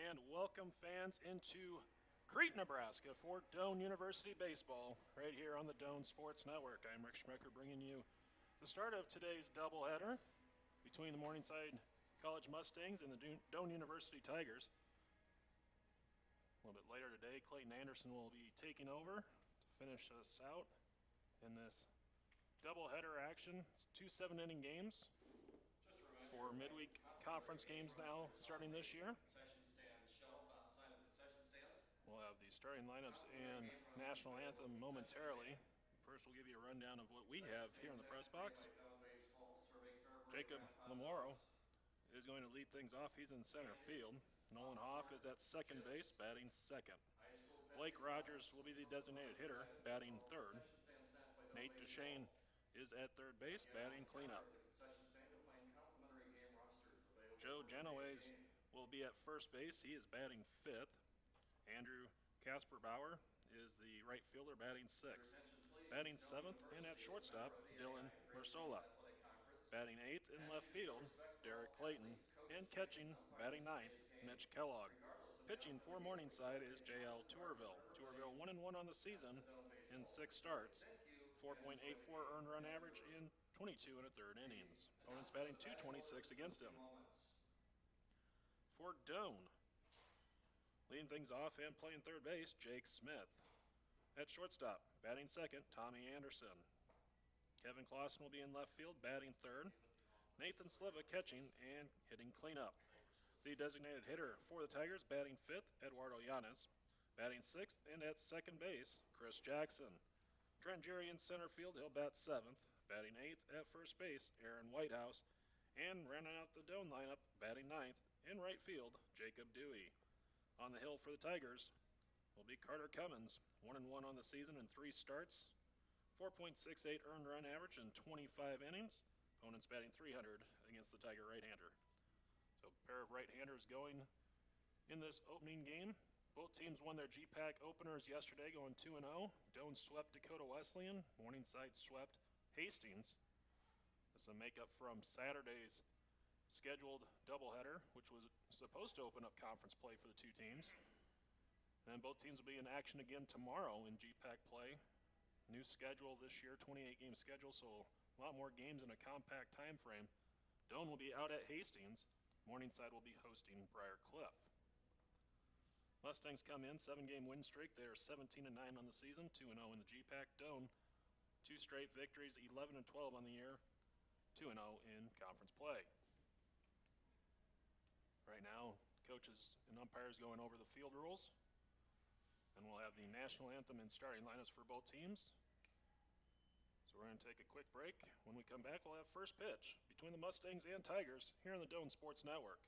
and welcome fans into Crete, Nebraska for Doane University Baseball right here on the Doane Sports Network. I'm Rick Schmecker bringing you the start of today's doubleheader between the Morningside College Mustangs and the Doane University Tigers. A little bit later today, Clayton Anderson will be taking over to finish us out in this doubleheader action. It's 2 7-inning games for midweek conference games now starting this year. We'll have the starting lineups and national anthem momentarily. First, we'll give you a rundown of what we have here in the press box. Jacob Lamoro is going to lead things off. He's in center field. Nolan Hoff is at second base, batting second. Blake Rogers will be the designated hitter, batting third. Nate Duchesne is at third base, batting cleanup. Joe Genoways will be at first base. He is batting fifth. Andrew Casper Bauer is the right fielder, batting sixth. Batting seventh, and at shortstop, Dylan Mersola. Batting eighth in left field, Derek Clayton. And catching, batting ninth, Mitch Kellogg. Pitching for Morningside is J.L. Tourville. Tourville 1-1 on the season in 6 starts. 4.84 earned run average in 22 1/3 innings. Opponents batting .226 against him. For Doane, leading things off and playing third base, Jake Smith. At shortstop, batting second, Tommy Anderson. Kevin Clausen will be in left field, batting third. Nathan Sliva catching and hitting cleanup. The designated hitter for the Tigers, batting fifth, Eduardo Yanes. Batting sixth, and at second base, Chris Jackson. Trent Jerry in center field, he'll bat seventh. Batting eighth at first base, Aaron Whitehouse. And rounding out the Doane lineup, batting ninth, in right field, Jacob Dewey. On the hill for the Tigers will be Carter Cummins, 1-1 on the season in 3 starts. 4.68 earned run average in 25 innings. Opponents batting .300 against the Tiger right-hander. So a pair of right-handers going in this opening game. Both teams won their GPAC openers yesterday, going 2-0. Doane swept Dakota Wesleyan. Morningside swept Hastings. This is a makeup from Saturday's scheduled doubleheader, which was supposed to open up conference play for the two teams. And then both teams will be in action again tomorrow in GPAC play. New schedule this year, 28-game schedule, so a lot more games in a compact time frame. Doane will be out at Hastings. Morningside will be hosting Briar Cliff. Mustangs come in, 7-game win streak. They are 17-9 on the season, 2-0 in the GPAC. Doane, 2 straight victories, 11-12 on the year, 2-0 in conference play. Right now, coaches and umpires going over the field rules. And we'll have the national anthem and starting lineups for both teams. So we're going to take a quick break. When we come back, we'll have first pitch between the Mustangs and Tigers here on the Doane Sports Network.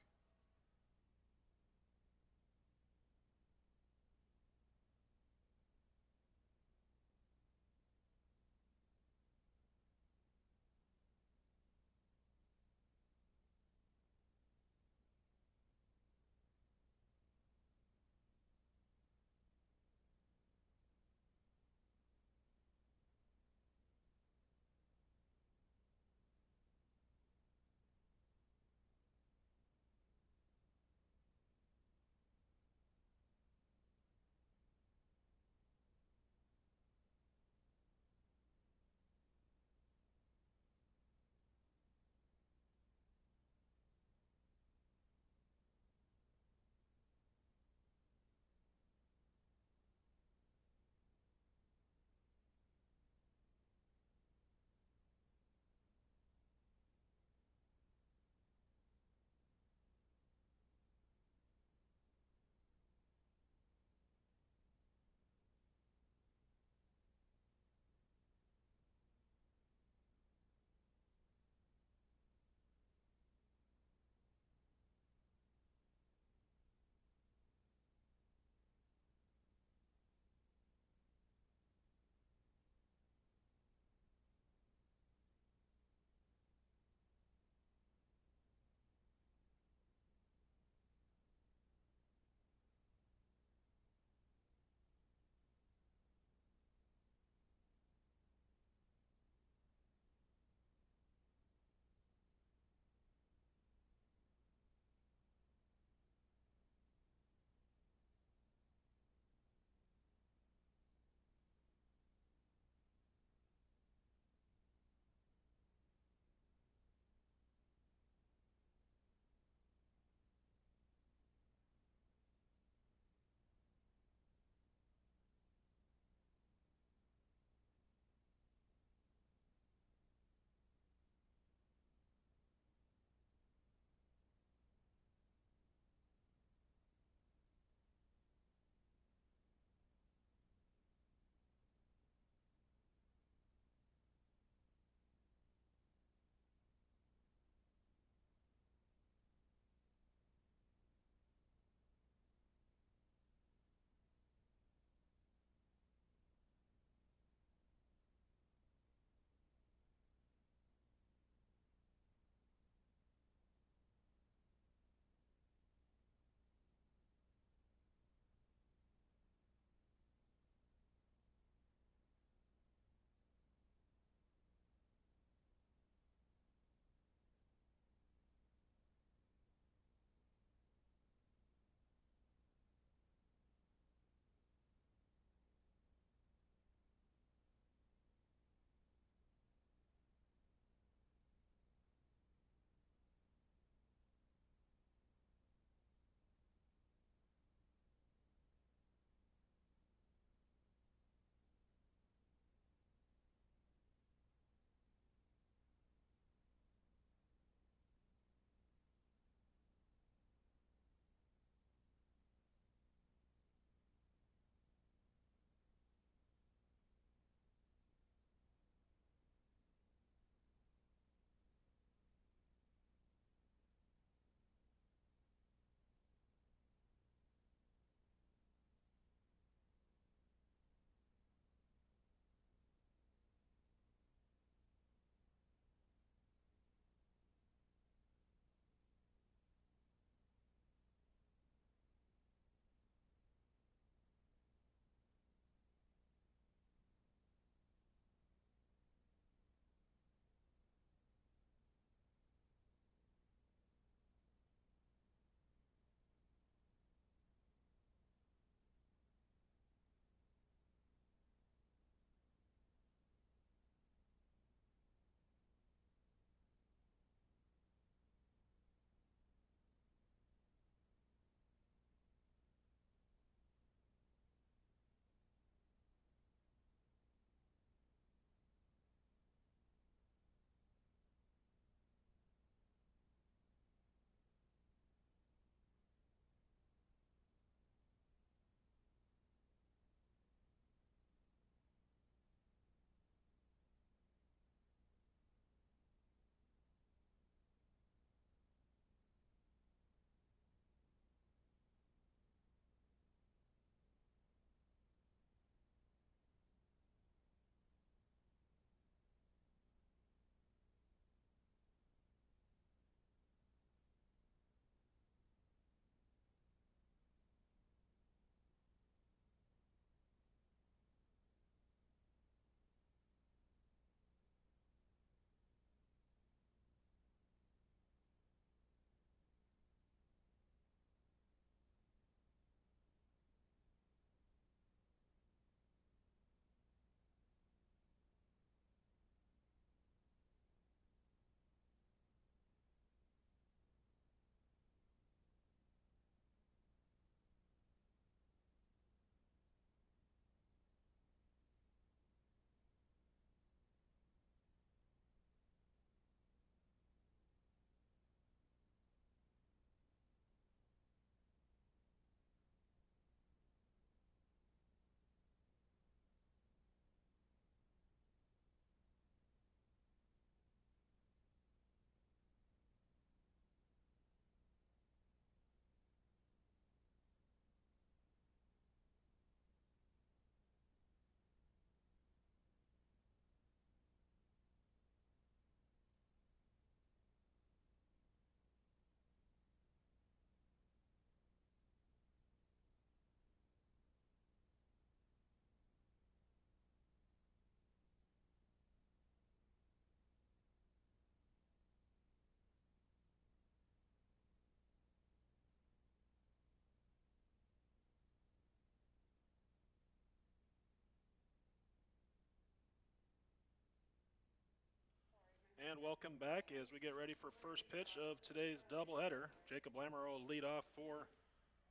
And welcome back as we get ready for first pitch of today's doubleheader. Jacob Lamoureux will lead off for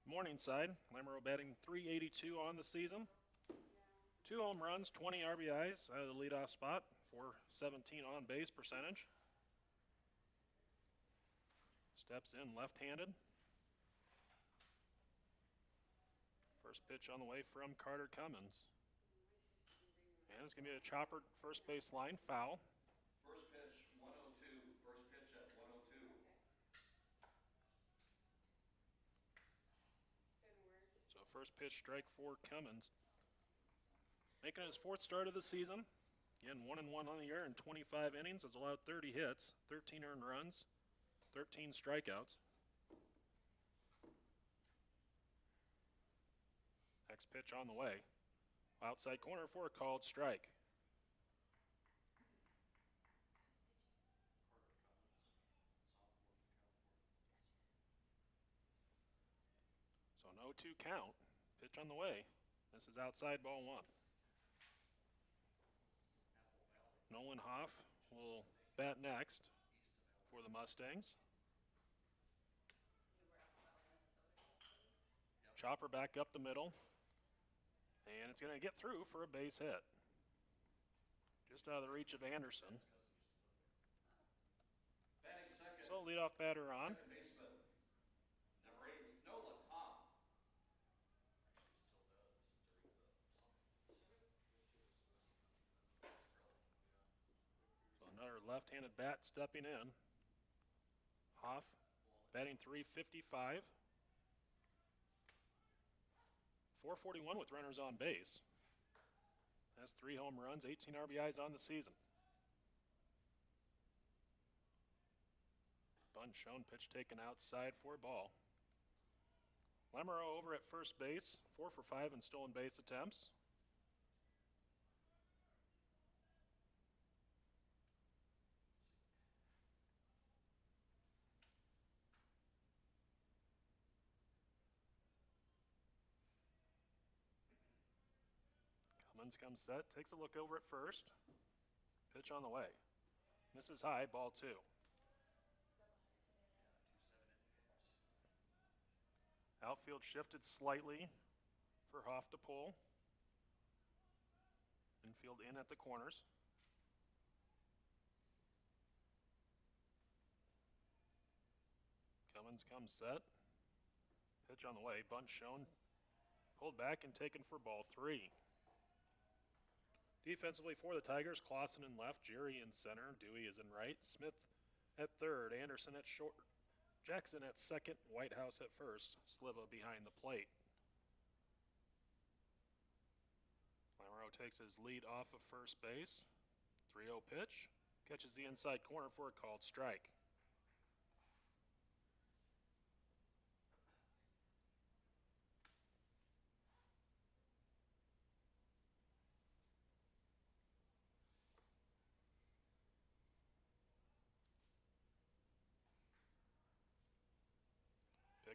Morningside. Lamoureux batting .382 on the season. 2 home runs, 20 RBIs out of the leadoff spot, .417 on base percentage. Steps in left-handed. First pitch on the way from Carter Cummins. And it's going to be a chopper first base line, foul. First pitch, 102. First pitch at 102. So first pitch strike for Cummins. Making his 4th start of the season. Again, 1-1 on the year in 25 innings. Has allowed 30 hits, 13 earned runs, 13 strikeouts. Next pitch on the way. Outside corner for a called strike. So an 0-2 count. Pitch on the way. This is outside ball 1. Nolan Hoff will bat next for the Mustangs. Chopper back up the middle. And it's going to get through for a base hit. Just out of the reach of Anderson. Batting second. So leadoff batter on. Second baseman, number 8, Nolan Hoff. So another left-handed bat stepping in. Hoff batting .355. .441 with runners on base. Has 3 home runs, 18 RBIs on the season. Bunt shown, pitch taken outside for a ball. Lamoureux over at first base, 4 for 5 in stolen base attempts. Cummins comes set, takes a look over at first. Pitch on the way. Misses high, ball 2. Outfield shifted slightly for Hoff to pull. Infield in at the corners. Cummins comes set. Pitch on the way, bunt shown. Pulled back and taken for ball 3. Defensively for the Tigers, Clausen in left, Jerry in center, Dewey is in right, Smith at third, Anderson at short, Jackson at second, Whitehouse at first, Sliva behind the plate. Lamoureux takes his lead off of first base. 3-0 pitch, catches the inside corner for a called strike.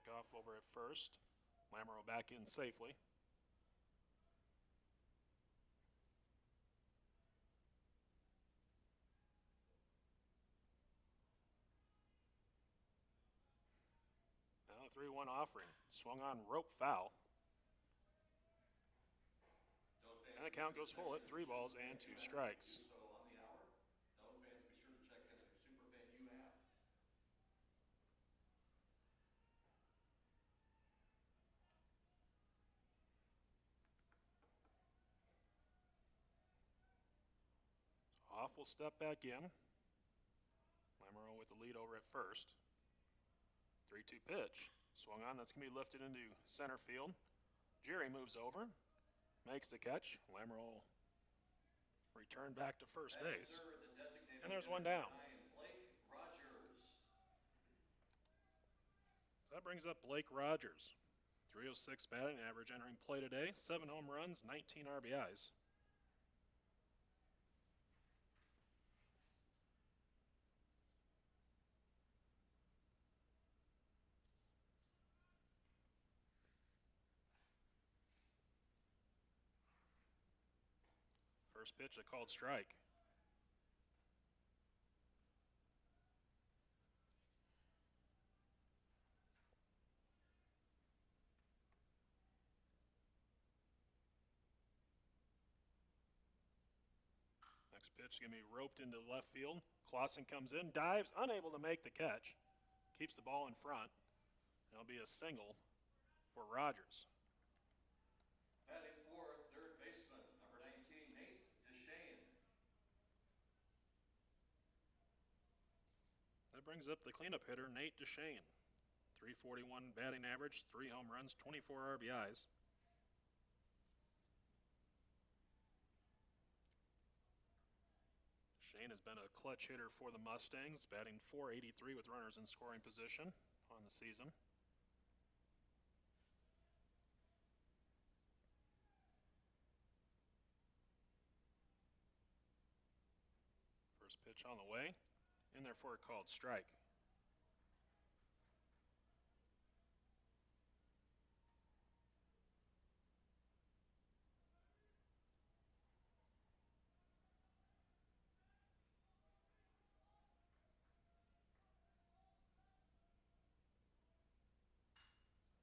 Off over at first. Lamoureux back in safely. Now a 3-1 offering. Swung on, rope foul. And the count goes full at 3 balls and 2 strikes. So on the hour, Doane fans, be sure to check in on your Superfan U app. Hoff will step back in. Lamoureux with the lead over at first. 3-2 pitch. Swung on, that's going to be lifted into center field. Jerry moves over, makes the catch. Lamoureux return back to first base. And there's one down. So that brings up Blake Rogers. .306 batting average entering play today. 7 home runs, 19 RBIs. First pitch, a called strike. Next pitch is going to be roped into left field. Clausen comes in, dives, unable to make the catch. Keeps the ball in front. It'll be a single for Rogers. Batting fourth, third baseman, number 19, Nate Duane. That brings up the cleanup hitter, Nate Duane. 341 batting average, 3 home runs, 24 RBIs. Duane has been a clutch hitter for the Mustangs, batting .483 with runners in scoring position on the season. First pitch on the way, in there for a called strike.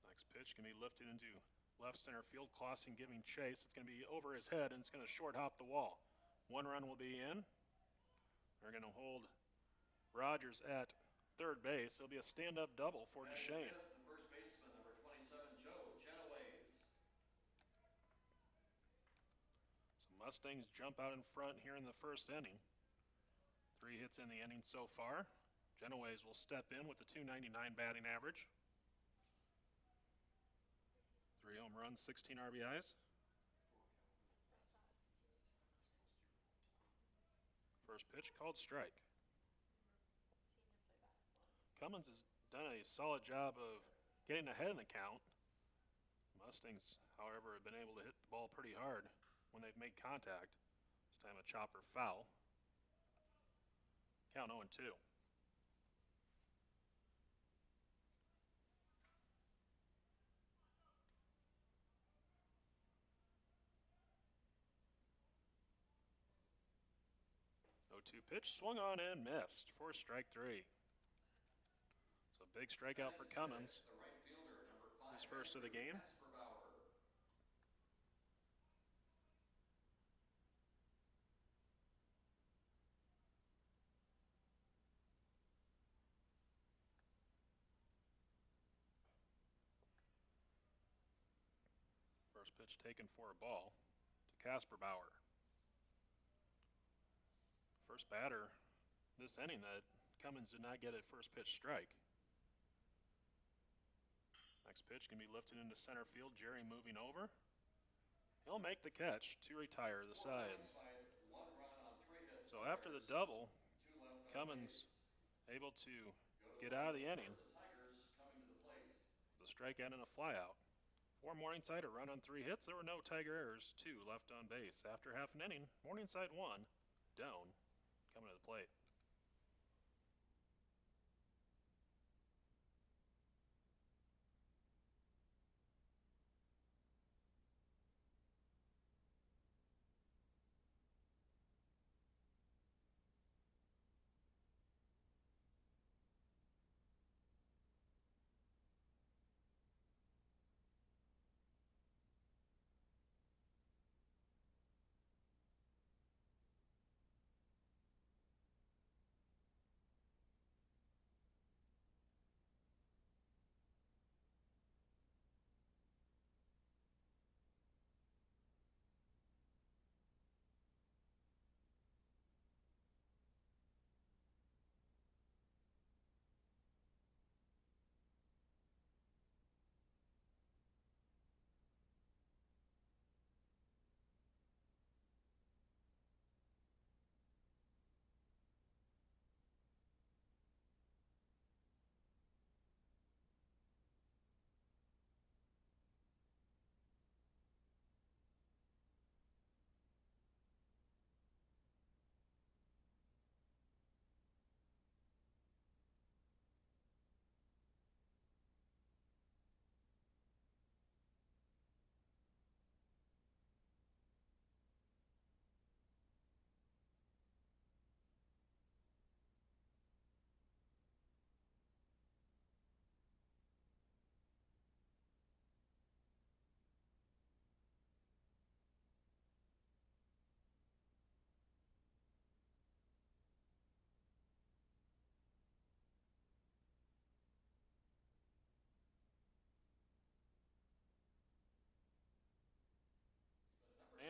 Next pitch can be lifted into left center field. Clausen giving chase. It's going to be over his head, and it's going to short hop the wall. 1 run will be in. They're going to hold Rogers at third base. It'll be a stand-up double for Duane. Fifth, the first baseman, number 27, Joe Genoways. So Mustangs jump out in front here in the first inning. 3 hits in the inning so far. Genoways will step in with the .299 batting average. 3 home runs, 16 RBIs. First pitch called strike. Cummins has done a solid job of getting ahead in the count. Mustangs, however, have been able to hit the ball pretty hard when they've made contact. This time a chopper foul. Count 0-2. Pitch swung on and missed for strike 3. So big strikeout for Cummins. The right fielder, number 5, His first of the game. First pitch taken for a ball to Casper Bauer. First batter this inning that Cummins did not get at first pitch strike. Next pitch can be lifted into center field. Jerry moving over. He'll make the catch to retire the side. So after the double, Cummins able to get out of the inning with a strikeout and a flyout. For Morningside, a run on 3 hits. There were no Tiger errors, 2 left on base. After half an inning, Morningside 1, Doane coming to the plate.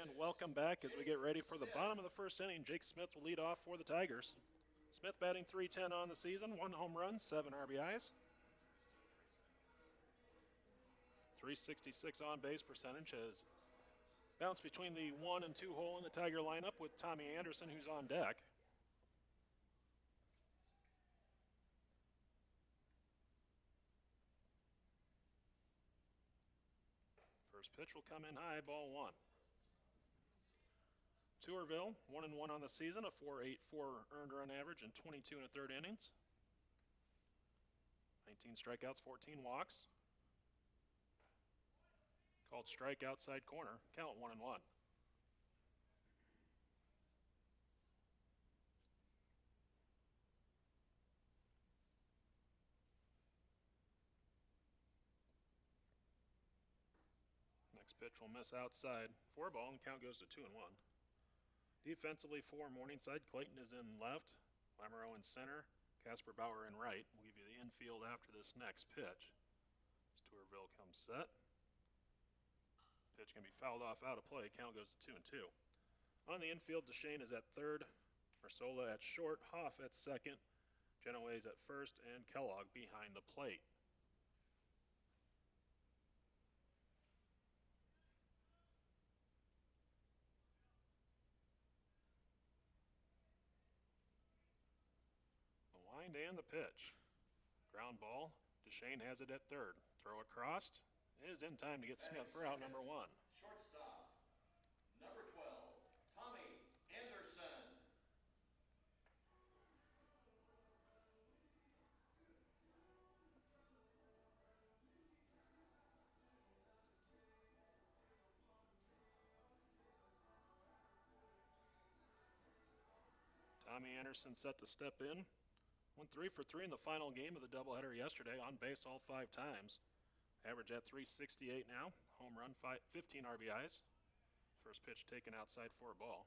And welcome back as we get ready for the bottom of the first inning. Jake Smith will lead off for the Tigers. Smith batting .310 on the season, 1 home run, 7 RBIs. .366 on base percentage has bounced between the 1 and 2 hole in the Tiger lineup with Tommy Anderson, who's on deck. First pitch will come in high, ball 1. Tourville, 1-1 on the season, a .484 earned run average in 22 1/3 innings. 19 strikeouts, 14 walks. Called strike outside corner, count 1-1. Next pitch will miss outside, 4 ball, and count goes to 2-1. Defensively for Morningside, Clayton is in left, Lamoureux in center, Casper Bauer in right. We'll give you the infield after this next pitch. As Tourville comes set. Pitch can be fouled off out of play. Count goes to 2-2. On the infield, Duane is at third, Marsola at short, Hoff at second, Genoese at first, and Kellogg behind the plate. Wind and the pitch. Ground ball. Duane has it at third. Throw across. Is in time to get Smith for out number 1. Shortstop, number 12, Tommy Anderson. Tommy Anderson set to step in. Went 3 for 3 in the final game of the doubleheader yesterday, on base all 5 times. Average at .368 now. Home run, 15 RBIs. First pitch taken outside for a ball.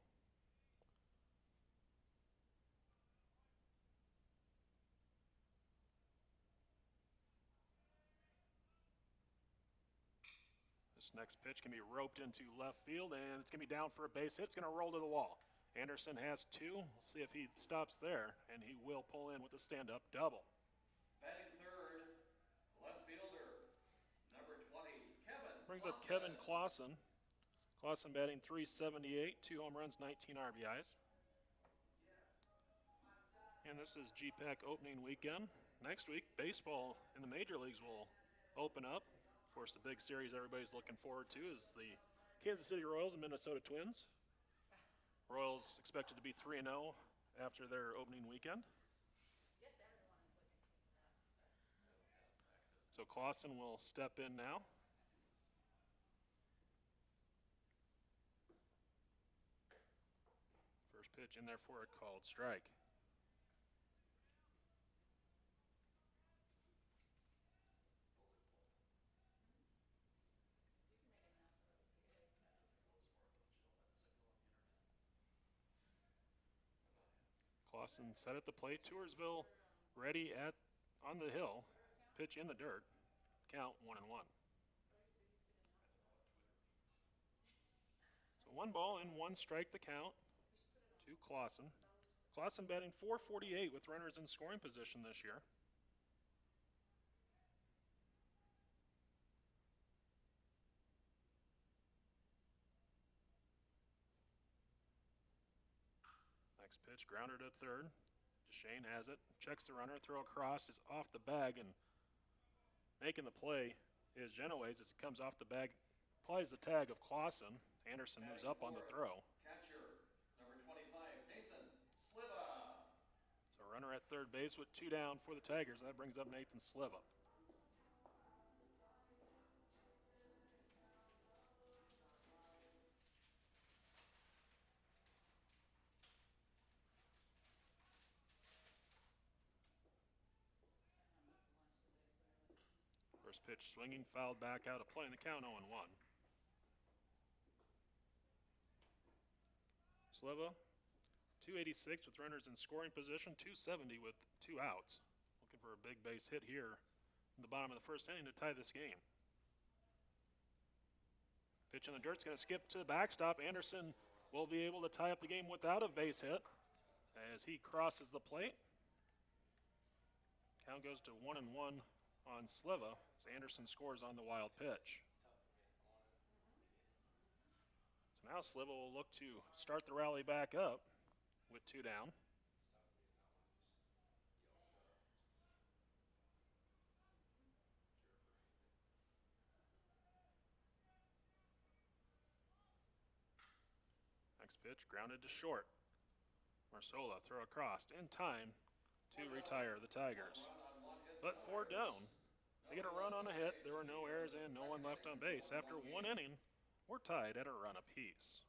This next pitch can be roped into left field, and it's going to be down for a base hit. It's going to roll to the wall. Anderson has 2. We'll see if he stops there, and he will pull in with a stand-up double. Batting third, left fielder, number 20, Kevin. Brings up Kevin Clausen. Clausen batting .378, 2 home runs, 19 RBIs. And this is GPAC opening weekend. Next week, baseball in the major leagues will open up. Of course, the big series everybody's looking forward to is the Kansas City Royals and Minnesota Twins. Royals expected to be 3-0 after their opening weekend. Yes, everyone is looking for that. So Clausen will step in now. First pitch in there for a called strike. Clausen set at the plate. Toursville ready on the hill. Pitch in the dirt. Count 1-1. So 1 ball and 1 strike the count to Clausen. Clausen batting .448 with runners in scoring position this year. Next pitch, grounder to third. Duane has it, checks the runner, throw across, is off the bag, and making the play is Genoese as it comes off the bag, applies the tag of Clausen. Anderson moves up on the throw. Catcher, number 25, Nathan Sliva. So runner at third base with 2 down for the Tigers. That brings up Nathan Sliva. First pitch swinging, fouled back out of play, and the count 0-1. Sliva, 286 with runners in scoring position, 270 with 2 outs. Looking for a big base hit here in the bottom of the first inning to tie this game. Pitch in the dirt's going to skip to the backstop. Anderson will be able to tie up the game without a base hit as he crosses the plate. Count goes to 1-1 on Sliva as Anderson scores on the wild pitch. So now Sliva will look to start the rally back up with 2 down. Next pitch grounded to short. Marsola throw across in time to retire the Tigers. But for Doane, they get a run on a hit. There were no errors and no one left on base. After 1 inning, we're tied at a run apiece.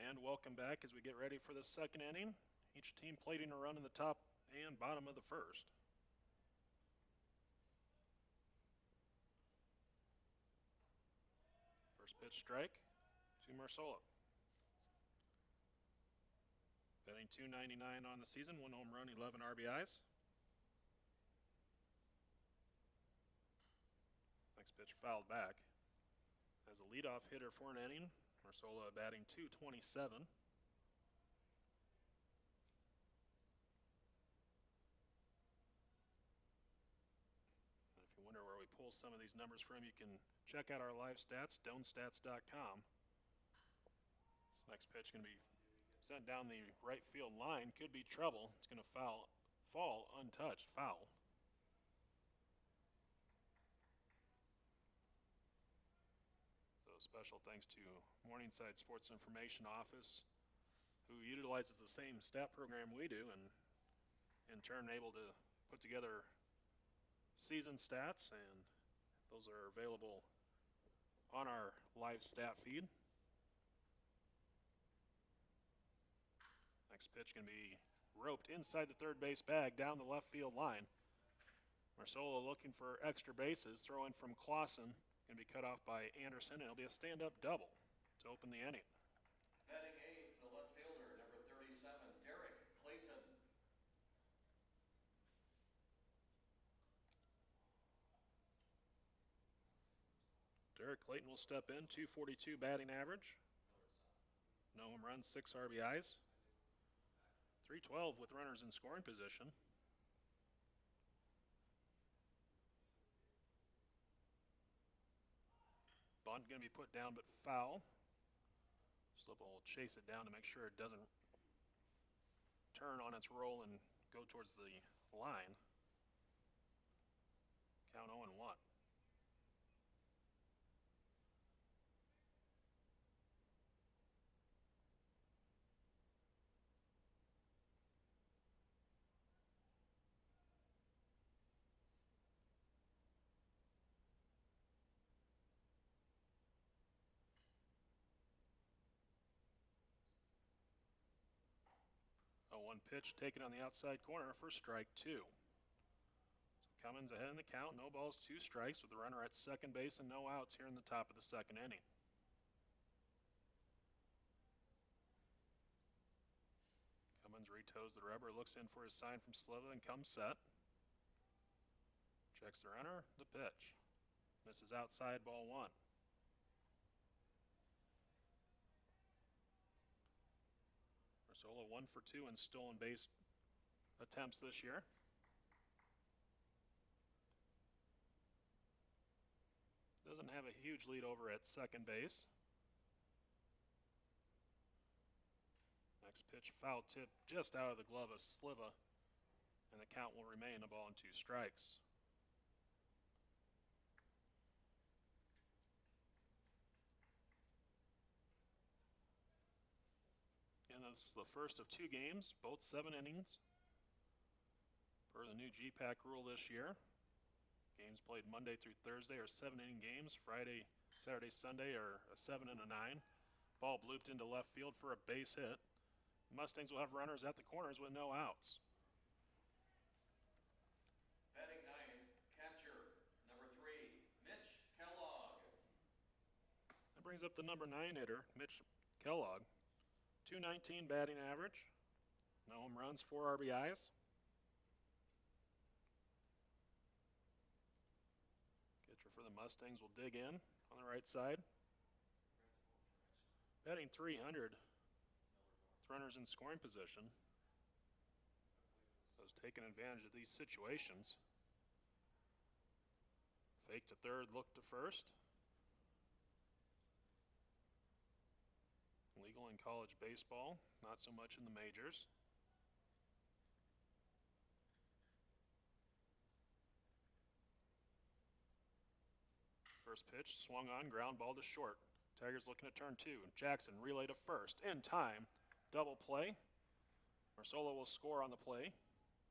And welcome back as we get ready for the second inning. Each team plating a run in the top and bottom of the first. First pitch strike to Marsola. Batting .299 on the season, 1 home run, 11 RBIs. Next pitch fouled back. As a leadoff hitter for an inning, Marsola batting .227. And if you wonder where we pull some of these numbers from, you can check out our live stats, donestats.com. This next pitch going to be sent down the right field line. Could be trouble. It's going to fall untouched, foul. Special thanks to Morningside Sports Information Office, who utilizes the same stat program we do, and in turn able to put together season stats, and those are available on our live stat feed. Next pitch can be roped inside the third base bag down the left field line. Marsola looking for extra bases, throw in from Clausen. Going to be cut off by Anderson, and it'll be a stand-up double to open the inning. Batting 8th, the left fielder, number 37, Derek Clayton. Derek Clayton will step in, .242 batting average. No home runs, 6 RBIs. .312 with runners in scoring position. Bunt going to be put down, but foul. Slipper will chase it down to make sure it doesn't turn on its roll and go towards the line. Count 0-1. A 1 pitch taken on the outside corner for strike 2. So Cummins ahead in the count, no balls, 2 strikes with the runner at second base and no outs here in the top of the second inning. Cummins retoes the rubber, looks in for his sign from Sliva and comes set. Checks the runner, the pitch. Misses outside, ball 1. Marsola 1 for 2 in stolen base attempts this year. Doesn't have a huge lead over at second base. Next pitch, foul tip just out of the glove of Sliva, and the count will remain a ball and 2 strikes. And this is the first of 2 games, both 7 innings, per the new GPAC rule this year. Games played Monday through Thursday are 7-inning games. Friday, Saturday, Sunday are a 7 and a 9. Ball blooped into left field for a base hit. Mustangs will have runners at the corners with no outs. Batting 9th, catcher, number 3, Mitch Kellogg. That brings up the number 9 hitter, Mitch Kellogg. .219 batting average. No home runs, 4 RBIs. Catcher for the Mustangs will dig in on the right side. Batting .300. Runners in scoring position. So he's taking advantage of these situations. Fake to third, look to first. Legal in college baseball, not so much in the majors. First pitch, swung on, ground ball to short. Tigers looking to turn 2. Jackson relay to first, in time. Double play. Marsola will score on the play.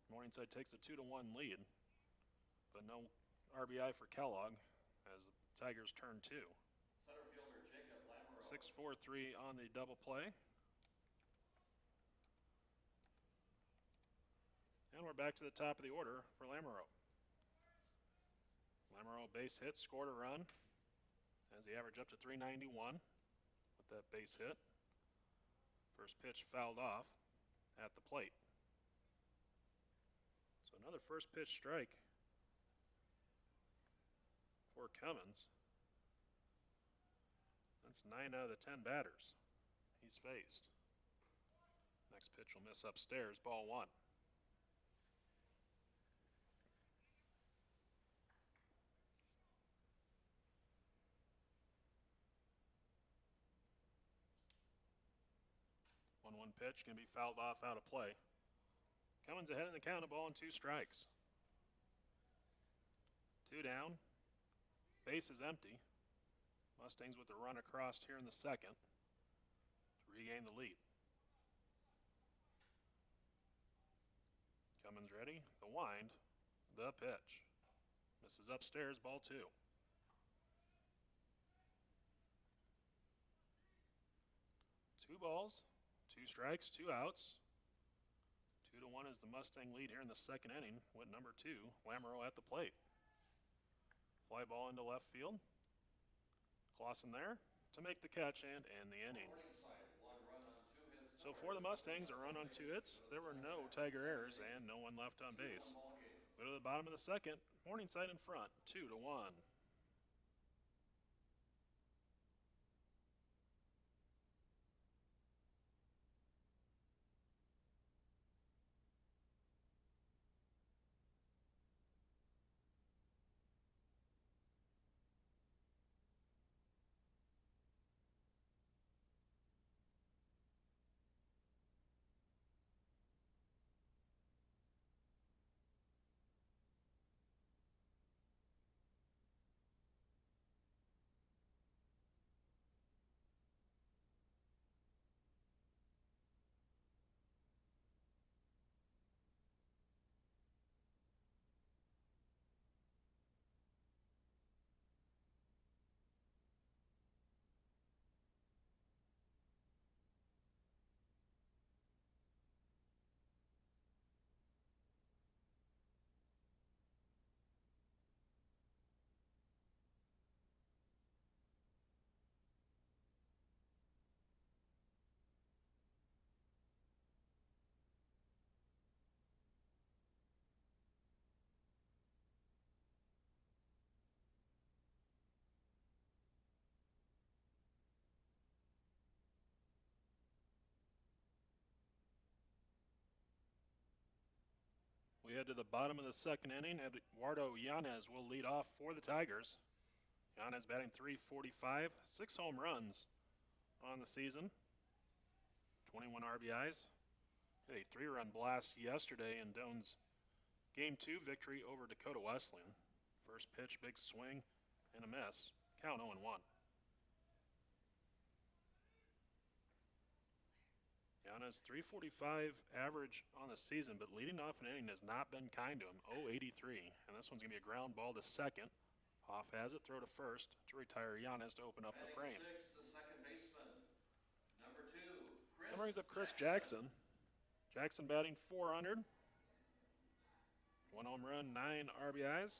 Morningside takes a 2-1 lead, but no RBI for Kellogg as the Tigers turn 2. Center fielder Jacob Lamoureux. 6-4-3 on the double play. And we're back to the top of the order for Lamoureux. Lamoureux base hit, scored a run as he averaged up to .391 with that base hit. First pitch fouled off at the plate. So another first pitch strike for Cummins. That's 9 out of the 10 batters he's faced. Next pitch will miss upstairs, ball 1. One pitch can be fouled off out of play. Cummins ahead in the count, a ball and 2 strikes. 2 down. Base is empty. Mustangs with the run across here in the second to regain the lead. Cummins ready. The wind. The pitch. Misses upstairs, ball 2. Two balls. 2 strikes, 2 outs. 2-1 is the Mustang lead here in the second inning with number 2, Lamoureux at the plate. Fly ball into left field. Clausen there to make the catch and end the inning. Morningside, 1 run on 2 hits. So for the Mustangs, a run on 2 hits. There were no Tiger errors and no one left on base. Go to the bottom of the second. Morningside in front, 2-1. We head to the bottom of the second inning. Eduardo Yanez will lead off for the Tigers. Yanez batting .345, 6 home runs on the season, 21 RBIs. Hit a 3-run blast yesterday in Doane's Game 2 victory over Dakota Wesleyan. First pitch, big swing, and a miss. Count 0-1. Yanez, .345 average on the season, but leading off an inning has not been kind to him. .083, and this one's going to be a ground ball to second. Hoff has it, throw to first to retire Yanez to open up the frame. Batting 6, the second baseman, number 2, Chris That brings up Chris Jackson. Jackson batting .400. 1 home run, 9 RBIs.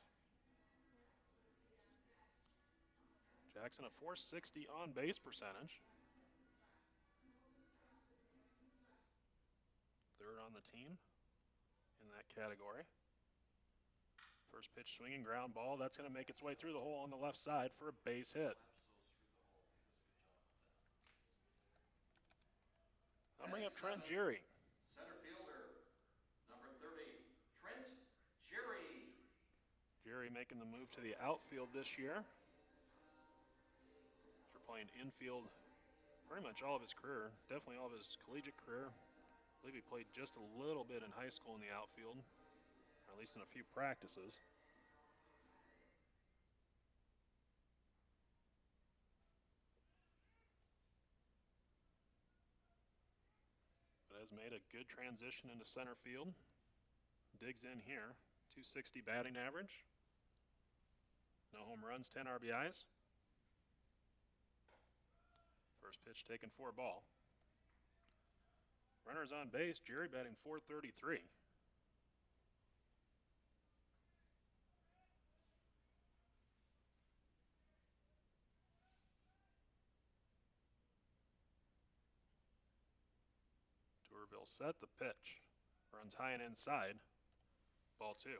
Jackson a .460 on base percentage. Third on the team in that category. First pitch swinging, ground ball. That's going to make its way through the hole on the left side for a base hit. I'll bring up Trent Geary. Center fielder, number 30, Trent Geary. Geary making the move to the outfield this year. After playing infield pretty much all of his career, definitely all of his collegiate career. I believe he played just a little bit in high school in the outfield, or at least in a few practices. But has made a good transition into center field. Digs in here, .260 batting average. No home runs, 10 RBIs. First pitch taken for a ball. Runners on base, Geary batting .433. Tourville set the pitch. Runs high and inside. Ball 2.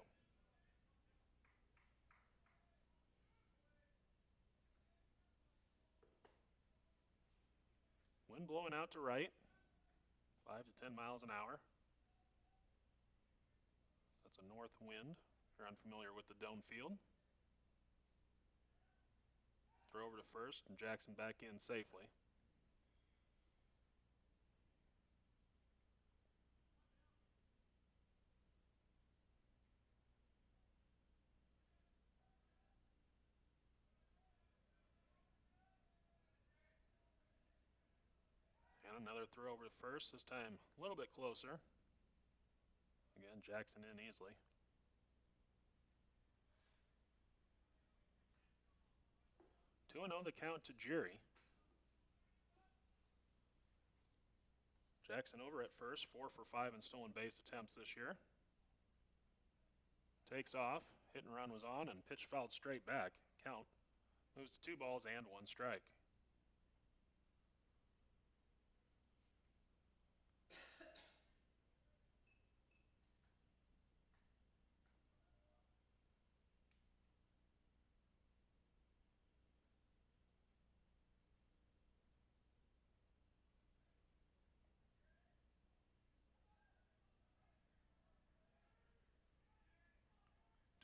Wind blowing out to right. 5 to 10 miles an hour. That's a north wind. If you're unfamiliar with the Doane field. Throw over to first, and Jackson back in safely. And another throw over to first, this time a little bit closer. Again, Jackson in easily. Two and 0 the count to Geary. Jackson over at first, 4 for 5 in stolen base attempts this year. Takes off, hit and run was on, and pitch fouled straight back. Count moves to 2 balls and 1 strike.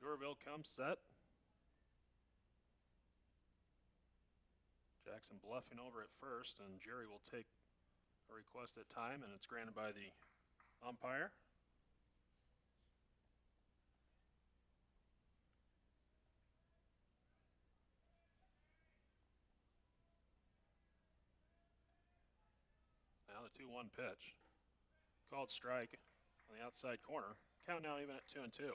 Tourville comes set. Jackson bluffing over at first, and Geary will take a request at time, and it's granted by the umpire. Now the 2-1 pitch. Called strike on the outside corner. Count now even at 2-2.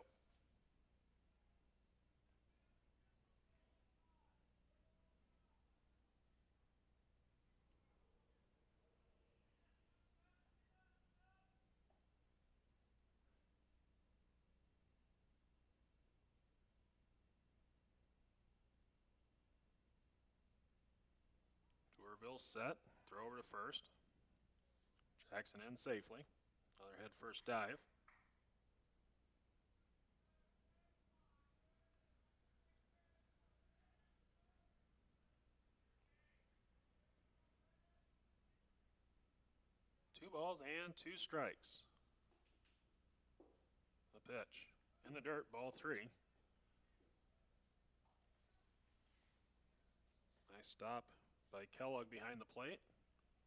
Tourville set, throw over to first. Jackson in safely. Another head first dive. Two balls and 2 strikes. The pitch. In the dirt, ball 3. Nice stop by Kellogg behind the plate,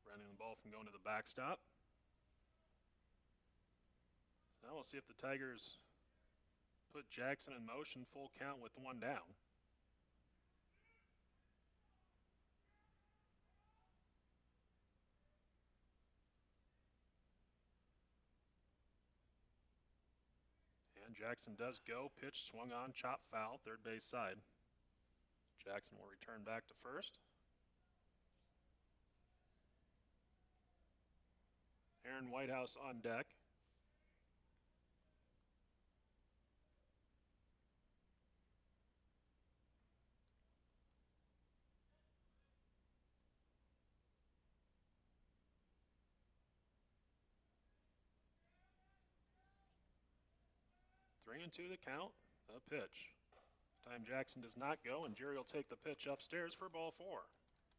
preventing the ball from going to the backstop. So now we'll see if the Tigers put Jackson in motion, full count with 1 down. And Jackson does go, pitch swung on, chop foul, third base side. Jackson will return back to first. Aaron Whitehouse on deck. Three and two the count, a pitch. This time Jackson does not go, and Jerry will take the pitch upstairs for ball 4.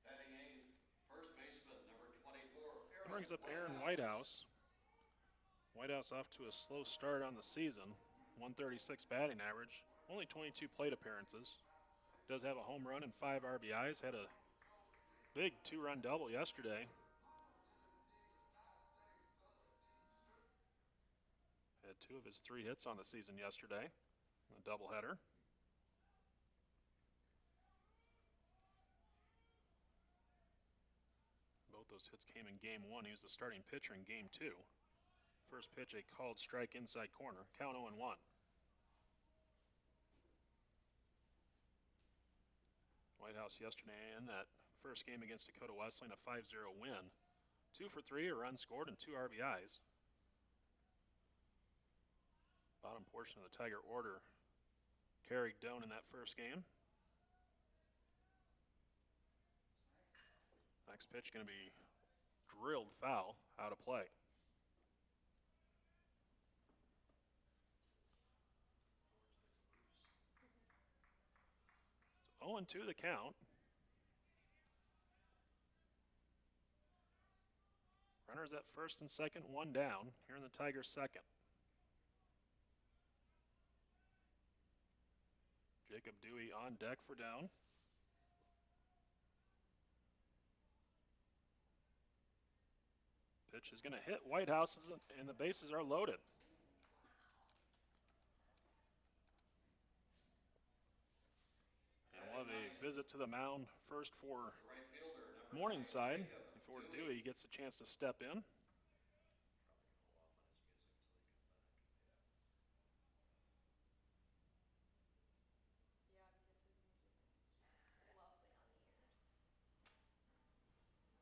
Batting eighth, first baseman, number 24, That brings up Aaron Whitehouse. Whitehouse off to a slow start on the season, 136 batting average, only 22 plate appearances. Does have a home run and 5 RBIs, had a big 2-run double yesterday. Had 2 of his 3 hits on the season yesterday, a doubleheader. Both those hits came in game 1. He was the starting pitcher in game 2. First pitch, a called strike inside corner, count 0-1. Whitehouse yesterday in that first game against Dakota Wesleyan, a 5-0 win. 2 for 3, a run scored, and 2 RBIs. Bottom portion of the Tiger order carried Doane in that first game. Next pitch going to be drilled foul, out of play. 0-2 the count. Runners at first and second, 1 down. Here in the Tigers' second. Jacob Dewey on deck for Doane. Pitch is going to hit Whitehouse, and the bases are loaded. And we'll have a visit to the mound first for Morningside before Dewey gets a chance to step in.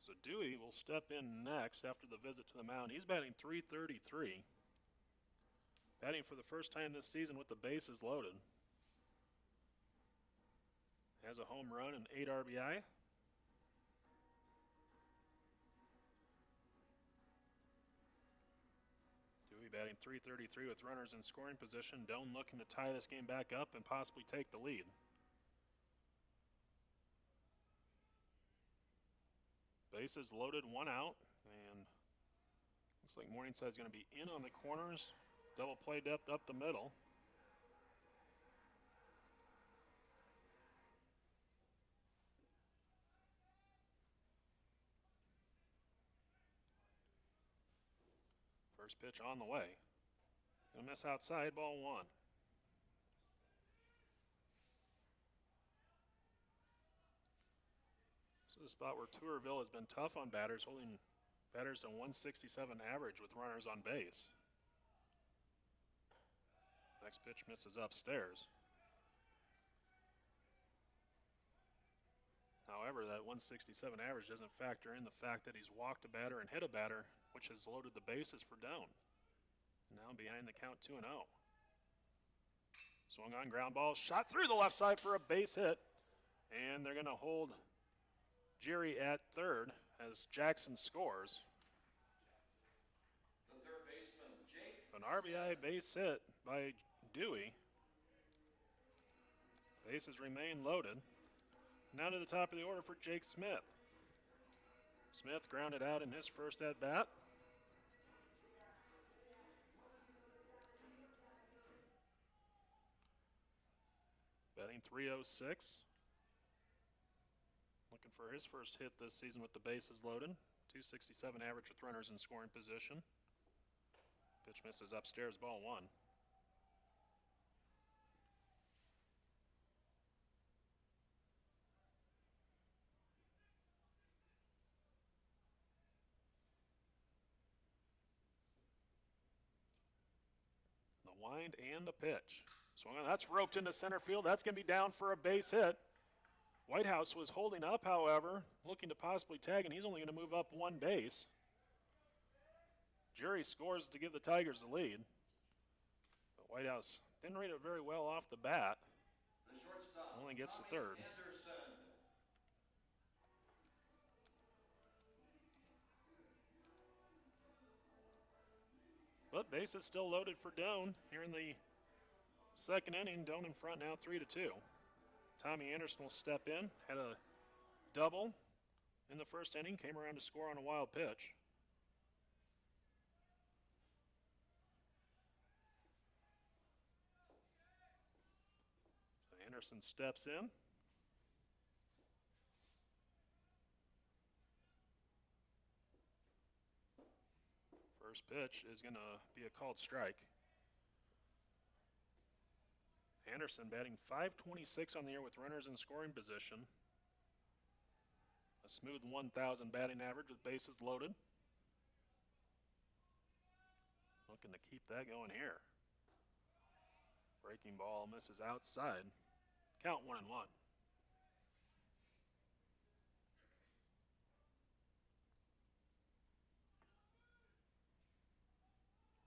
So Dewey will step in next after the visit to the mound. He's batting .333. Batting for the first time this season with the bases loaded. Has a home run and 8 RBI. Dewey batting .333 with runners in scoring position. Doane looking to tie this game back up and possibly take the lead. Bases loaded, 1 out, and looks like Morningside's going to be in on the corners. Double play depth up the middle. First pitch on the way. Gonna miss outside, ball 1. This is a spot where Tourville has been tough on batters, holding batters to 167 average with runners on base. Next pitch misses upstairs. However, that 167 average doesn't factor in the fact that he's walked a batter and hit a batter, which has loaded the bases for Doane. Now behind the count, 2-0. Swung on, ground ball, shot through the left side for a base hit. And they're going to hold Jerry at third as Jackson scores. The third baseman, Jake. An RBI base hit by Dewey. Bases remain loaded. Now to the top of the order for Jake Smith. Smith grounded out in his first at bat. Batting 306. Looking for his first hit this season with the bases loaded. 267 average with runners in scoring position. Pitch misses upstairs, ball one. The wind and the pitch. Swung on, that's roped into center field. That's going to be down for a base hit. Whitehouse was holding up, however, looking to possibly tag, and he's only going to move up one base. Jury scores to give the Tigers the lead. But Whitehouse didn't read it very well off the bat. The shortstop, Only gets to Tommy third. Anderson. But base is still loaded for Doane here in the second inning. Doane in front now 3-2. Tommy Anderson will step in, had a double in the first inning, came around to score on a wild pitch. So Anderson steps in. First pitch is going to be a called strike. Anderson batting .526 on the year with runners in scoring position. A smooth 1,000 batting average with bases loaded. Looking to keep that going here. Breaking ball misses outside. Count 1-1.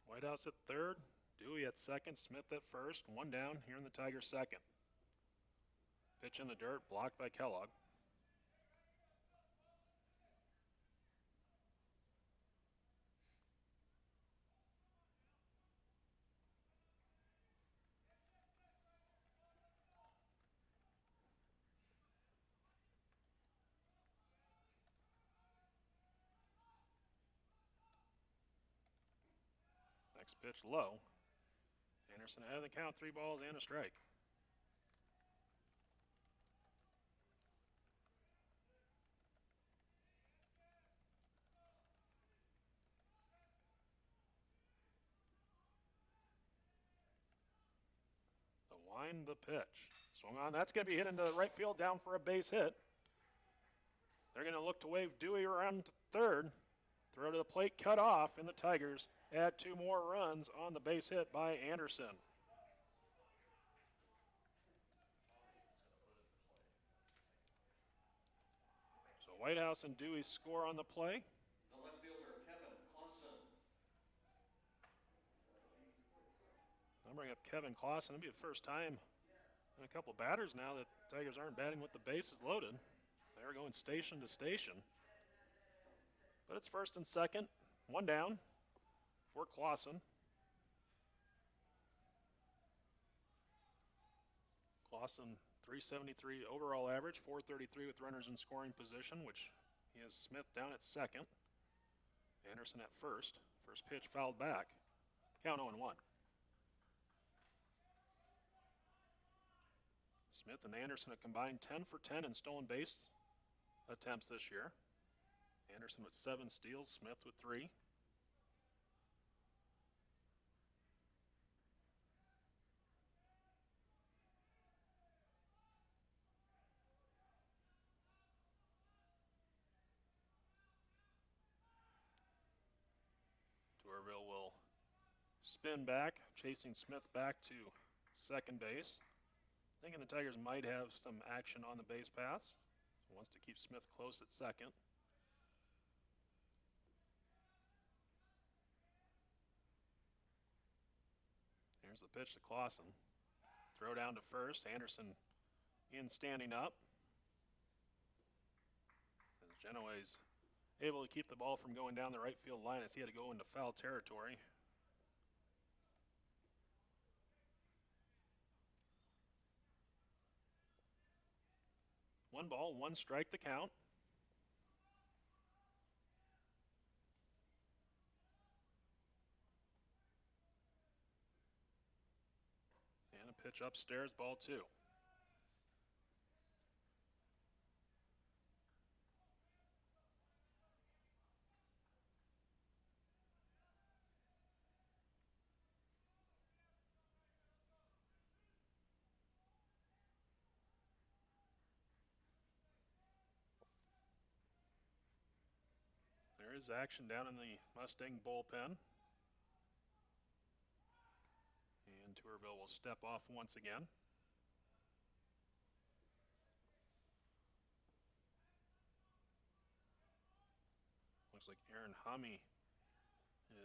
Whitehouse at third, Dewey at second, Smith at first, one down here in the Tigers' second. Pitch in the dirt, blocked by Kellogg. Next pitch low. Anderson ahead of the count, 3 balls and a strike. The wind, the pitch. Swung on, that's going to be hit into right field, down for a base hit. They're going to look to wave Dewey around to third. Throw to the plate, cut off, and the Tigers add 2 more runs on the base hit by Anderson. So Whitehouse and Dewey score on the play. The left fielder, Kevin Clausen. I'll bring up Kevin Clausen. It'll be the first time in a couple batters now that Tigers aren't batting with the bases loaded. They're going station to station. But it's first and second, one down for Clausen. Clausen, 373 overall average, 433 with runners in scoring position, which he has Smith down at second. Anderson at first. First pitch fouled back. Count 0-1. Smith and Anderson have combined 10 for 10 in stolen base attempts this year. Anderson with 7 steals, Smith with 3. Tourville will spin back, chasing Smith back to second base. Thinking the Tigers might have some action on the base paths. Wants to keep Smith close at second. Here's the pitch to Clausen. Throw down to first. Anderson in standing up. As Genoese able to keep the ball from going down the right field line as he had to go into foul territory. One ball, one strike the count. And a pitch upstairs, ball 2. There is action down in the Mustang bullpen. And Tourville will step off once again. Looks like Aaron Hummey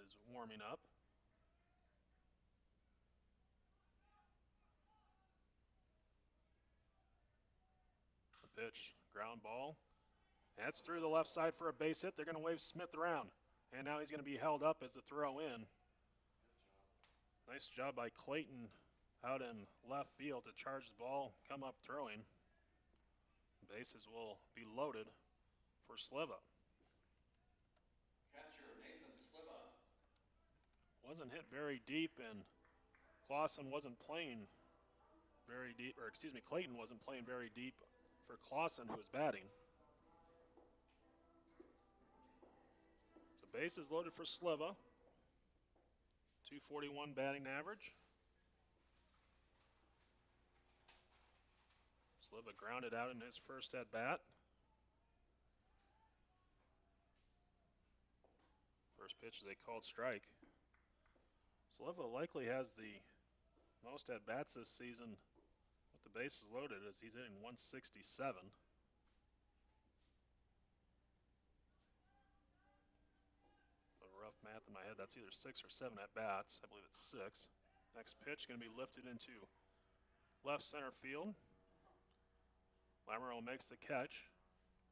is warming up. The pitch, ground ball. That's through the left side for a base hit. They're going to wave Smith around. And now he's going to be held up as the throw in. Nice job by Clayton out in left field to charge the ball, come up throwing. Bases will be loaded for Sliva. Catcher Nathan Sliva. Wasn't hit very deep, and Clausen wasn't playing very deep, or excuse me, Clayton wasn't playing very deep for Clausen, who was batting. So bases loaded for Sliva. 241 batting average. Sliva grounded out in his first at bat. First pitch they called strike. Sliva likely has the most at bats this season with the bases loaded, as he's hitting 167. Rough math in my head, that's either 6 or 7 at bats. I believe it's 6. Next pitch going to be lifted into left center field. Lamoureux makes the catch.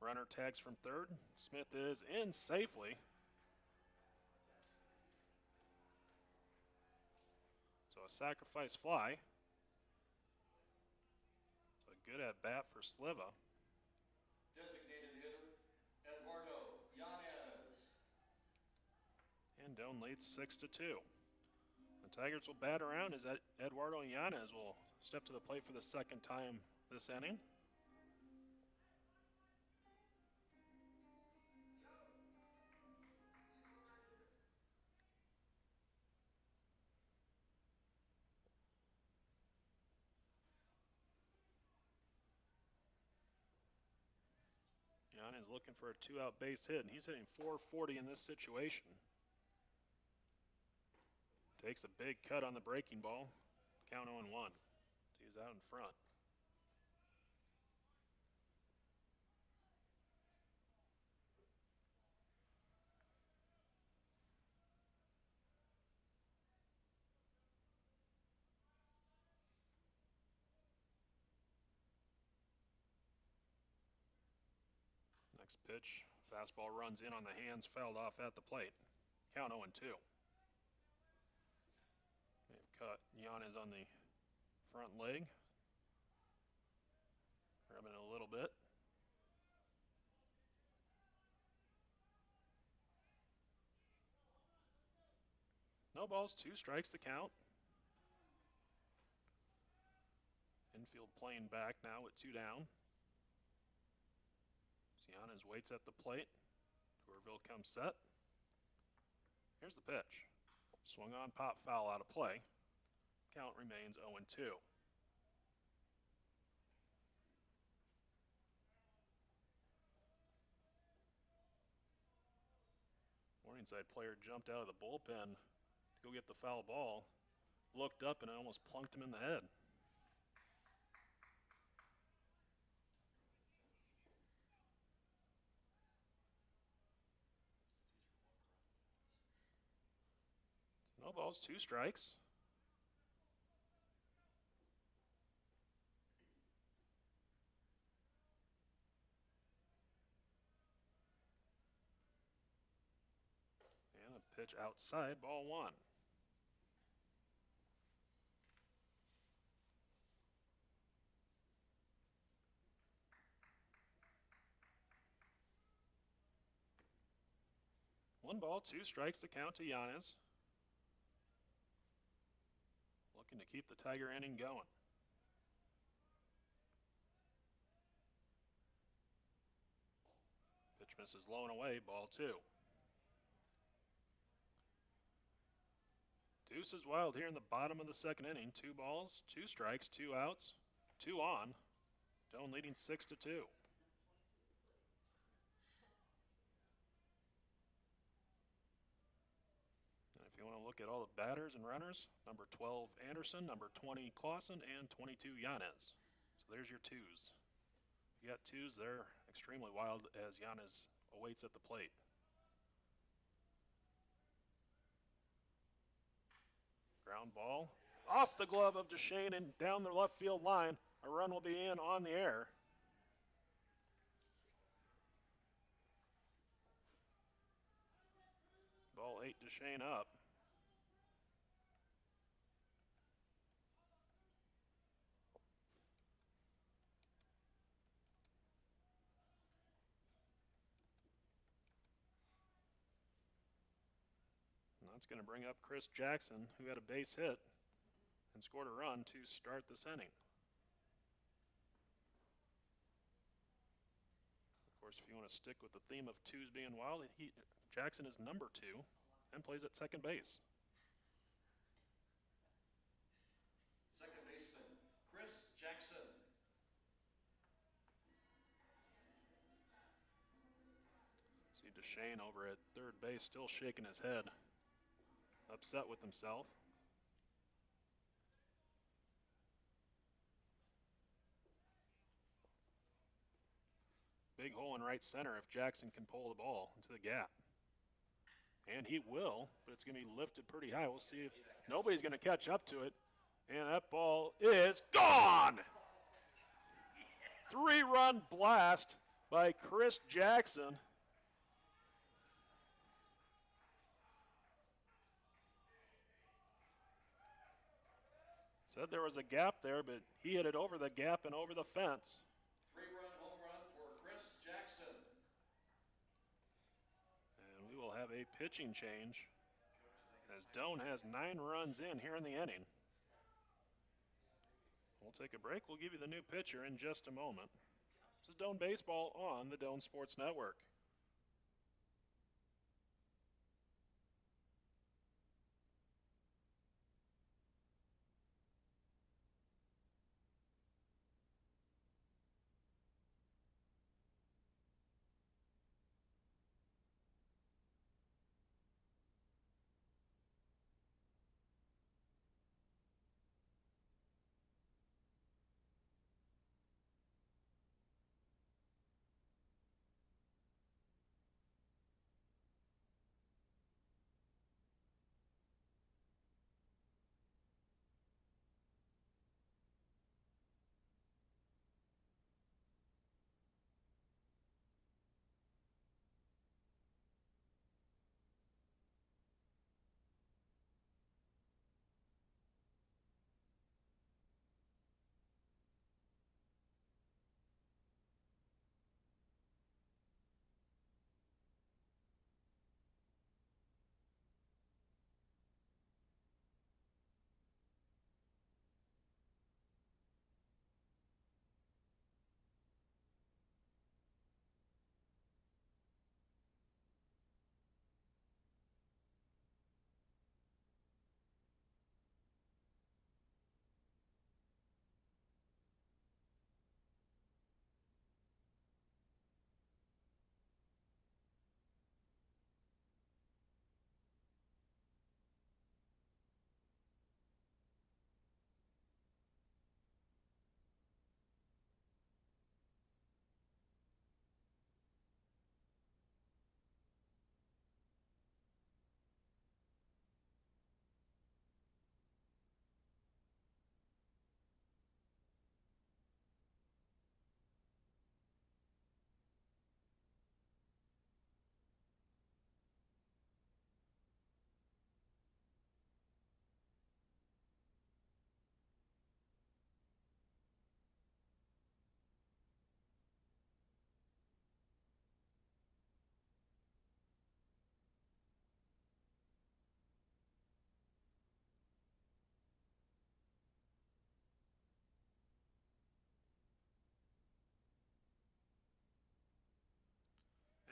Runner tags from third. Smith is in safely. So a sacrifice fly. So a good at bat for Sliva. Designated hitter Eduardo Yanez. And Doane leads 6-2. The Tigers will bat around as Eduardo Yanez will step to the plate for the second time this inning. Yanez looking for a 2-out base hit, and he's hitting 440 in this situation. Takes a big cut on the breaking ball. Count 0-1. He's out in front. Next pitch, fastball runs in on the hands, fouled off at the plate. Count 0-2. They've cut Yanez on the front leg. Grabbing it a little bit. No balls, 2 strikes to count. Infield playing back now with 2 down. Yanez waits at the plate. Tourville comes set. Here's the pitch. Swung on, pop, foul, out of play. Count remains 0-2. Morningside player jumped out of the bullpen to go get the foul ball. Looked up and it almost plunked him in the head. No balls, 2 strikes. And a pitch outside, ball 1. One ball, 2 strikes to count to Yanez. Looking to keep the Tiger inning going. Pitch misses low and away, ball 2. Deuce is wild here in the bottom of the second inning. 2 balls, 2 strikes, 2 outs, 2 on. Doane leading 6-2. look at all the batters and runners. Number 12, Anderson. Number 20, Clausen. And 22, Yanez. So there's your twos. If you got twos, they're extremely wild as Yanez awaits at the plate. Ground ball off the glove of Duchesne and down the left field line. A run will be in on the air. Ball 8, Duchesne up. And that's going to bring up Chris Jackson, who had a base hit and scored a run to start this inning. Of course, if you want to stick with the theme of twos being wild, Jackson is number 2 and plays at second base. Second baseman, Chris Jackson. See Duchesne over at third base still shaking his head, upset with himself. Big hole in right center if Jackson can pull the ball into the gap. And he will, but it's going to be lifted pretty high. We'll see if nobody's going to catch up to it. And that ball is gone! 3-run blast by Chris Jackson. Said there was a gap there, but he hit it over the gap and over the fence. 3-run home run for Chris Jackson. And we will have a pitching change as Doane has 9 runs in here in the inning. We'll take a break. We'll give you the new pitcher in just a moment. This is Doane Baseball on the Doane Sports Network.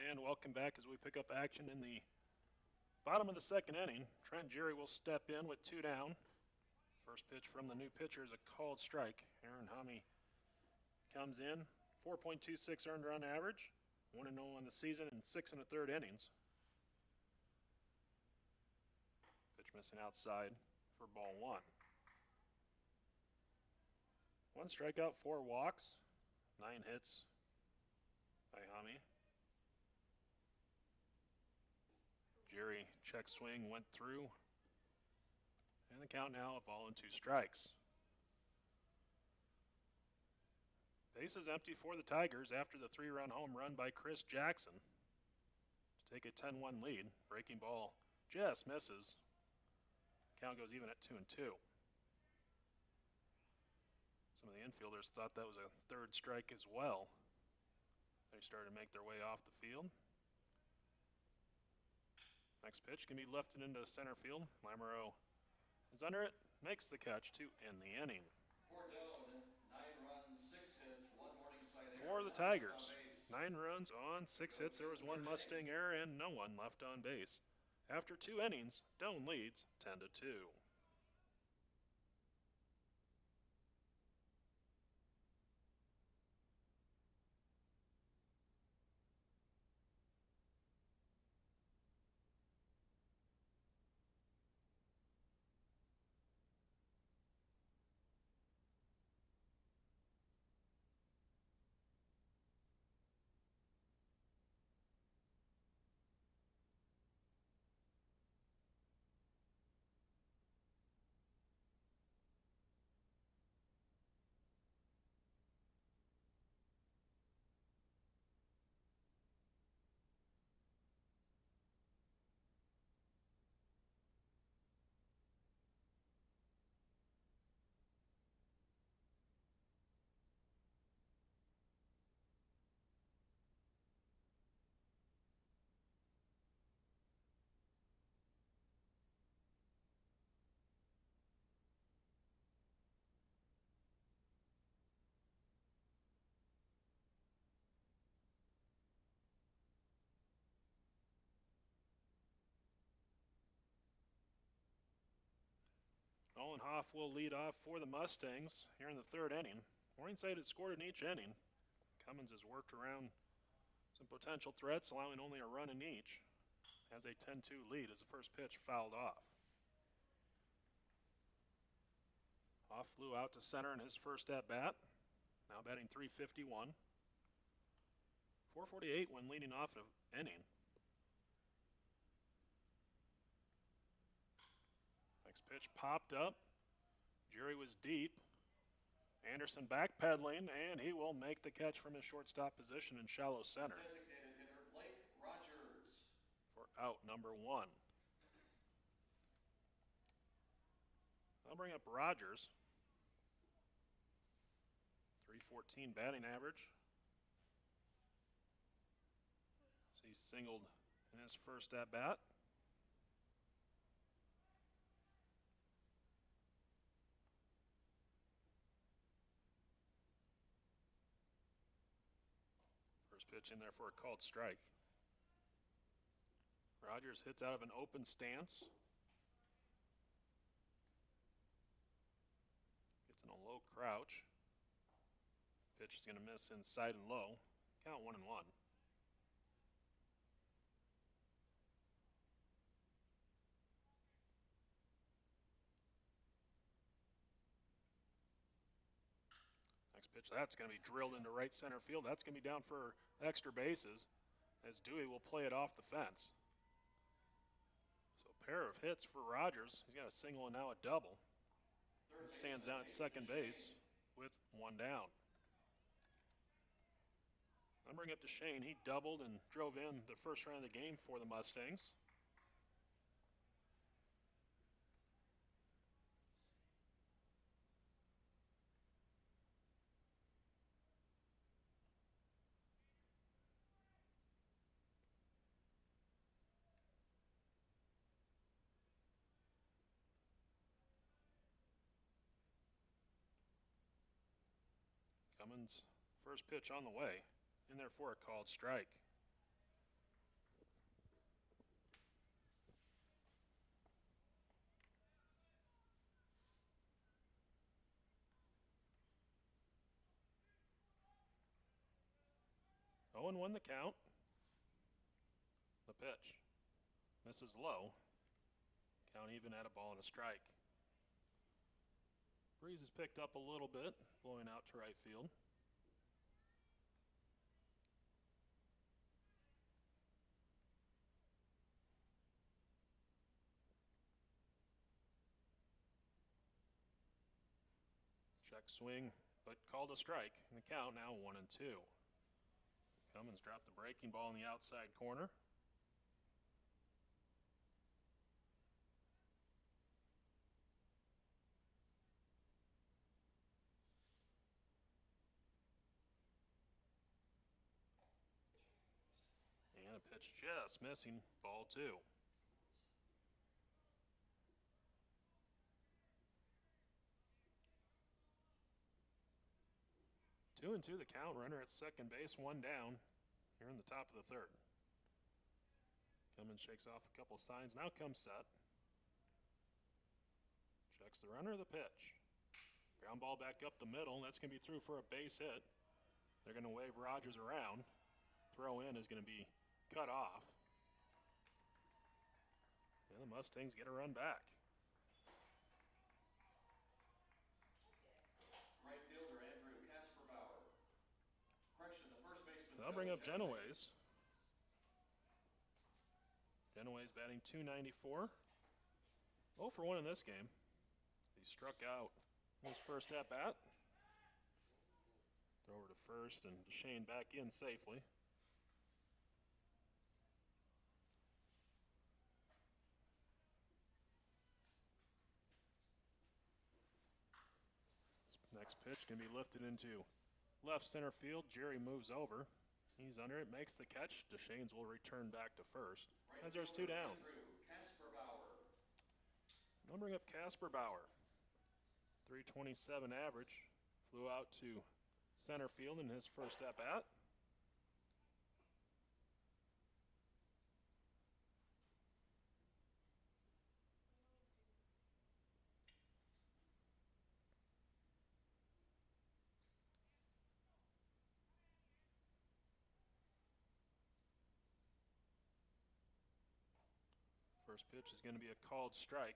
And welcome back as we pick up action in the bottom of the second inning. Trent Jerry will step in with 2 down. First pitch from the new pitcher is a called strike. Aaron Hummy comes in, 4.26 earned run average, 1-0 on the season in 6 1/3 innings. Pitch missing outside for ball 1. 1 strikeout, 4 walks, 9 hits by Hami. Jerry check swing went through. And the count now, a ball and 2 strikes. Base is empty for the Tigers after the 3-run home run by Chris Jackson to take a 10-1 lead. Breaking ball just misses. Count goes even at 2-2. Some of the infielders thought that was a 3rd strike as well. They started to make their way off the field. Next pitch can be lifted into center field. Lamoureux is under it, makes the catch to end the inning. For Doane, 9 runs, 6 hits, 1 Morningside error. For the Tigers, 9 runs on 6 hits. There was 1 Mustang error and no one left on base. After 2 innings, Doane leads 10-2. Nolan Hoff will lead off for the Mustangs here in the 3rd inning. Morningside has scored in each inning. Cummins has worked around some potential threats, allowing only a run in each. Has a 10-2 lead as the first pitch fouled off. Hoff flew out to center in his first at-bat. Now batting .351. .448 when leading off an inning. Next pitch popped up. Jerry was deep. Anderson backpedaling, and he will make the catch from his shortstop position in shallow center. Designated hitter Blake Rogers. For out number 1. I'll bring up Rogers. .314 batting average. So he's singled in his first at-bat. First pitch in there for a called strike. Rogers hits out of an open stance. Gets in a low crouch. Pitch is going to miss inside and low. Count 1-1. Next pitch, that's going to be drilled into right center field. That's going to be down for extra bases as Dewey will play it off the fence. So a pair of hits for Rogers. He's got a single and now a double. He stands down at second base with 1 down. I'll bring up to Shane. He doubled and drove in the first round of the game for the Mustangs. Cummins, first pitch on the way, in there for a called strike. Owen won the count. The pitch misses low. Count even at a ball and a strike. Breeze is picked up a little bit, blowing out to right field. Check swing, but called a strike. And the count now 1-2. Cummins dropped the breaking ball in the outside corner. And a pitch just missing, ball 2. 2-2 the count, runner at second base, 1 down. Here in the top of the third. Cummins shakes off a couple signs, now comes set. Checks the runner, the pitch. Ground ball back up the middle, that's going to be through for a base hit. They're going to wave Rogers around. Throw in is going to be cut off. And the Mustangs get a run back. Right fielder Andrew Casperbauer. Correction, the first baseman. They'll bring up Genoways. Genoways batting .294. 0 for 1 in this game. He struck out his first at bat. Throw over to first and Duchesne back in safely. This next pitch can be lifted into left center field. Jerry moves over. He's under it, makes the catch. Duchesne's will return back to first as there's 2 down. They'll bring up Casperbauer. .327 average. Flew out to center field in his first at bat. First pitch is going to be a called strike.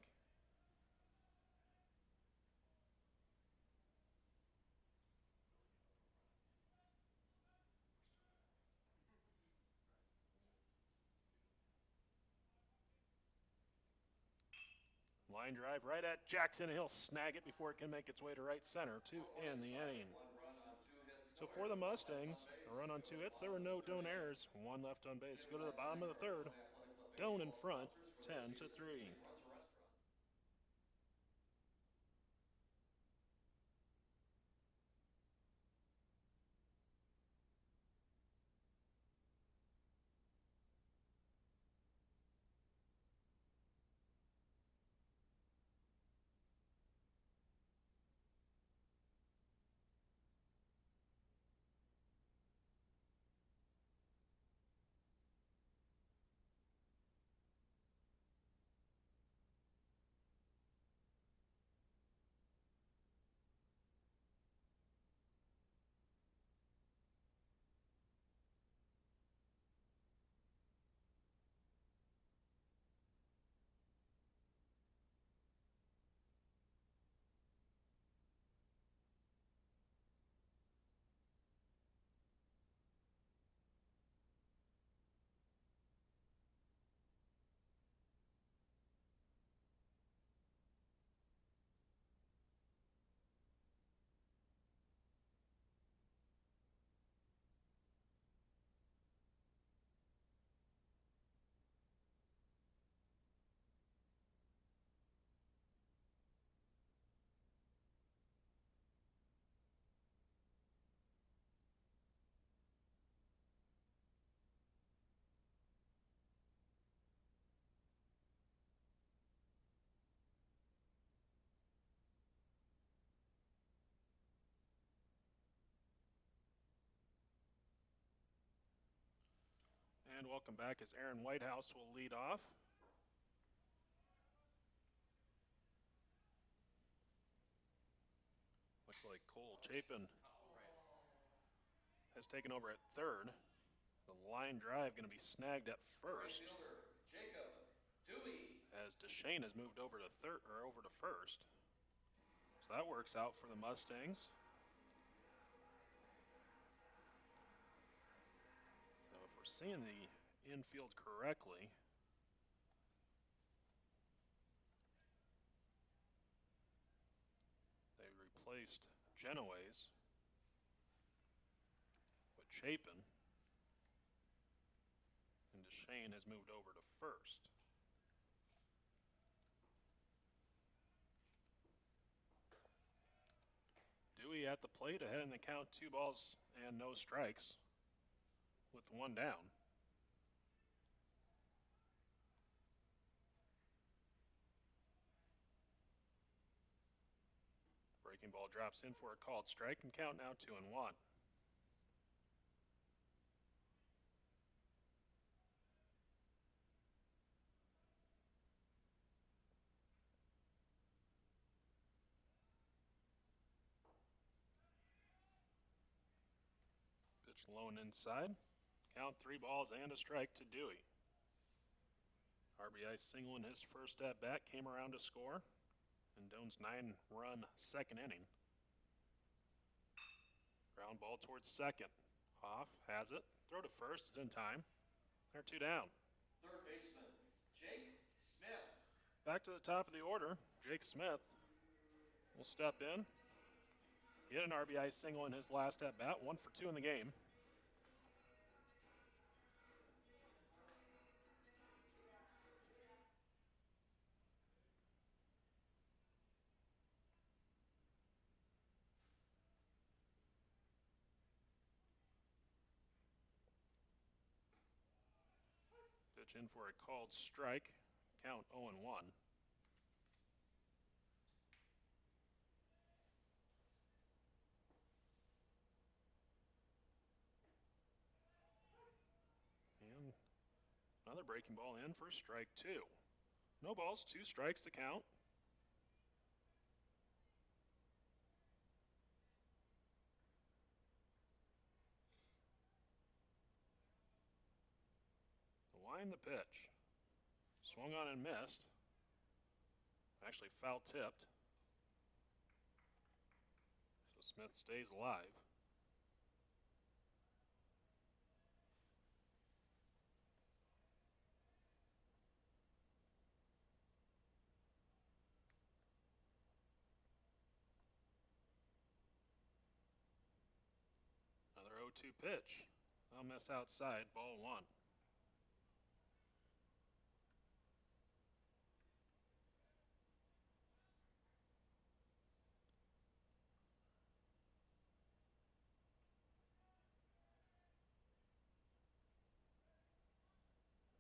Line drive right at Jackson. He'll snag it before it can make its way to right center to end the inning. So for the Mustangs, a run on 2 hits. There were no Doane errors. 1 left on base. Go to the bottom of the third. Doane in front, 10-3. And welcome back as Aaron Whitehouse will lead off. Looks like Cole Chapin has taken over at third. The line drive going to be snagged at first. Jacob Dewey. as Deshane has moved over to third or over to first. So that works out for the Mustangs. Now, if we're seeing the infield correctly, they replaced Genoways with Chapin, and Deshane has moved over to first. Dewey at the plate ahead in the count, 2 balls and no strikes with 1 down. Breaking ball drops in for a called strike and count now 2-1. Pitch low and inside. Count 3 balls and a strike to Dewey. RBI single in his first at bat came around to score in Doane's 9-run second inning. Ground ball towards second. Hoff has it. Throw to first is in time. They're 2 down. Third baseman, Jake Smith. Back to the top of the order. Jake Smith will step in. He hit an RBI single in his last at bat, 1 for 2 in the game. Pitch in for a called strike. Count 0-1. And another breaking ball in for strike 2. No balls, 2 strikes to count. Wind the pitch. Swung on and missed. Actually foul tipped. So Smith stays alive. Another 0-2 pitch. I'll miss outside, ball 1.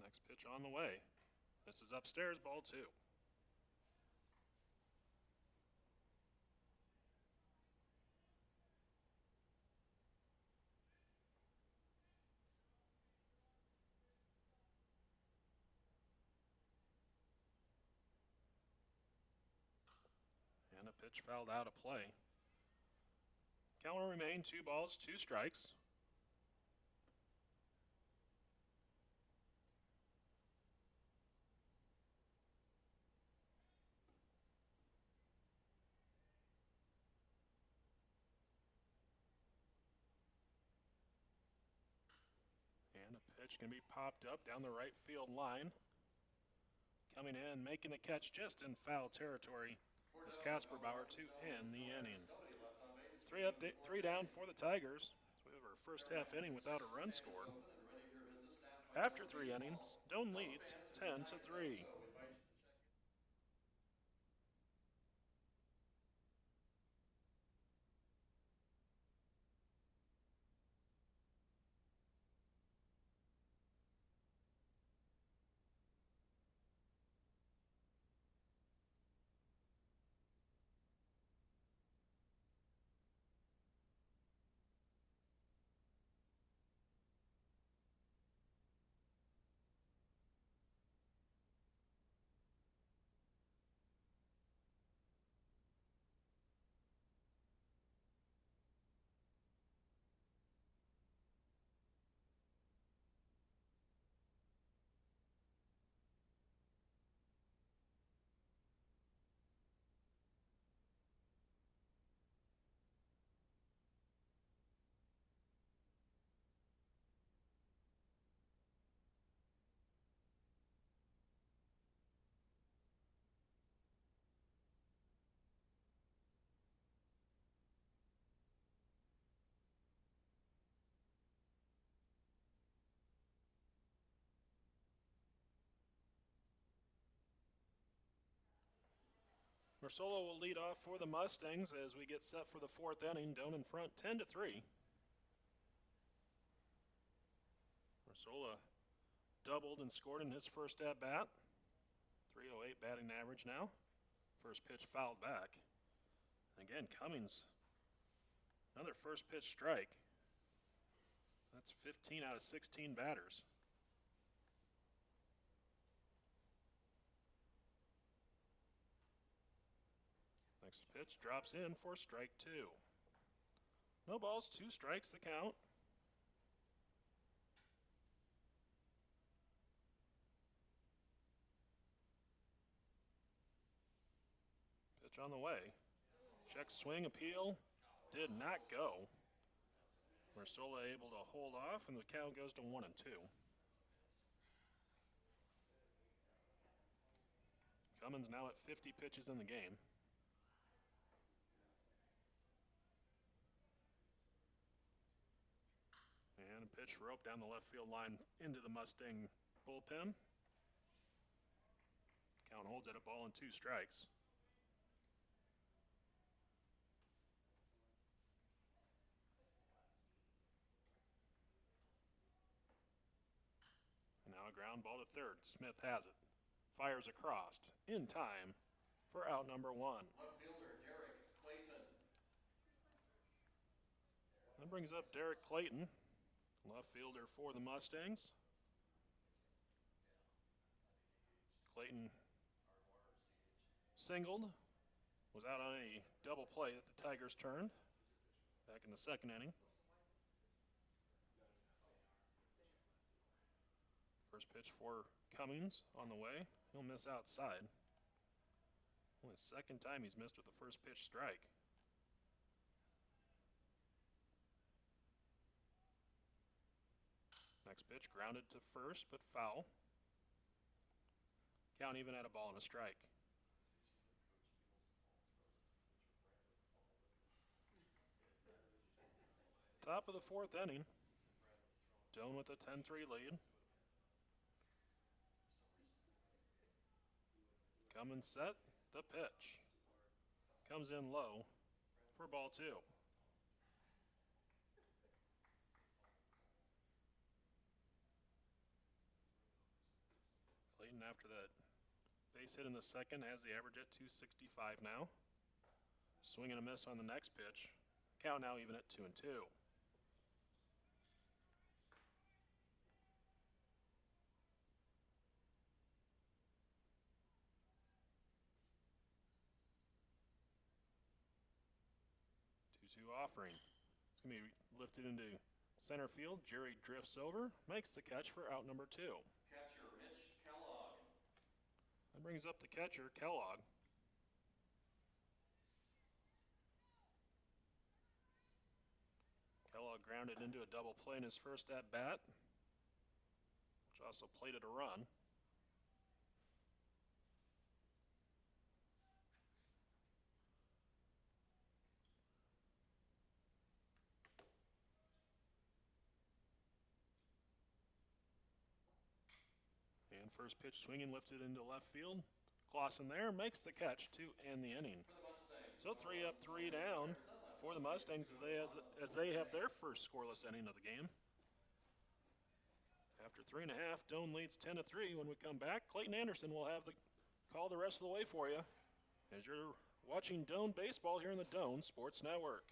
Next pitch on the way. This is upstairs, ball 2. And a pitch fouled out of play. Count will remain 2 balls, 2 strikes. And a pitch can be popped up down the right field line. Coming in, making the catch just in foul territory is Casper Bauer to end the inning. 3 down for the Tigers. So we have our first half inning without a run scored. After 3 innings, Doane leads 10-3. Ursola will lead off for the Mustangs as we get set for the fourth inning. Doane in front 10-3. Ursola doubled and scored in his first at-bat. 308 batting average now. First pitch fouled back. Again, Cummings, another first pitch strike. That's 15 out of 16 batters. Next pitch drops in for strike 2. No balls, 2 strikes the count. Pitch on the way. Check swing appeal. Did not go. Ursola able to hold off, and the count goes to 1-2. Cummins now at 50 pitches in the game. And a pitch rope down the left field line into the Mustang bullpen. Count holds at a ball and 2 strikes. And now a ground ball to third. Smith has it. Fires across in time for out number 1. Left fielder Derek Clayton. That brings up Derek Clayton, left fielder for the Mustangs. Clayton singled, was out on a double play that the Tigers turned back in the second inning. First pitch for Cummings on the way. He'll miss outside. Only the second time he's missed with the first pitch strike. Next pitch grounded to first, but foul. Count even at a ball and a strike. Top of the fourth inning. Doane with a 10-3 lead. Cummins set, the pitch. Comes in low for ball 2. Clayton, after that base hit in the second, has the average at 265 now. Swing and a miss on the next pitch. Count now even at 2-2. Offering. It's going to be lifted into center field. Jerry drifts over, makes the catch for out number 2. Catcher Mitch Kellogg. That brings up the catcher, Kellogg. Kellogg grounded into a double play in his first at-bat, which also plated a run. And first pitch swinging lifted into left field. Clausen there makes the catch to end the inning. So 3 up, 3 down for the Mustangs as they have their first scoreless inning of the game. After 3.5, Doane leads 10-3. When we come back, Clayton Anderson will have the call the rest of the way for you as you're watching Doane baseball here in the Doane Sports Network.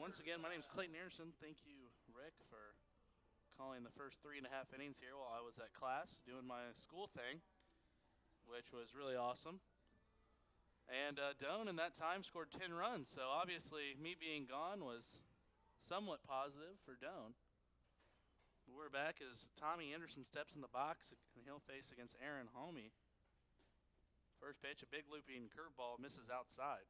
Once again, my name is Clayton Anderson. Thank you, Rick, for calling the first 3.5 innings here while I was at class doing my school thing, which was really awesome. And Doane in that time scored 10 runs, so obviously me being gone was somewhat positive for Doane. We're back as Tommy Anderson steps in the box, and he'll face against Aaron Homey. First pitch, a big looping curveball, misses outside.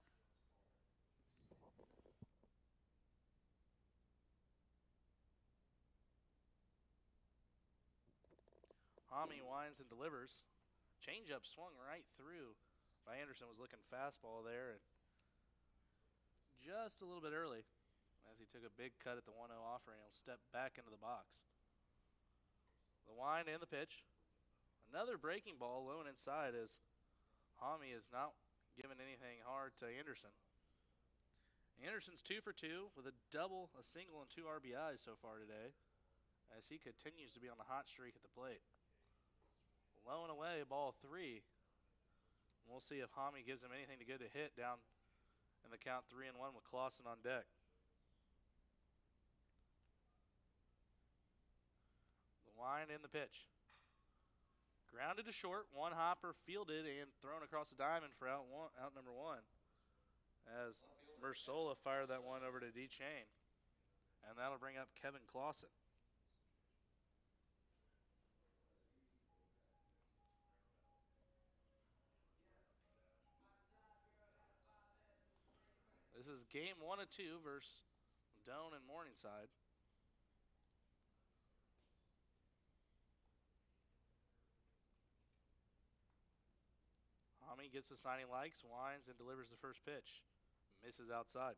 Homey winds and delivers. Changeup swung right through by Anderson. Was looking fastball there, and just a little bit early as he took a big cut at the 1-0 offering. He'll step back into the box. The wind and the pitch. Another breaking ball low and inside as Homey is not giving anything hard to Anderson. Anderson's 2 for 2 with a double, a single, and 2 RBIs so far today as he continues to be on the hot streak at the plate. Low and away, ball 3. We'll see if Homey gives him anything to good to hit down in the count 3-1 with Clausen on deck. The wind and the pitch. Grounded to short, one hopper fielded and thrown across the diamond for out number 1. As Mersola fired that one over to DeChain. And that'll bring up Kevin Clausen. This is game 1 of 2 versus Doane and Morningside. Homey gets the sign he likes, winds, and delivers the first pitch. Misses outside.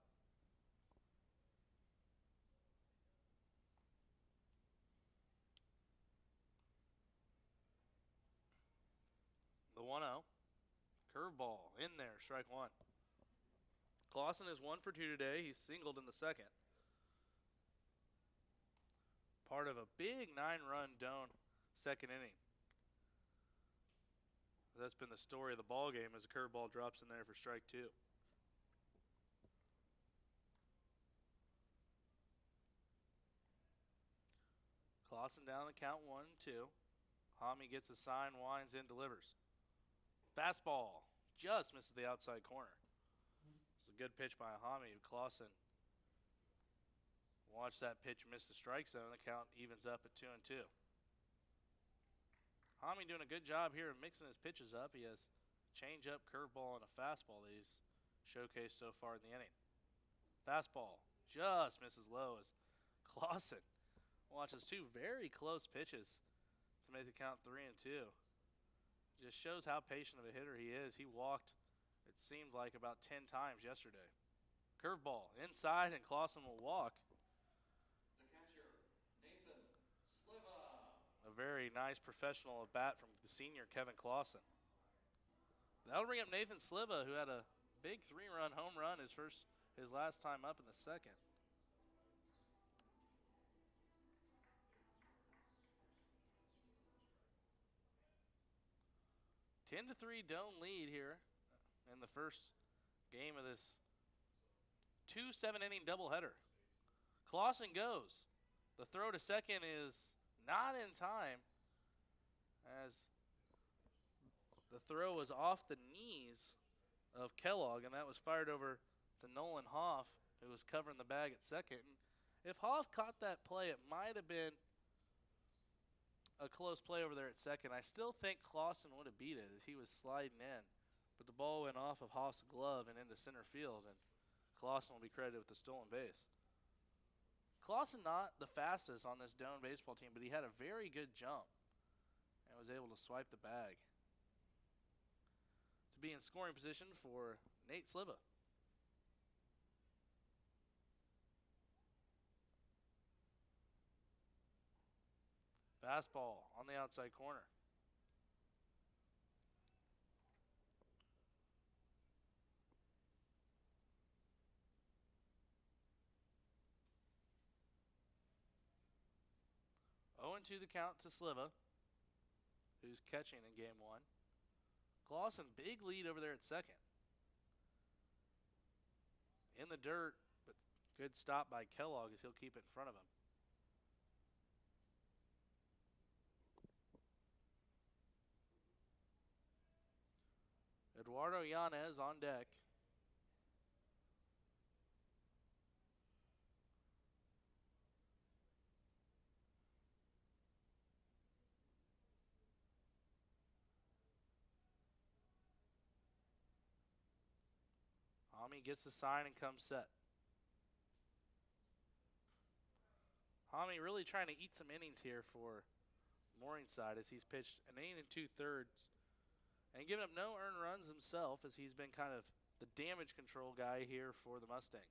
The 1-0. Curveball in there, strike 1. Clausen is 1 for 2 today. He's singled in the second. Part of a big 9-run Doane second inning. That's been the story of the ball game as a curveball drops in there for strike 2. Clausen down the count 1-2. Homey gets a sign, winds in, delivers. Fastball just misses the outside corner. It's a good pitch by Homey. Clausen watch that pitch miss the strike zone. The count evens up at 2-2. Homey doing a good job here of mixing his pitches up. He has changeup, curveball, and a fastball that he's showcased so far in the inning. Fastball just misses low as Clausen watches 2 very close pitches to make the count 3-2. Just shows how patient of a hitter he is. He walked, it seemed like, about 10 times yesterday. Curveball inside, and Clausen will walk. The catcher, Nathan Sliva. A very nice professional at bat from the senior Kevin Clausen. That'll bring up Nathan Sliva, who had a big 3-run home run his last time up in the second. Ten to 3 Doane lead here in the first game of this 2 7-inning doubleheader. Clausen goes. The throw to second is not in time as the throw was off the knees of Kellogg, and that was fired over to Nolan Hoff, who was covering the bag at second. And if Hoff caught that play, it might have been a close play over there at second. I still think Clausen would have beat it as he was sliding in, but the ball went off of Hoff's glove and into center field, and Clausen will be credited with the stolen base. Clausen not the fastest on this Doane baseball team, but he had a very good jump and was able to swipe the bag to be in scoring position for Nate Sliva. Fastball on the outside corner. Oh, 0-2 the count to Sliva, who's catching in game 1. Clausen, big lead over there at second. In the dirt, but Good stop by Kellogg as he'll keep it in front of him. Eduardo Yanez on deck. Hami gets the sign and comes set. Hami really trying to eat some innings here for Morningside as he's pitched an inning and 2/3 and giving up no earned runs himself as he's been kind of the damage control guy here for the Mustangs.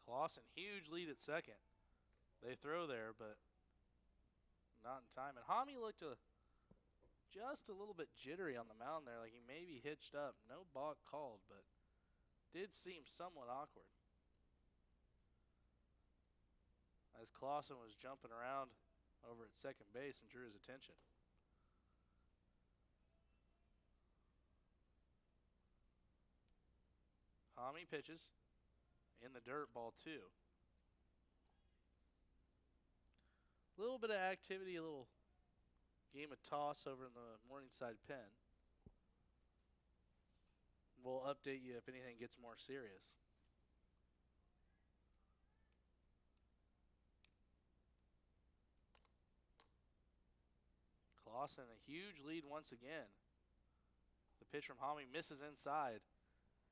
Clausen, huge lead at second. They throw there, but not in time. And Hami looked just a little bit jittery on the mound there, like he maybe hitched up. No balk called, but did seem somewhat awkward. As Clausen was jumping around over at second base and drew his attention. Hami pitches in the dirt, ball 2. A little bit of activity, a little game of toss over in the Morningside pen. We'll update you if anything gets more serious. Clausen, a huge lead once again. The pitch from Hami misses inside,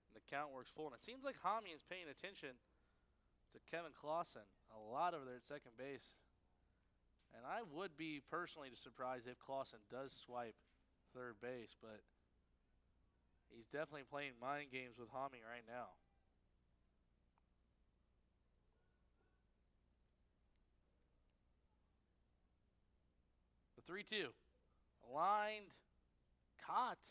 and the count works full. And it seems like Hami is paying attention to Kevin Clausen a lot over there at second base. And I would be personally surprised if Clausen does swipe third base, but he's definitely playing mind games with Hami right now. The 3-2. Lined, caught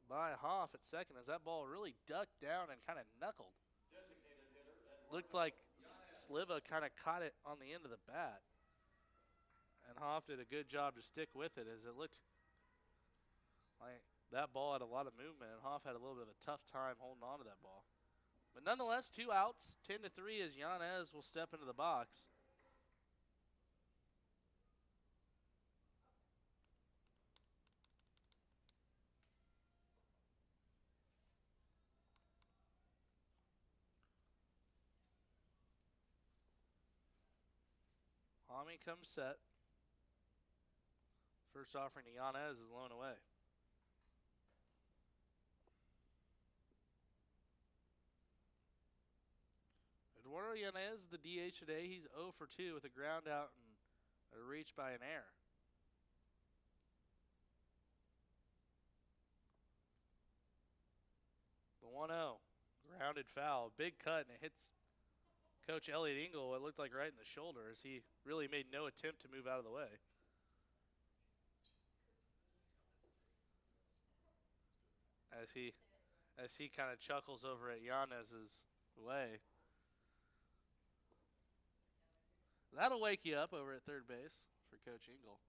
by Hoff at second as that ball really ducked down and kind of knuckled. Looked like Sliva kind of caught it on the end of the bat. And Hoff did a good job to stick with it as it looked like that ball had a lot of movement, and Hoff had a little bit of a tough time holding on to that ball. But nonetheless, 2 outs, 10-3 as Yanez will step into the box. Hami comes set. First offering to Yanez is low and away. Eduardo Yanez, the DH today, he's 0 for 2 with a ground out and a reach by an error. The 1-0, grounded foul, big cut, and it hits Coach Elliot Engel, it looked like right in the shoulder as he really made no attempt to move out of the way. As he kind of chuckles over at Yanez's way. That'll wake you up over at third base for Coach Engel.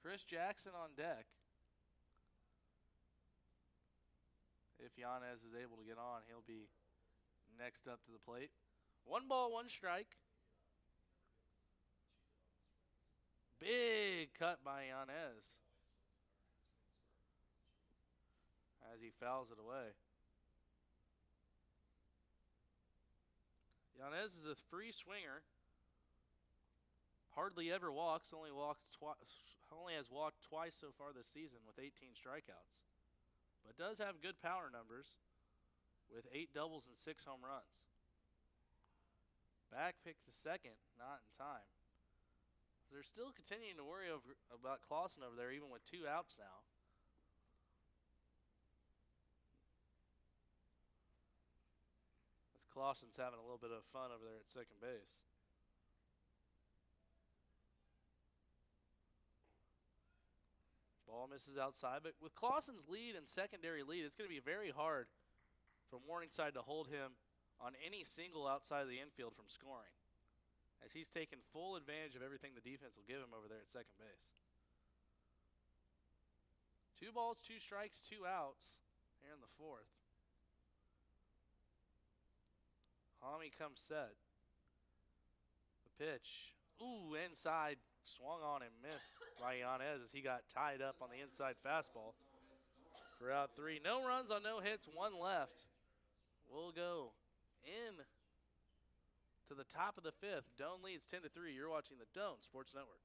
Chris Jackson on deck. If Yanez is able to get on, he'll be next up to the plate. 1 ball, 1 strike. Big cut by Yanez as he fouls it away. Yanez is a free swinger. Hardly ever walks. Only has walked twice so far this season with 18 strikeouts. But does have good power numbers with 8 doubles and 6 home runs. Back pick to second, not in time. They're still continuing to worry about Clausen over there, even with 2 outs now. As Clausen's having a little bit of fun over there at second base. Ball misses outside, but with Clausen's lead and secondary lead, it's going to be very hard for Morningside to hold him on any single outside of the infield from scoring, as he's taken full advantage of everything the defense will give him over there at second base. 2 balls, 2 strikes, 2 outs here in the fourth. Hami comes set. The pitch. Ooh, inside. Swung on and missed by Yanez as he got tied up on the inside fastball for out 3. No runs on no hits, 1 left. We'll go in to the top of the 5th. Doane leads 10-3. You're watching the Doane Sports Network.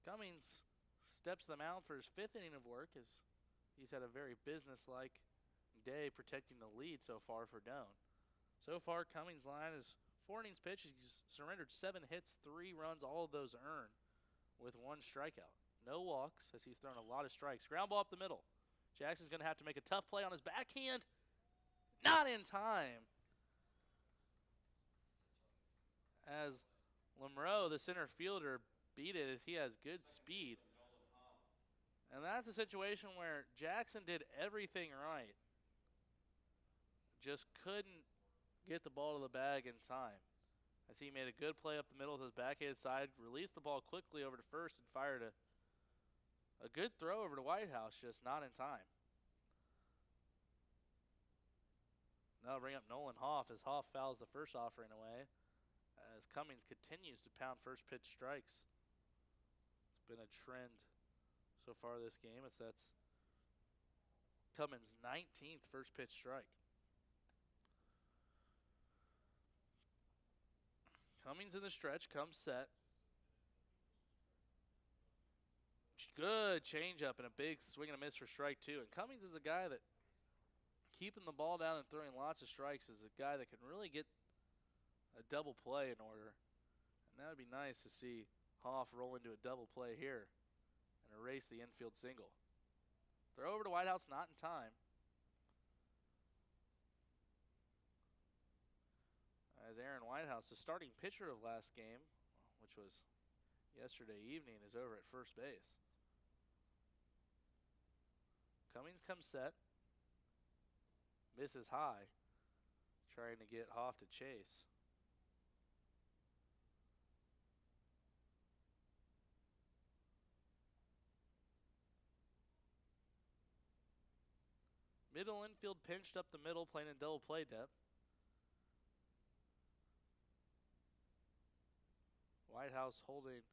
Cummings steps the mound for his 5th inning of work as he's had a very businesslike day protecting the lead so far for Doane. So far, Cummings' line is 4 innings pitched. He's surrendered 7 hits, 3 runs, all of those earned with 1 strikeout. No walks as he's thrown a lot of strikes. Ground ball up the middle. Jackson's going to have to make a tough play on his backhand. Not in time. As Lemreau, the center fielder, beat it as he has good speed. And that's a situation where Jackson did everything right. Just couldn't get the ball to the bag in time. As he made a good play up the middle with his backhand side, released the ball quickly over to first and fired a good throw over to Whitehouse, just not in time. That'll bring up Nolan Hoff as Hoff fouls the first offering away. As Cummings continues to pound first pitch strikes. It's been a trend so far this game. That's Cummings' 19th first pitch strike. Cummings in the stretch, comes set. Good changeup and a big swing and a miss for strike 2. And Cummings is a guy that, keeping the ball down and throwing lots of strikes, is a guy that can really get a double play in order. And that would be nice to see Hoff roll into a double play here and erase the infield single. Throw over to Whitehouse, not in time. As Aaron Whitehouse, the starting pitcher of last game, which was yesterday evening, is over at first base. Cummings comes set. Misses high, trying to get Hoff to chase. Middle infield pinched up the middle, playing in double play depth. Whitehouse holding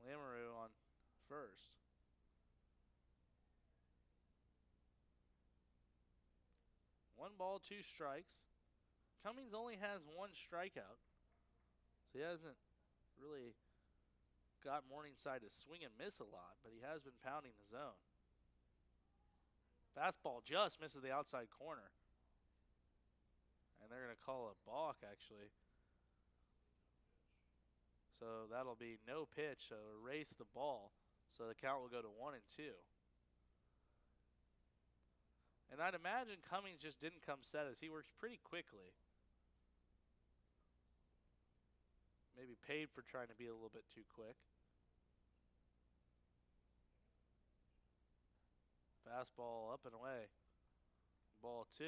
Lamoureux on first. One ball, 2 strikes. Cummings only has 1 strikeout, so he hasn't really got Morningside to swing and miss a lot, but he has been pounding the zone. Fastball just misses the outside corner. And they're going to call a balk, actually. So that'll be no pitch, so erase the ball. So the count will go to 1-2. And I'd imagine Cummings just didn't come set as he works pretty quickly. maybe paid for trying to be a little bit too quick. Fastball up and away. Ball 2.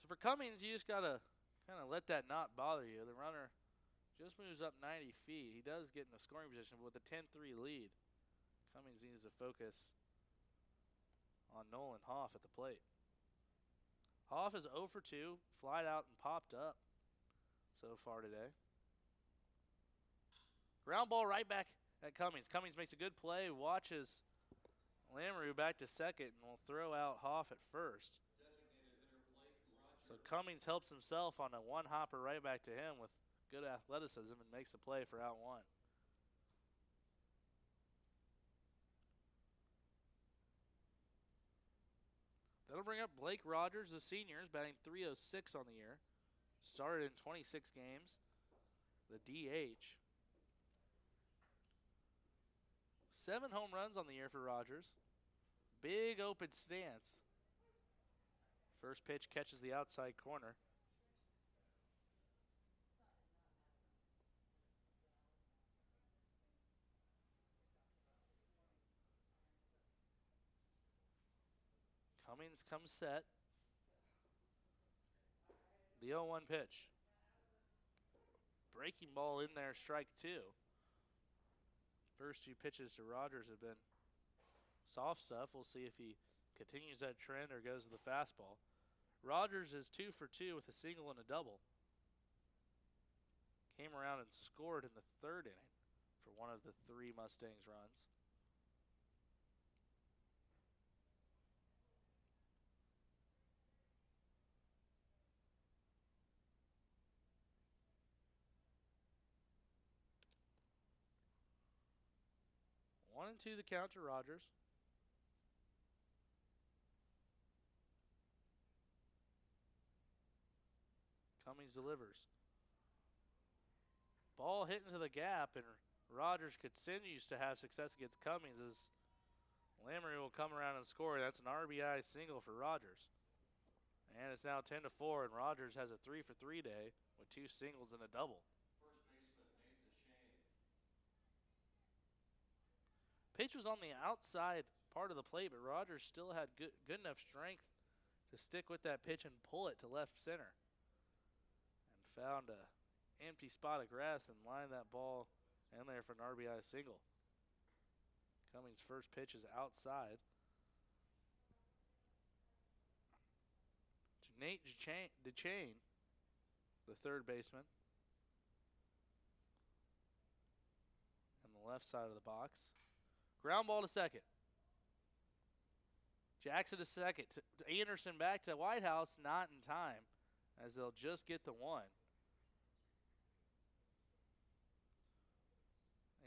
So for Cummings, you just got to kind of let that not bother you. The runner just moves up 90 feet. He does get in a scoring position, but with a 10-3 lead, Cummings needs to focus on Nolan Hoff at the plate. Hoff is 0 for 2, flied out and popped up so far today. Ground ball right back at Cummings. Cummings makes a good play, watches Lamoureux back to second, and will throw out Hoff at first. So Cummings helps himself on a one-hopper right back to him with good athleticism and makes the play for out 1. That'll bring up Blake Rogers, the senior, is batting .306 on the year. Started in 26 games. The DH. 7 home runs on the year for Rogers. Big open stance. First pitch catches the outside corner. Cummings comes set. The 0-1 pitch. Breaking ball in there, strike 2. First 2 pitches to Rogers have been soft stuff. We'll see if he continues that trend or goes to the fastball. Rogers is 2 for 2 with a single and a double. Came around and scored in the 3rd inning for one of the 3 Mustangs runs. One and 2 the count to Rogers. Cummings delivers. Ball hit into the gap, and Rogers continues to have success against Cummings as Lamoureux will come around and score. That's an RBI single for Rogers. And it's now 10-4, and Rogers has a 3 for 3 day with 2 singles and a double. First baseman, Nate DeShane. Pitch was on the outside part of the plate, but Rogers still had good enough strength to stick with that pitch and pull it to left center. And found a empty spot of grass and lined that ball in there for an RBI single. Cummings' first pitch is outside. To Nate DeChain, the third baseman. On the left side of the box. Ground ball to second. Jackson to second. Anderson back to Whitehouse, not in time, as they'll just get the 1.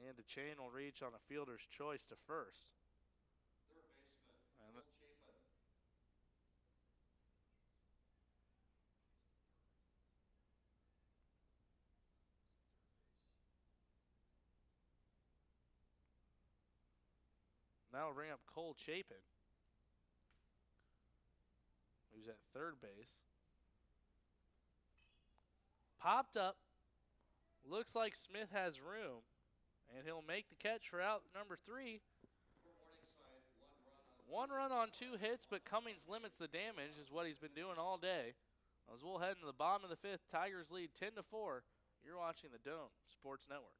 And DeChain will reach on a fielder's choice to first. Third baseman, And Will Chapin. that'll bring up Cole Chapin, who's at third base. Popped up. Looks like Smith has room, and he'll make the catch for out number 3. For Morningside, 1 run on 2 hits, but Cummings limits the damage, is what he's been doing all day. As we'll head into the bottom of the 5th, Tigers lead 10-4. You're watching the Doane Sports Network.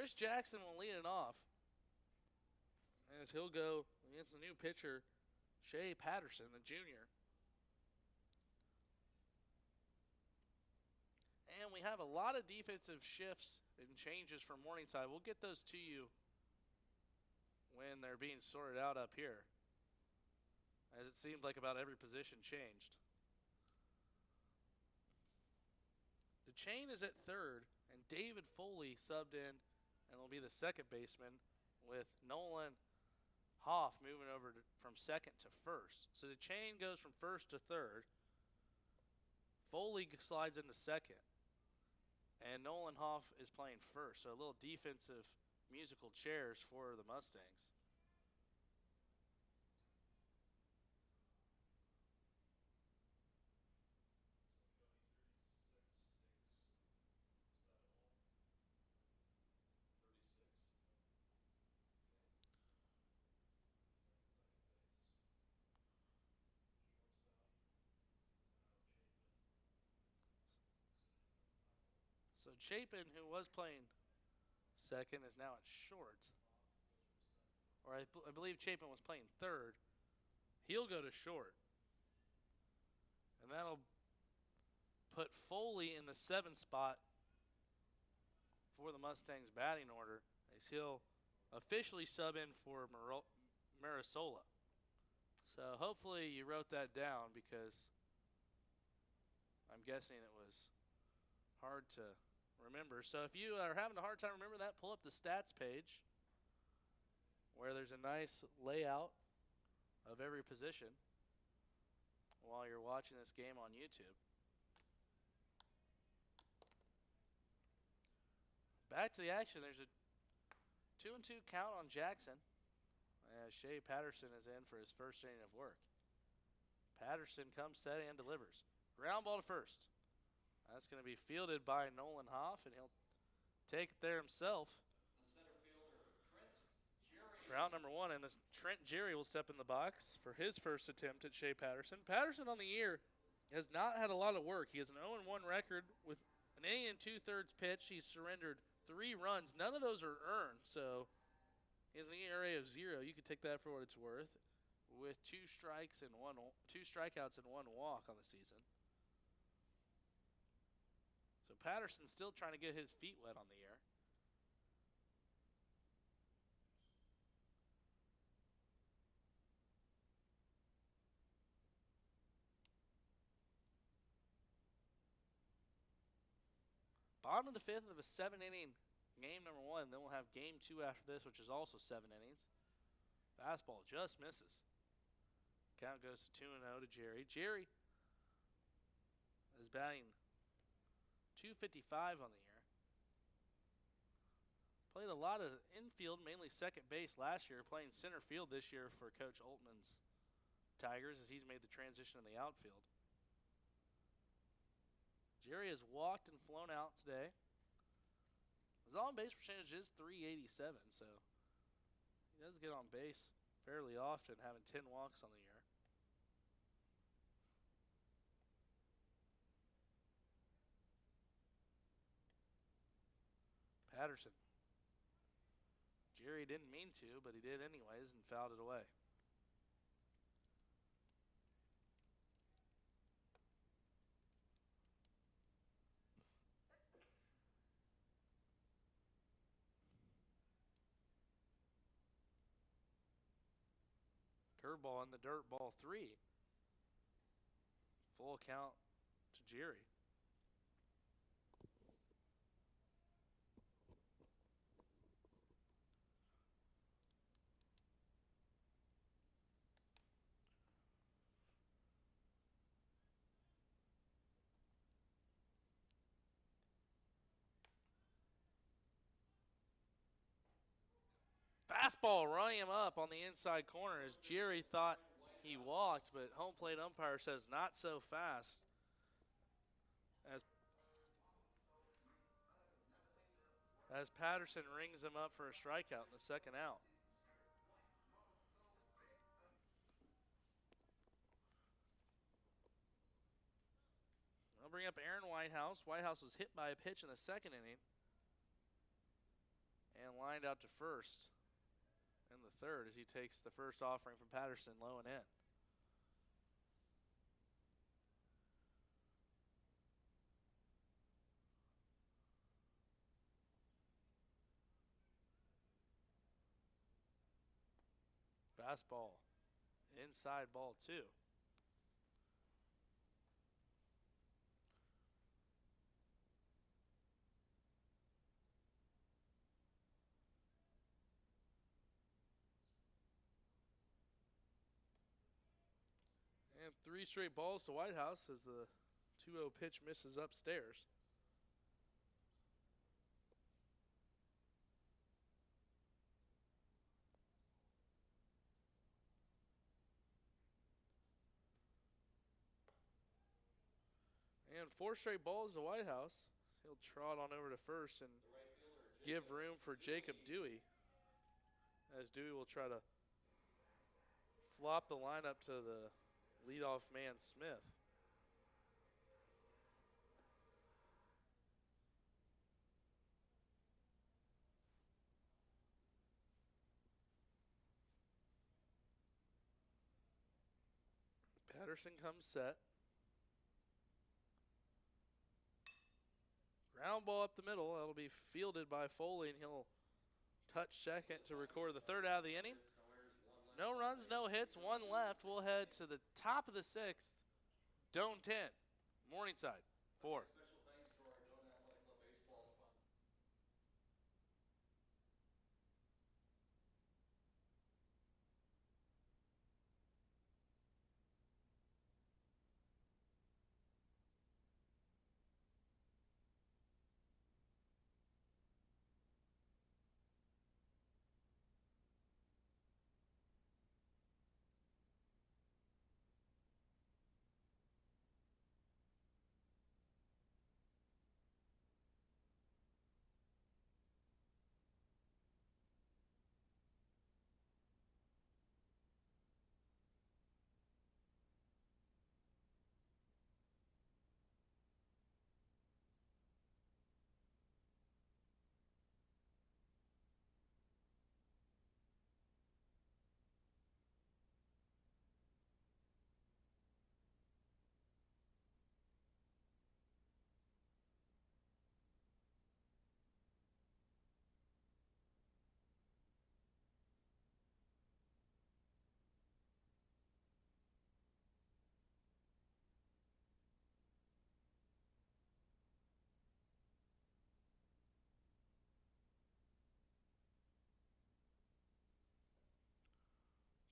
Chris Jackson will lead it off as he'll go against the new pitcher, Shea Patterson, the junior. And we have a lot of defensive shifts and changes from Morningside. We'll get those to you when they're being sorted out up here, as it seems like about every position changed. DeChain is at third, and David Foley subbed in and will be the second baseman, with Nolan Hoff moving over from second to first. So DeChain goes from first to third. Foley slides into second. And Nolan Hoff is playing first. So a little defensive musical chairs for the Mustangs. So Chapin, who was playing second, is now at short. Or I believe Chapin was playing third. He'll go to short. And that'll put Foley in the 7th spot for the Mustangs batting order, as he'll officially sub in for Marisola. So hopefully you wrote that down, because I'm guessing it was hard to remember. So if you are having a hard time remembering that, pull up the stats page where there's a nice layout of every position while you're watching this game on YouTube. Back to the action. There's a 2-2 count on Jackson, as Shea Patterson is in for his first inning of work. Patterson comes set and delivers. Ground ball to first. That's going to be fielded by Nolan Hoff, and he'll take it there himself. The center fielder, Trent Jerry. For out number 1, and Trent Jerry will step in the box for his first attempt at Shea Patterson. Patterson on the year has not had a lot of work. He has an 0-1 record with an inning and 2/3 pitch. He's surrendered 3 runs. None of those are earned, so he has an ERA of 0. You can take that for what it's worth, with 2 strikeouts and 1 walk on the season. So Patterson's still trying to get his feet wet on the air. Bottom of the 5th of a 7-inning game number 1. Then we'll have game 2 after this, which is also 7 innings. Fastball just misses. Count goes to 2-0 to Jerry. Jerry is batting .255 on the year. Played a lot of infield, mainly second base last year, playing center field this year for Coach Altman's Tigers, as he's made the transition in the outfield. Jerry has walked and flown out today. His on-base percentage is .387, so he does get on base fairly often, having 10 walks on the year. Patterson. Jerry didn't mean to, but he did anyways and fouled it away. Curveball in the dirt, ball 3. Full count to Jerry. Fastball running him up on the inside corner, as Jerry thought he walked, but home plate umpire says not so fast. As Patterson rings him up for a strikeout in the second out. I'll bring up Aaron Whitehouse. Whitehouse was hit by a pitch in the second inning lined out to first in the third as he takes the first offering from Patterson low and in. Fastball. Inside ball 2. And 3 straight balls to Whitehouse as the 2-0 pitch misses upstairs. And 4 straight balls to Whitehouse. He'll trot on over to first and The right fielder, give room for Jacob Dewey. As Dewey will try to flop the lineup to the leadoff man, Smith. Patterson comes set. Ground ball up the middle. That'll be fielded by Foley, and he'll touch second to record the third out of the inning. No runs, no hits, 1 left. We'll head to the top of the 6th. Doane 10, Morningside 4. Special thanks to our Doane Athletic Club baseball sponsor.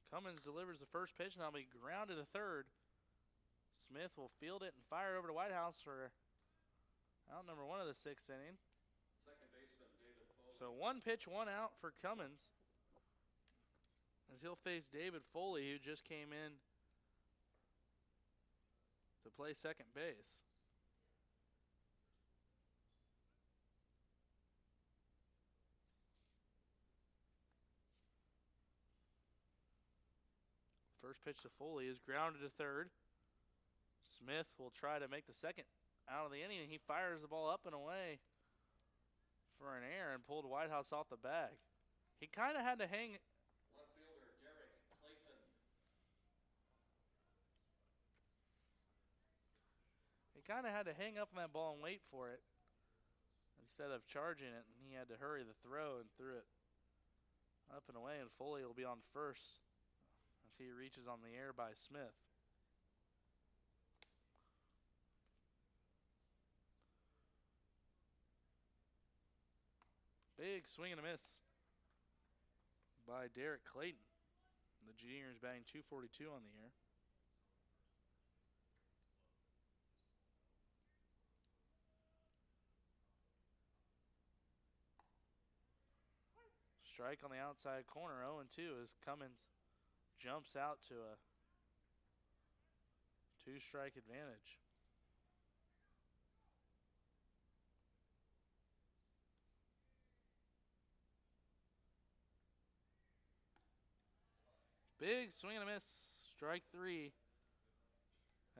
Cummins delivers the first pitch, and that'll be grounded to third. Smith will field it and fire over to Whitehouse for out number 1 of the 6th inning. Second baseman, David Foley. So 1 pitch, 1 out for Cummins, as he'll face David Foley, who just came in to play second base. First pitch to Foley is grounded to third. Smith will try to make the second out of the inning, and he fires the ball up and away for an error and pulled Whitehouse off the bag. He kind of had to hang. Left fielder, Derek Clayton. He kind of had to hang up on that ball and wait for it instead of charging it, and he had to hurry the throw and threw it up and away, and Foley will be on first as he reaches on the air by Smith. Big swing and a miss by Derek Clayton. The junior is batting .242 on the year. Strike on the outside corner, 0-2 as Cummins jumps out to a 2-strike advantage. Big swing and a miss, strike 3,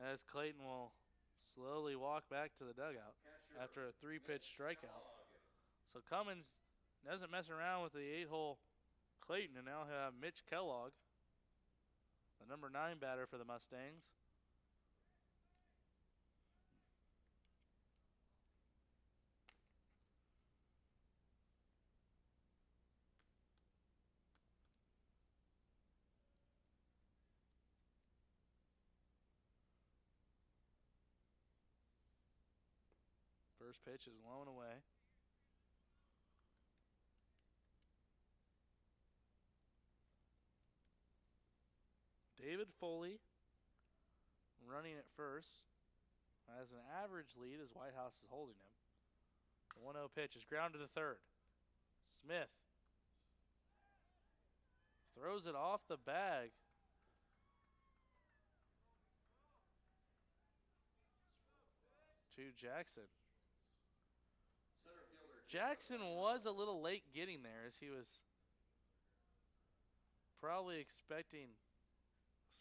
as Clayton will slowly walk back to the dugout after a 3-pitch strikeout. So Cummins Doesn't mess around with the 8-hole Clayton, and now have Mitch Kellogg, the number 9 batter for the Mustangs. First pitch is low and away. David Foley running at first. Has an average lead as Whitehouse is holding him. The 1-0 pitch is grounded to third. Smith throws it off the bag. To Jackson. Center fielder Jackson was a little late getting there as he was probably expecting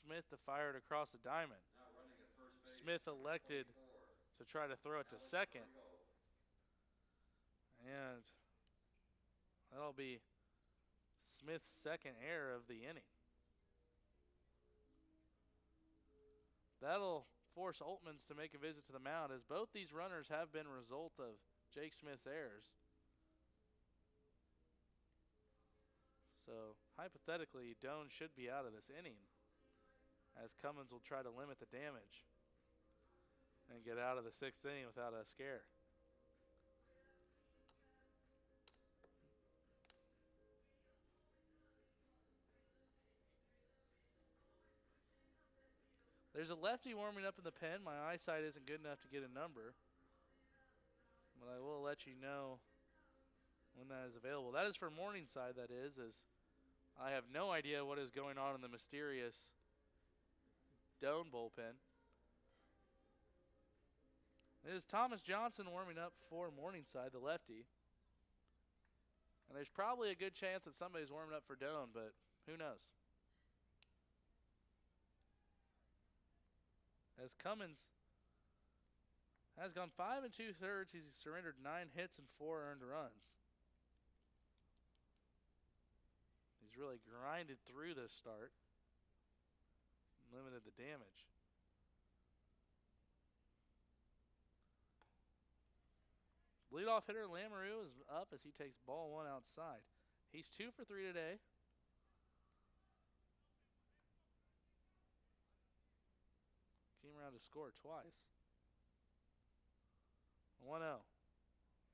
Smith to fire it across the diamond. now running at first base. Smith elected 24. to try to throw it to second. And that'll be Smith's second error of the inning. That'll force Oltmans to make a visit to the mound, as both these runners have been a result of Jake Smith's errors. So, hypothetically, Doane should be out of this inning, as Cummins will try to limit the damage and get out of the 6th inning without a scare. There's a lefty warming up in the pen. My eyesight isn't good enough to get a number, but I will let you know when that is available. That is for Morningside, that is, as I have no idea what is going on in the mysterious Doane bullpen. It is Thomas Johnson warming up for Morningside, the lefty. And there's probably a good chance that somebody's warming up for Doane, but who knows? As Cummins has gone 5 2/3, he's surrendered 9 hits and 4 earned runs. He's really grinded through this start, limited the damage. Leadoff hitter Lamoureux is up as he takes ball 1 outside. He's 2 for 3 today. Came around to score twice. 1-0.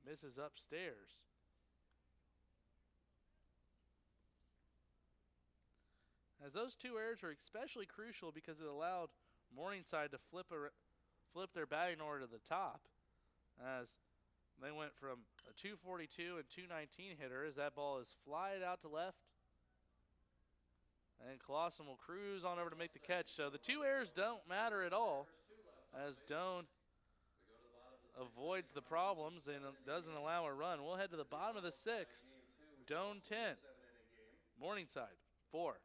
Misses upstairs. As those 2 errors are especially crucial because it allowed Morningside to flip their batting order to the top, as they went from a 242 and 219 hitter as that ball is flied out to left. And Clausen will cruise on over to make the catch. So the 2 errors don't matter at all, as Doane avoids the problems and doesn't allow a run. We'll head to the bottom of the 6th. Doane 10, Morningside 4.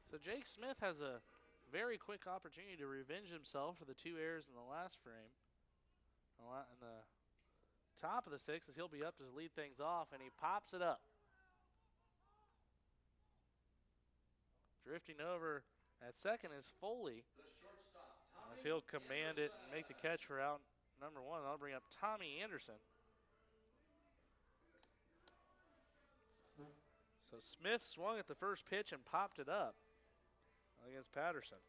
So Jake Smith has a very quick opportunity to revenge himself for the 2 errors in the last frame. In the top of the 6th, as he'll be up to lead things off, and he pops it up. Drifting over at second is Foley, The shortstop, as Tommy he'll command it and Anderson. make the catch for out number 1. That'll bring up Tommy Anderson. So Smith swung at the first pitch and popped it up against Patterson.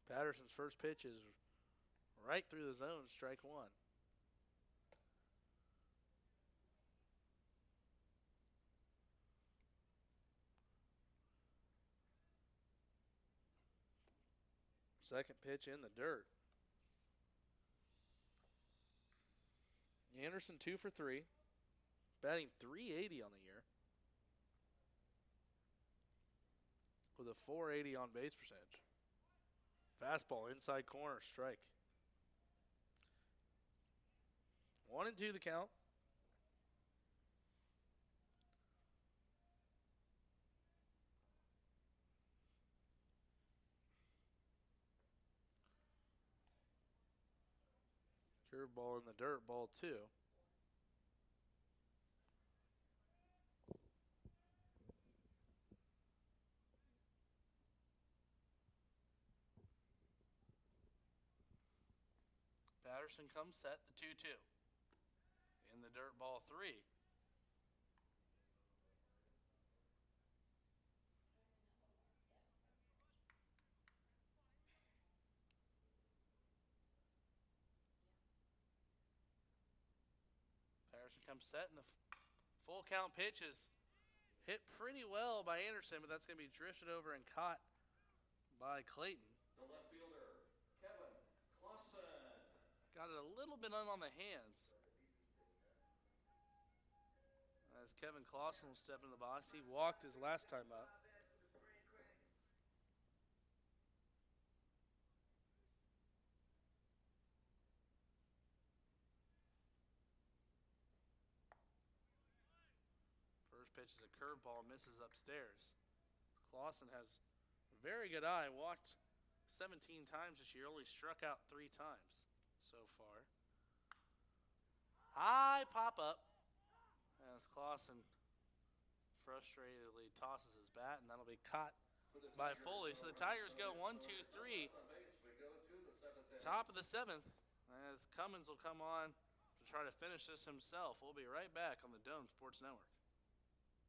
Patterson's first pitch is right through the zone, strike 1. Second pitch in the dirt. Anderson 2 for 3, batting .380 on the year, with a .480 on base percentage. Fastball inside corner, strike. 1-2 the count. Curveball in the dirt, ball 2. Patterson comes set, the 2-2. In the dirt, ball 3. Patterson comes set, and the full count pitch is hit pretty well by Anderson, but that's going to be drifted over and caught by Clayton. The left fielder, Kevin Clausen. Got it a little bit on the hands. As Kevin Clausen will step in the box. He walked his last time up. First pitch is a curveball, misses upstairs. Clausen has a very good eye. Walked 17 times this year, only struck out 3 times so far. High pop up as Clausen frustratedly tosses his bat, and that'll be caught by Foley. So the Tigers go 1, 2, 3. Top of the 7th, as Cummins will come on to try to finish this himself. We'll be right back on the Doane Sports Network. Where's she going?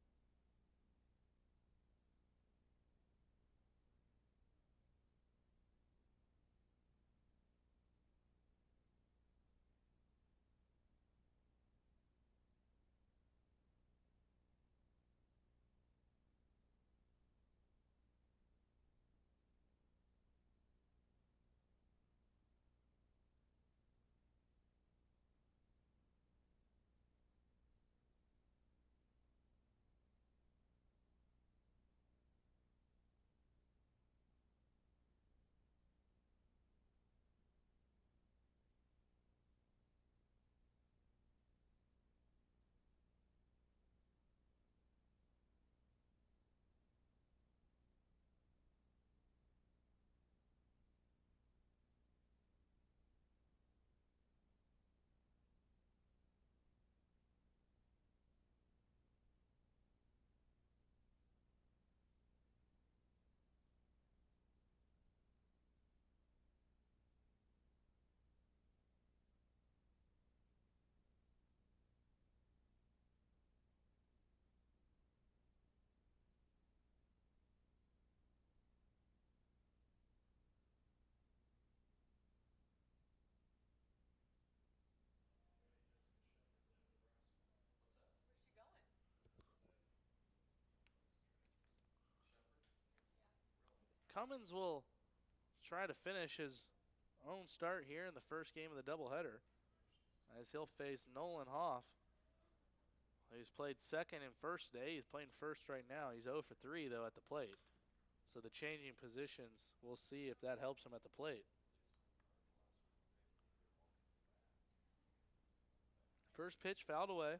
Cummins will try to finish his own start here in the first game of the doubleheader, as he'll face Nolan Hoff. He's played second and first today. He's playing first right now. He's 0 for 3, though, at the plate. So the changing positions, we'll see if that helps him at the plate. First pitch fouled away.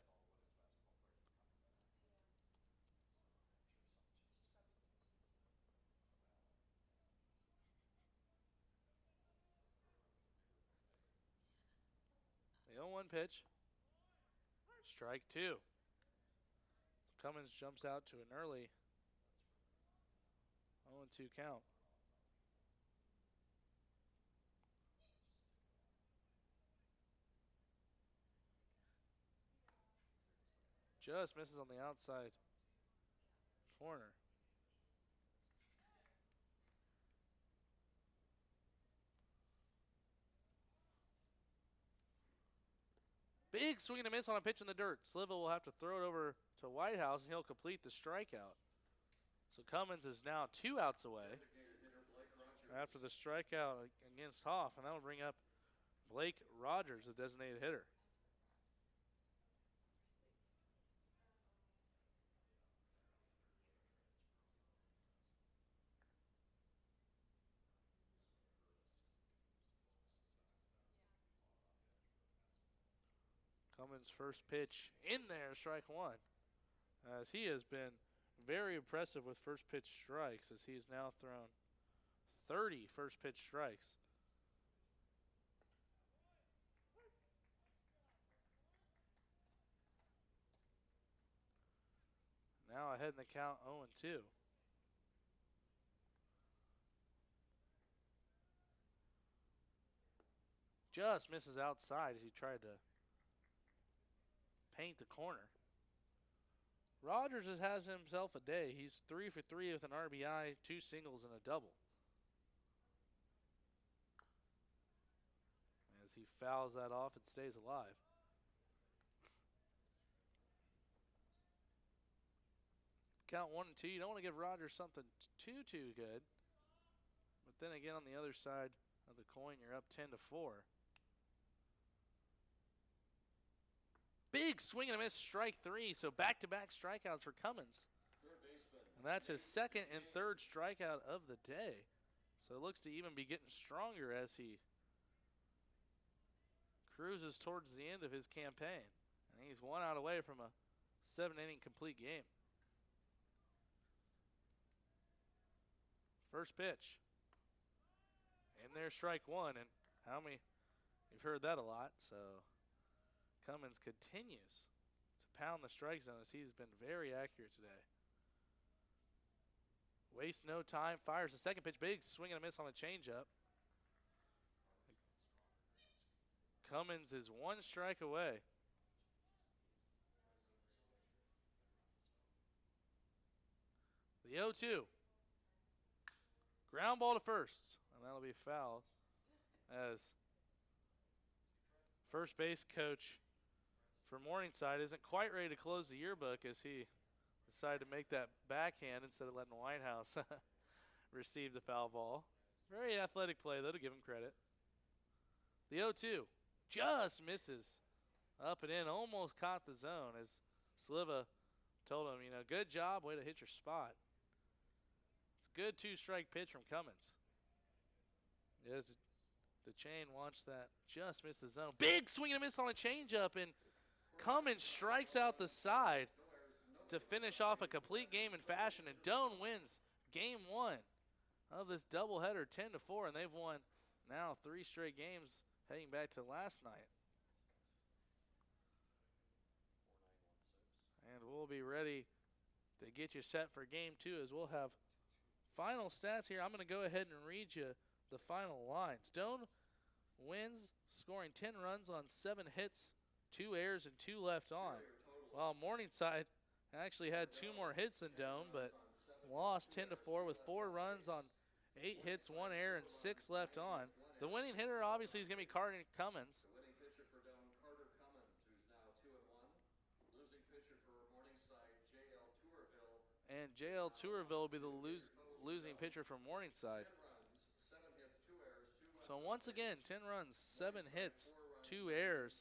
The 0-1 pitch. Strike two. Cummins jumps out to an early 0-2 count. Just misses on the outside corner. Big swing and a miss on a pitch in the dirt. Sliva will have to throw it over to Whitehouse, and he'll complete the strikeout. So Cummins is now 2 outs away after the strikeout against Hoff, and that will bring up Blake Rogers, the designated hitter. Cummins' first pitch in there, strike one, as he has been very impressive with first pitch strikes, as he's now thrown 30 first pitch strikes. Now ahead in the count 0-2. Just misses outside as he tried to paint the corner. Rogers has himself a day. He's 3 for 3 with an RBI, 2 singles, and a double. As he fouls that off, it stays alive. Count 1-2. You don't want to give Rogers something too good. But then again, on the other side of the coin, you're up 10-4. Big swing and a miss, strike three. So back-to-back strikeouts for Cummins. And that's his second and third strikeout of the day. So it looks to even be getting stronger as he cruises towards the end of his campaign. And he's 1 out away from a 7-inning complete game. First pitch. In there, strike one. And how many? You've heard that a lot. So Cummins continues to pound the strike zone as he's been very accurate today. Wastes no time, fires the second pitch. Big swing and a miss on a changeup. Cummins is 1 strike away. The 0-2. Ground ball to first, and that'll be fouled as first base coach for Morningside isn't quite ready to close the yearbook as he decided to make that backhand instead of letting Whitehouse receive the foul ball. Very athletic play, though, to give him credit. The 0-2 just misses up and in, almost caught the zone as Sliva told him, good job, way to hit your spot. It's a good 2-strike pitch from Cummins. As DeChain watched that, just missed the zone. Big swing and a miss on a changeup, and Cummins strikes out the side to finish off a complete game in fashion, and Doane wins game 1 of this doubleheader 10-4, and they've won now 3 straight games heading back to last night. And we'll be ready to get you set for game 2 as we'll have final stats here. I'm going to go ahead and read you the final lines. Doane wins, scoring 10 runs on 7 hits, 2 errors, and 2 left on. While Morningside actually had 2 more hits than Doane, but lost 10-4 with 4 runs on 8 hits, 1 error, and 6 left on. The winning hitter obviously is going to be Carter Cummins. The winning pitcher for Doane, Carter Cummins, who's now 2-1. Losing pitcher for Morningside, J.L. Tourville. And J.L. Tourville will be the losing pitcher for Morningside. 10 runs, 7 hits, 2 errors, 2 So once again, 10 runs, 7 hits, 2 errors.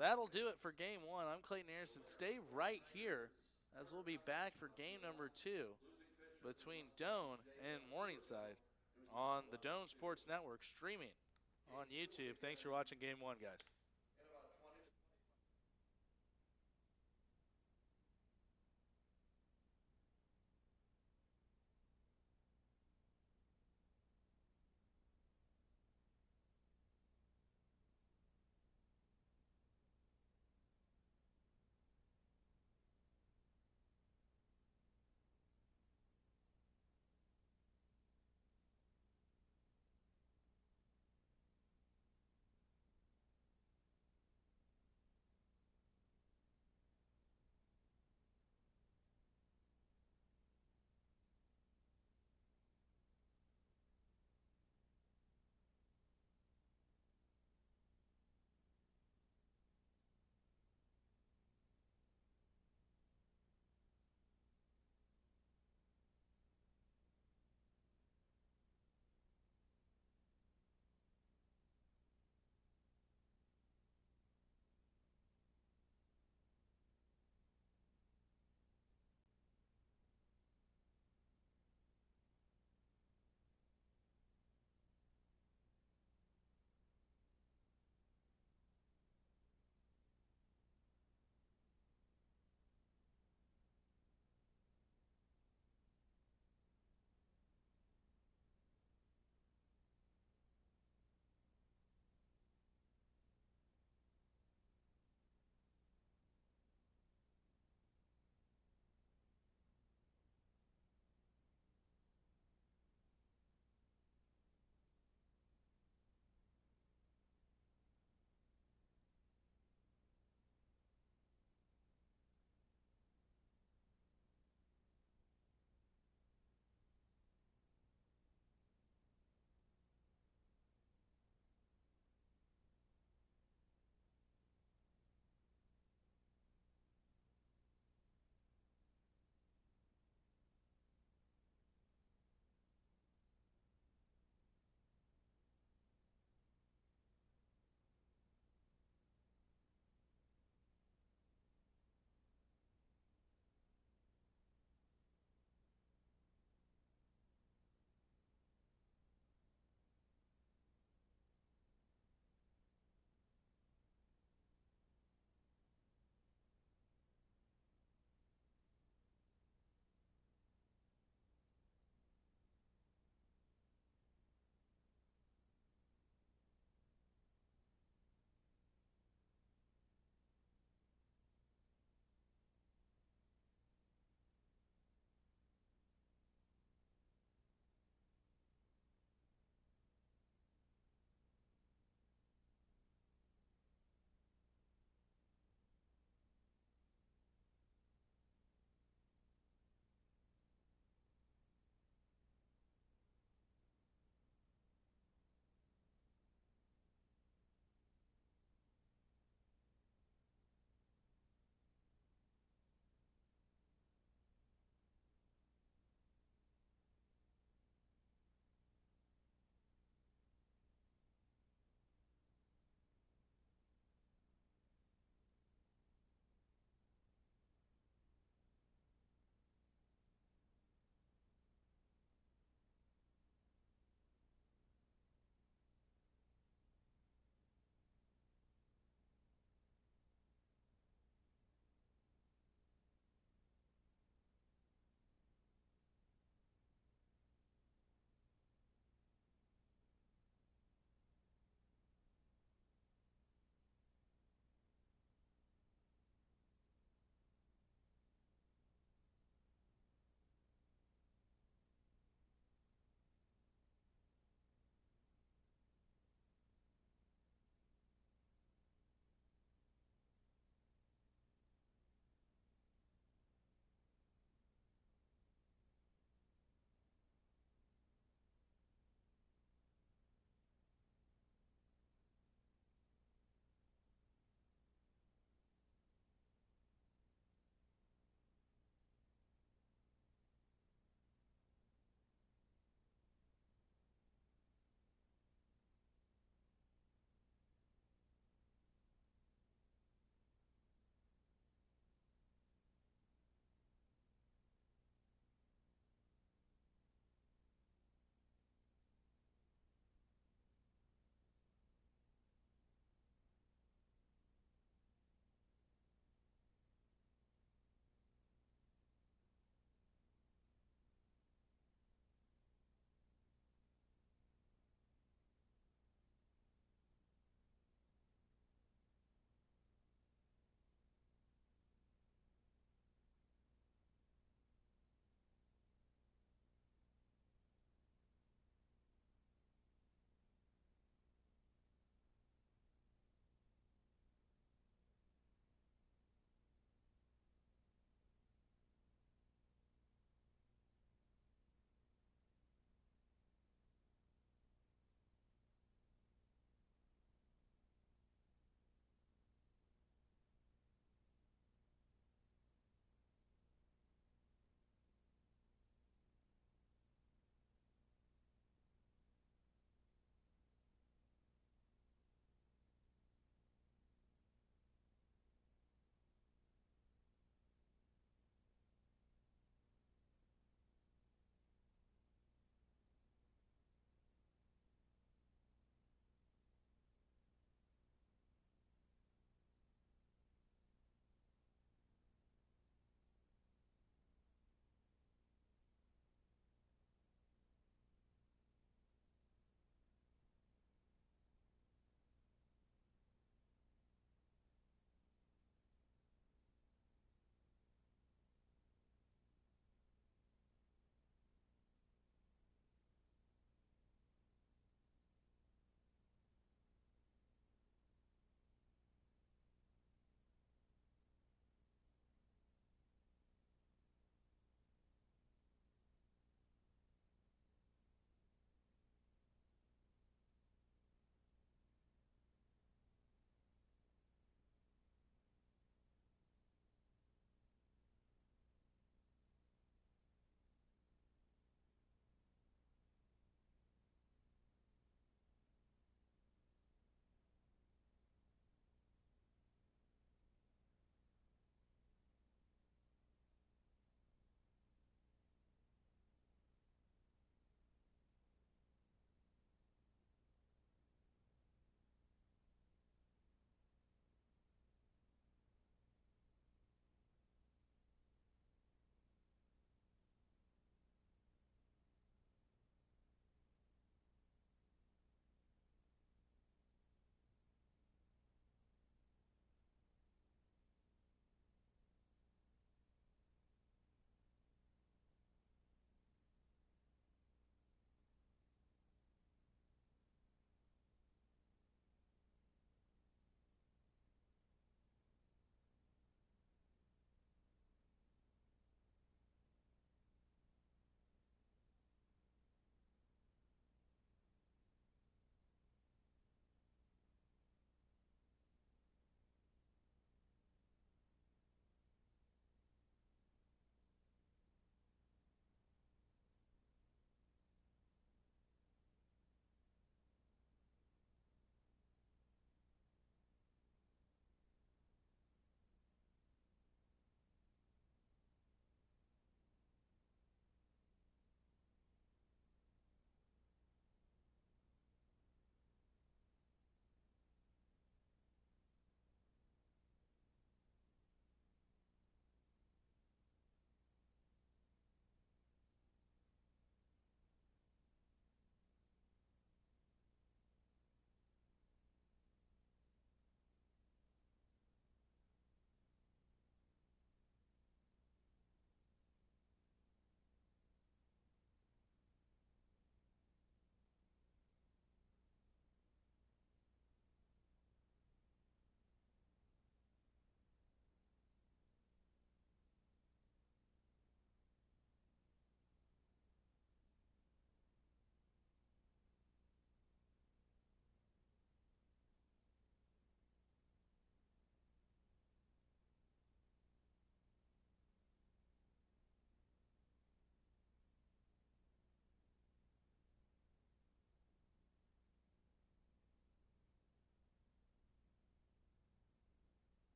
That'll do it for game 1. I'm Clayton Anderson. Stay right here as we'll be back for game number 2. between Doane and Morningside on the Doane Sports Network, streaming on YouTube. Thanks for watching Game 1, guys.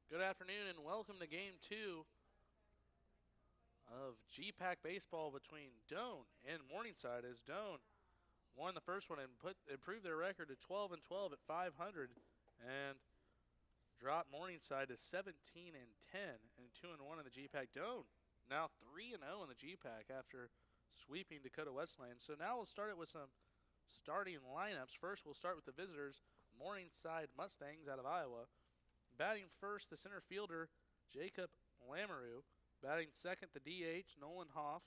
Good afternoon and welcome to Game 2 of GPAC Baseball between Doane and Morningside, as Doane won the first one and improved their record to 12-12 at 500 and dropped Morningside to 17-10 and 2-1 in the GPAC. Doane now 3-0 in the GPAC after sweeping Dakota Westland. So now we'll start it with some starting lineups. First, we'll start with the visitors, Morningside Mustangs out of Iowa. Batting first, the center fielder, Jacob Lamoureux. Batting second, the DH, Nolan Hoff.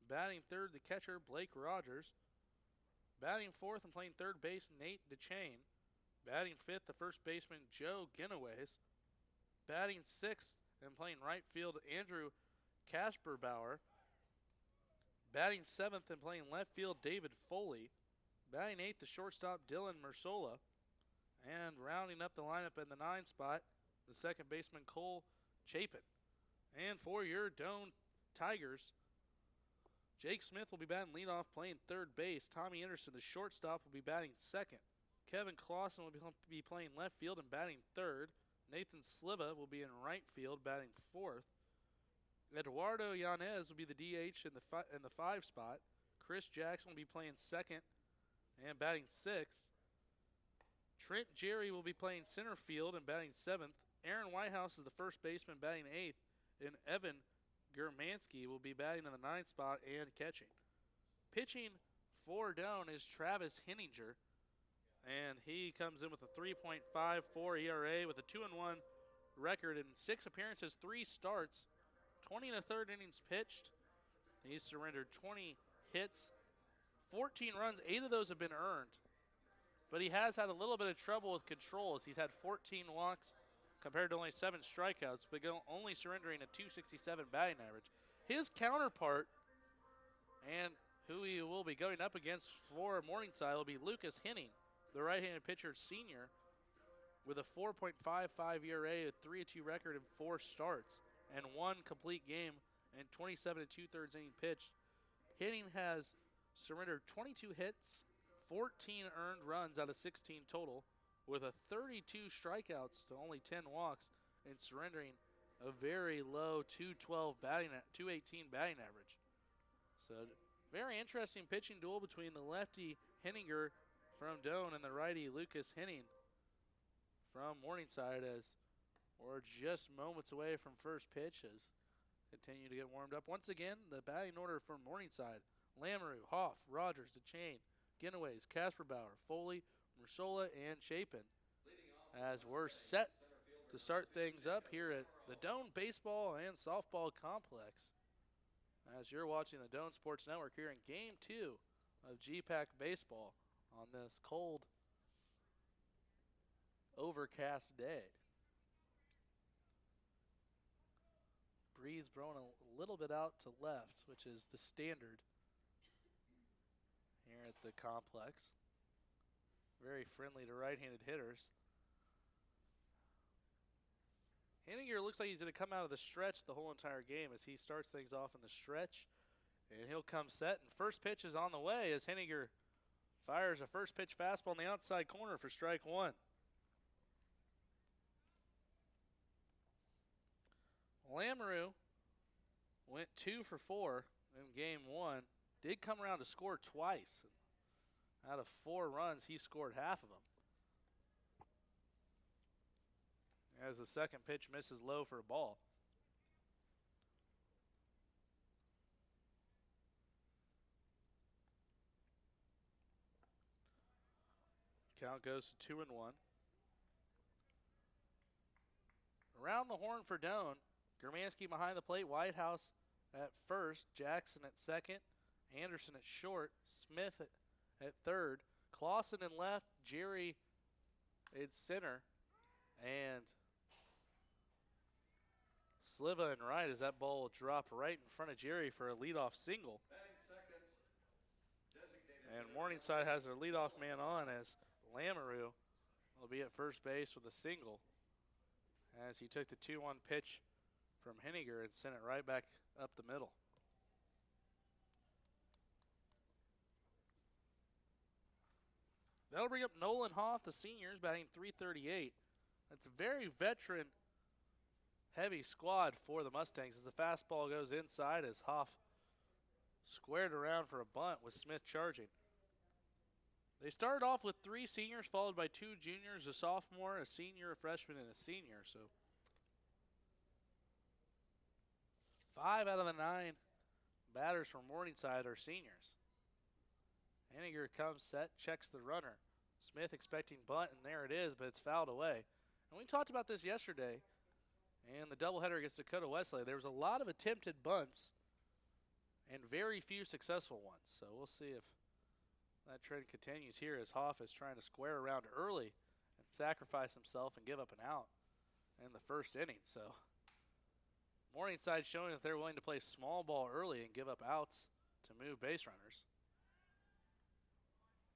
Batting third, the catcher, Blake Rogers. Batting fourth and playing third base, Nate DeChain. Batting fifth, the first baseman, Joe Genoways. Batting sixth and playing right field, Andrew Kasperbauer. Batting seventh and playing left field, David Foley. Batting eighth, the shortstop, Dylan Mersola. And rounding up the lineup in the 9 spot, the second baseman, Cole Chapin. And for your Doane Tigers, Jake Smith will be batting leadoff, playing third base. Tommy Anderson, the shortstop, will be batting second. Kevin Clausen will be playing left field and batting third. Nathan Sliva will be in right field, batting fourth. Eduardo Yanez will be the DH in the 5 spot. Chris Jackson will be playing second and batting sixth. Trent Jerry will be playing center field and batting seventh. Aaron Whitehouse is the first baseman, batting eighth. And Evan Germansky will be batting in the 9th spot and catching. Pitching for Doane is Travis Henninger, and he comes in with a 3.54 ERA with a 2-1 record in 6 appearances, 3 starts, 20 1/3 innings pitched. He's surrendered 20 hits, 14 runs, 8 of those have been earned. But he has had a little bit of trouble with controls. He's had 14 walks compared to only 7 strikeouts, but only surrendering a 267 batting average. His counterpart, and who he will be going up against for Morningside, will be Lucas Henning, the right-handed pitcher senior, with a 4.55 ERA, a 3-2 record in 4 starts, and 1 complete game and 27 2/3 inning pitched. Henning has surrendered 22 hits, 14 earned runs out of 16 total, with a 32 strikeouts to only 10 walks, and surrendering a very low 218 batting average. So very interesting pitching duel between the lefty Henninger from Doane and the righty Lucas Henning from Morningside, as we're just moments away from first pitch as continue to get warmed up. Once again, the batting order from Morningside: Lamoureux, Hoff, Rogers, DeChain, Genoways, Kasperbauer, Foley, Mersola, and Chapin, as we're set to start things up here at the Doane Baseball and Softball Complex. As you're watching the Doane Sports Network here in Game 2 of GPAC Baseball on this cold, overcast day. Breeze blowing a little bit out to left, which is the standard here at the complex. Very friendly to right-handed hitters. Henninger looks like he's going to come out of the stretch the whole entire game as he starts things off in the stretch. And he'll come set, and first pitch is on the way as Henninger fires a first pitch fastball in the outside corner for strike 1. Lamoureux went 2 for 4 in game 1. Did come around to score twice. Out of 4 runs, he scored half of them. As the second pitch misses low for a ball. Count goes to 2-1. Around the horn for Doane. Germansky behind the plate. Whitehouse at first. Jackson at second. Anderson at short. Smith at third. Clausen in left. Jerry in center. And Sliva in right as that ball will drop right in front of Jerry for a leadoff single. And Morningside has their leadoff man on as Lamoureux will be at first base with a single as he took the 2-1 pitch from Henninger and sent it right back up the middle. That'll bring up Nolan Hoff, the seniors, batting .338. That's a very veteran heavy squad for the Mustangs as the fastball goes inside as Hoff squared around for a bunt with Smith charging. They started off with 3 seniors followed by 2 juniors, a sophomore, a senior, a freshman, and a senior. So 5 out of the 9 batters from Morningside are seniors. Henniger comes set, checks the runner. Smith expecting bunt, and there it is, but it's fouled away. And we talked about this yesterday, and the doubleheader against Dakota Westlake. There was a lot of attempted bunts and very few successful ones. So we'll see if that trend continues here as Hoff is trying to square around early and sacrifice himself and give up an out in the first inning. So Morningside showing that they're willing to play small ball early and give up outs to move base runners.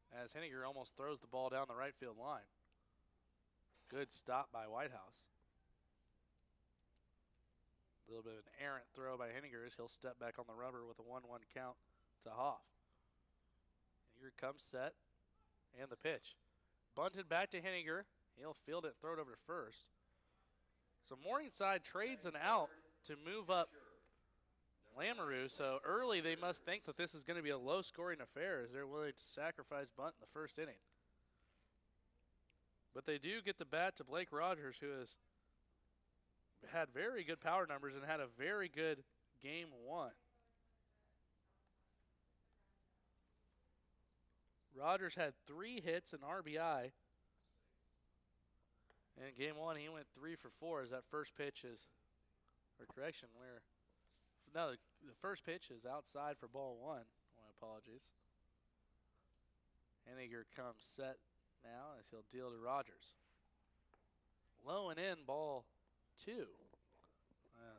As Henniger almost throws the ball down the right field line. Good stop by Whitehouse. A little bit of an errant throw by Henniger as he'll step back on the rubber with a 1-1 count to Hoff. Here comes set and the pitch. Bunted back to Henniger. He'll field it, throw it over to first. So Morningside trades an out to move up Lamoureux. So early they must think that this is going to be a low-scoring affair as they're willing to sacrifice bunt in the first inning. But they do get the bat to Blake Rogers, who has had very good power numbers and had a very good game 1. Rogers had 3 hits and RBI. And in game 1, he went 3 for 4 as that first pitch is, or correction, the first pitch is outside for ball 1. My apologies. Henniger comes set now as he'll deal to Rogers. Low and in, ball 2.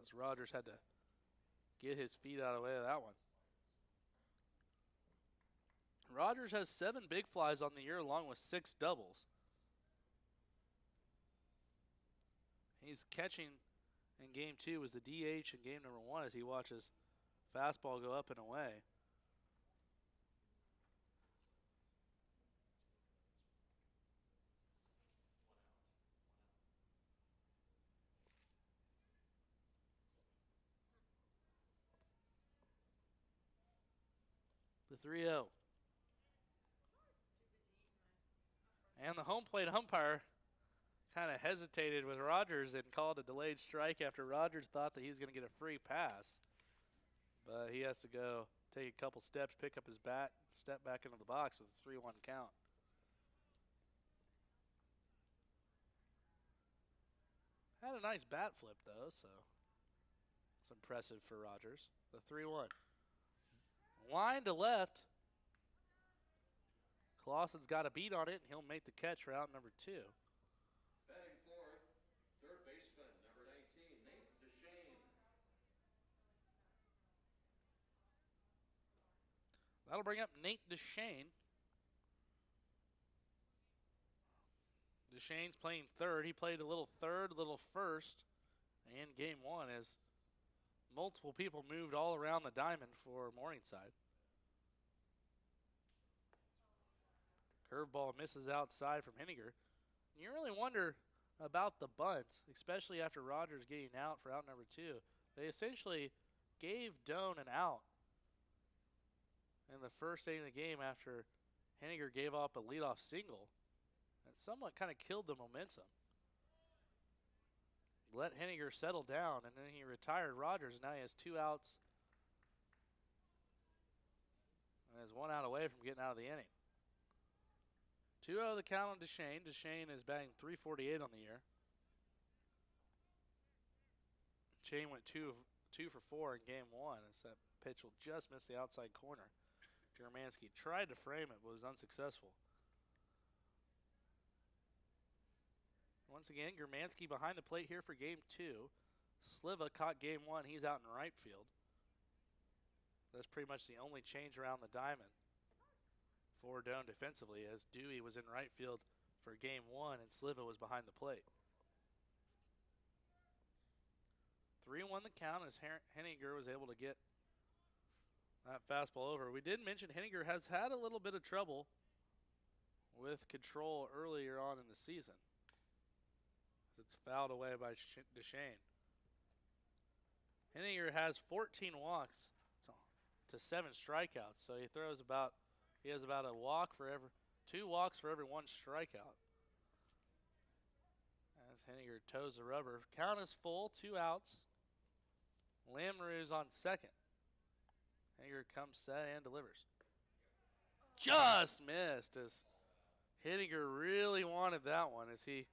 As Rogers had to get his feet out of the way of that one. Rogers has 7 big flies on the year along with 6 doubles. He's catching in game 2 was the DH in game number 1 as he watches fastball go up and away. The 3-0. And the home plate umpire kind of hesitated with Rogers and called a delayed strike after Rogers thought that he was going to get a free pass. But he has to go take a couple steps, pick up his bat, step back into the box with a 3-1 count. Had a nice bat flip, though, so it's impressive for Rogers. The 3-1. Line to left. Clausen's got a beat on it, and he'll make the catch for out number 2. Batting fourth, third baseman, number 19, Nate DeShane. That'll bring up Nate DeShane. DeShane's playing third. He played a little third, a little first in game 1 as multiple people moved all around the diamond for Morningside. Curveball misses outside from Henniger. You really wonder about the bunt, especially after Rogers getting out for out number 2. They essentially gave Doane an out in the first inning of the game after Henniger gave up a leadoff single. It somewhat kind of killed the momentum. Let Henniger settle down, and then he retired Rogers. Now he has 2 outs and is 1 out away from getting out of the inning. 2-0 the count on DeShane. DeShane is batting .348 on the year. Shane went 2 for 4 in game 1 as that pitch will just miss the outside corner. Germansky tried to frame it but was unsuccessful. Once again, Germansky behind the plate here for game 2. Sliva caught game 1. He's out in right field. That's pretty much the only change around the diamond for Doane defensively, as Dewey was in right field for game 1 and Sliva was behind the plate. 3-1 the count as Henniger was able to get that fastball over. We did mention Henniger has had a little bit of trouble with control earlier on in the season. It's fouled away by DeShane. Henninger has 14 walks to 7 strikeouts, so he has about a walk for every 2 walks for every 1 strikeout. As Henninger toes the rubber, count is full, 2 outs. Lamoureux's on second. Henninger comes set and delivers. Just missed as Henninger really wanted that one as he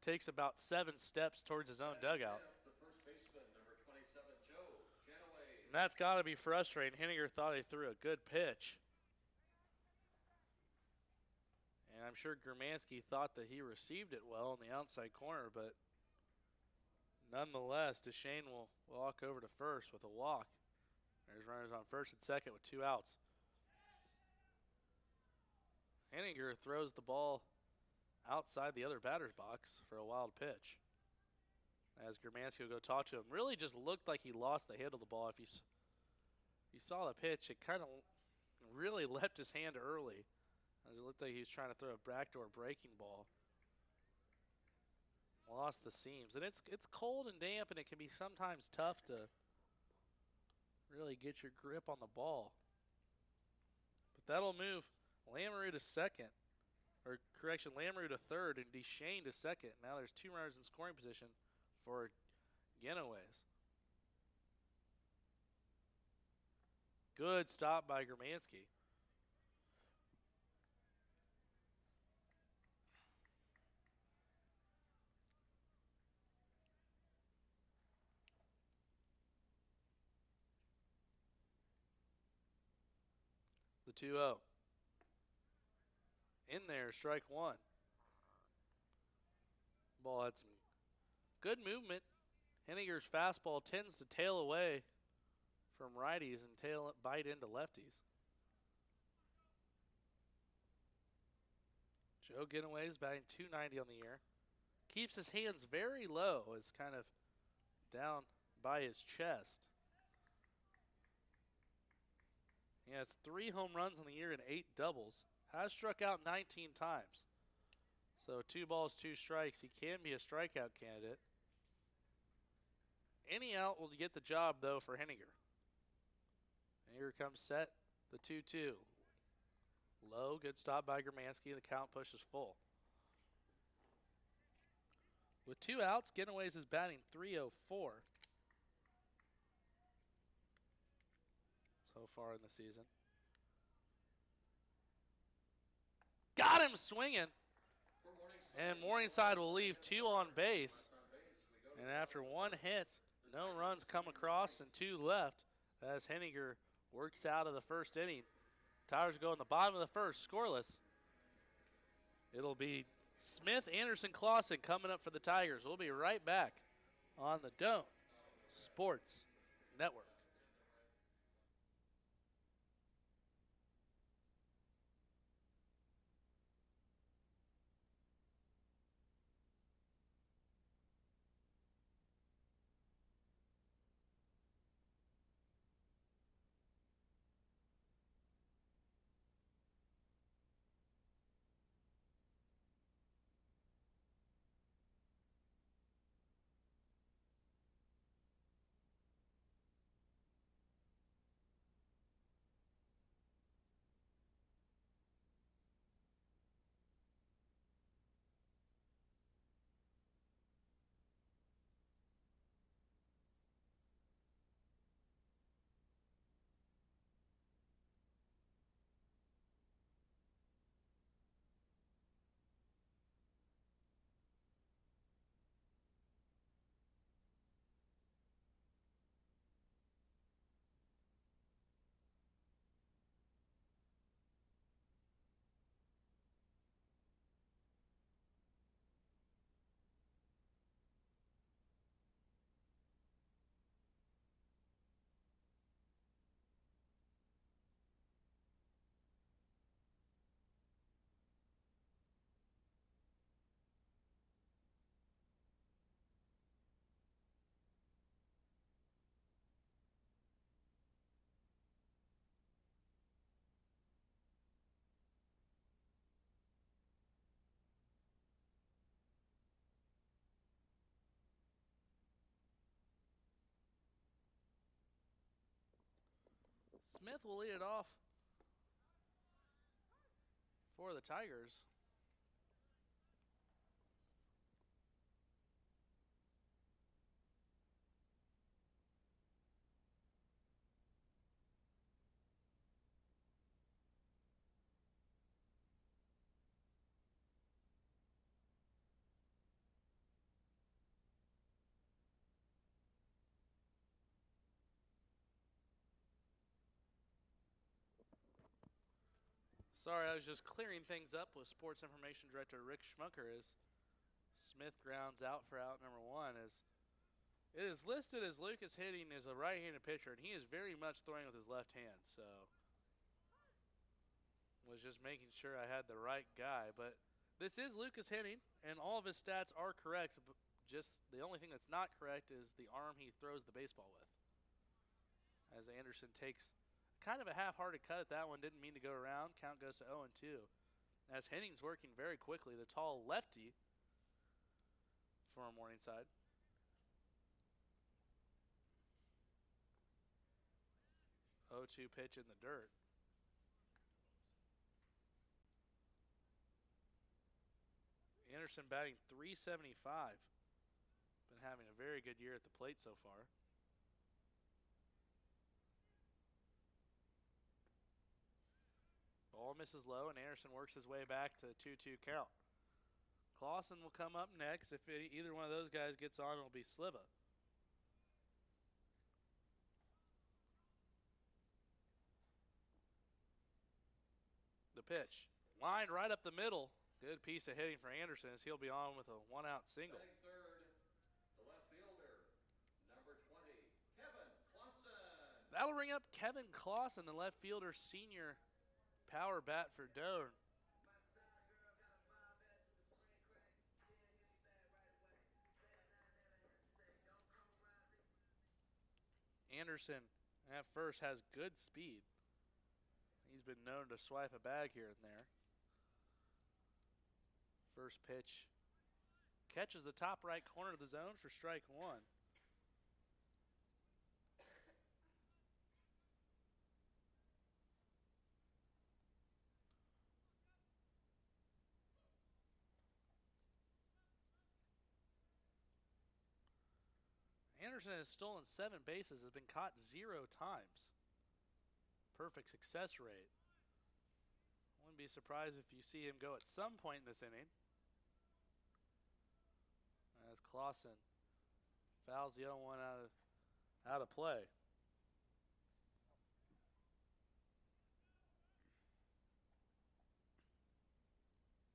takes about 7 steps towards his own dugout. The first baseman, number 27, Doane. And that's got to be frustrating. Henninger thought he threw a good pitch. And I'm sure Germansky thought that he received it well in the outside corner, but nonetheless, Doane will walk over to first with a walk. There's runners on first and second with 2 outs. Henninger throws the ball outside the other batter's box for a wild pitch. As Germansky will go talk to him. Really just looked like he lost the handle of the ball. If you saw the pitch, it kind of really left his hand early. As it looked like he was trying to throw a backdoor breaking ball. Lost the seams. And it's cold and damp, and it can be sometimes tough to really get your grip on the ball. But that'll move Lamoureux to second. Or correction, Lamoureux to third and Doane to second. Now there's 2 runners in scoring position for Genoways. Good stop by Germansky. The 2-0. In there, strike 1. Ball had some good movement. Henninger's fastball tends to tail away from righties and bite into lefties. Joe Genoways batting .290 on the year. Keeps his hands very low, is kind of down by his chest. He has 3 home runs on the year and 8 doubles. Has struck out 19 times. So 2 balls, 2 strikes. He can be a strikeout candidate. Any out will get the job, though, for Henninger. And here comes set, the 2-2. Low, good stop by Germansky. The count pushes full. With 2 outs, Genoways is batting .304 so far in the season. Got him swinging. And Morningside will leave 2 on base. And after 1 hit, no runs come across and 2 left as Henninger works out of the first inning. Tigers go in the bottom of the first, scoreless. It'll be Smith, Anderson, Clausen coming up for the Tigers. We'll be right back on the Doane Sports Network. Smith will lead it off for the Tigers. Sorry, I was just clearing things up with Sports Information Director Rick Schmucker as Smith grounds out for out number 1. As it is listed as Lucas hitting as a right-handed pitcher, and he is very much throwing with his left hand. So was just making sure I had the right guy. But this is Lucas hitting, and all of his stats are correct. Just the only thing that's not correct is the arm he throws the baseball with. As Anderson takes kind of a half-hearted cut at that one. Didn't mean to go around. Count goes to 0-2. As Henning's working very quickly, the tall lefty for Morningside. Oh, 0-2 pitch in the dirt. Anderson batting .375. Been having a very good year at the plate so far. Ball misses low, and Anderson works his way back to a 2-2 count. Clausen will come up next. If either one of those guys gets on, it'll be Sliva. The pitch. Lined right up the middle. Good piece of hitting for Anderson as he'll be on with a one-out single. Batting third, the left fielder, number 20, Kevin Clausen. That'll ring up Kevin Clausen, the left fielder, senior power bat for Doane. Anderson at first has good speed. He's been known to swipe a bag here and there. First pitch catches the top right corner of the zone for strike 1. Anderson has stolen 7 bases, has been caught 0 times. Perfect success rate. Wouldn't be surprised if you see him go at some point in this inning. As Clausen fouls the 0-1 out of play.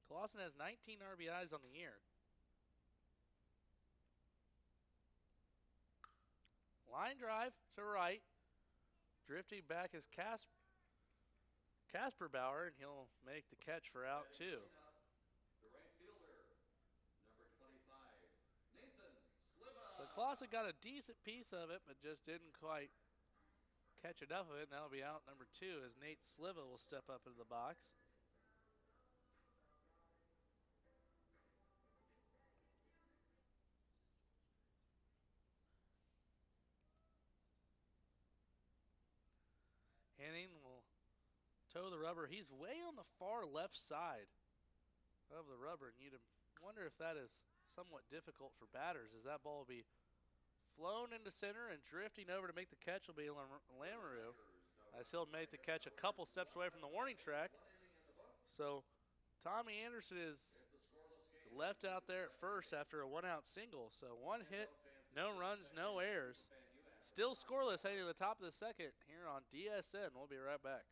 Clausen has 19 RBIs on the year. Line drive to right. Drifting back is Casper Bauer, and he'll make the catch for out 2. The right fielder, number 25, Nathan Sliva. So Clausen got a decent piece of it, but just didn't quite catch enough of it, and that'll be out number 2 as Nate Sliva will step up into the box. Henning will toe the rubber. He's way on the far left side of the rubber, and you'd wonder if that is somewhat difficult for batters, as that ball will be flown into center, and drifting over to make the catch will be Lamoureux, as he'll make the catch a couple steps away from the warning track. So Tommy Anderson is left out there at first after a one-out single. So 1 hit, no runs, no errors. Still scoreless heading to the top of the second here on DSN. We'll be right back.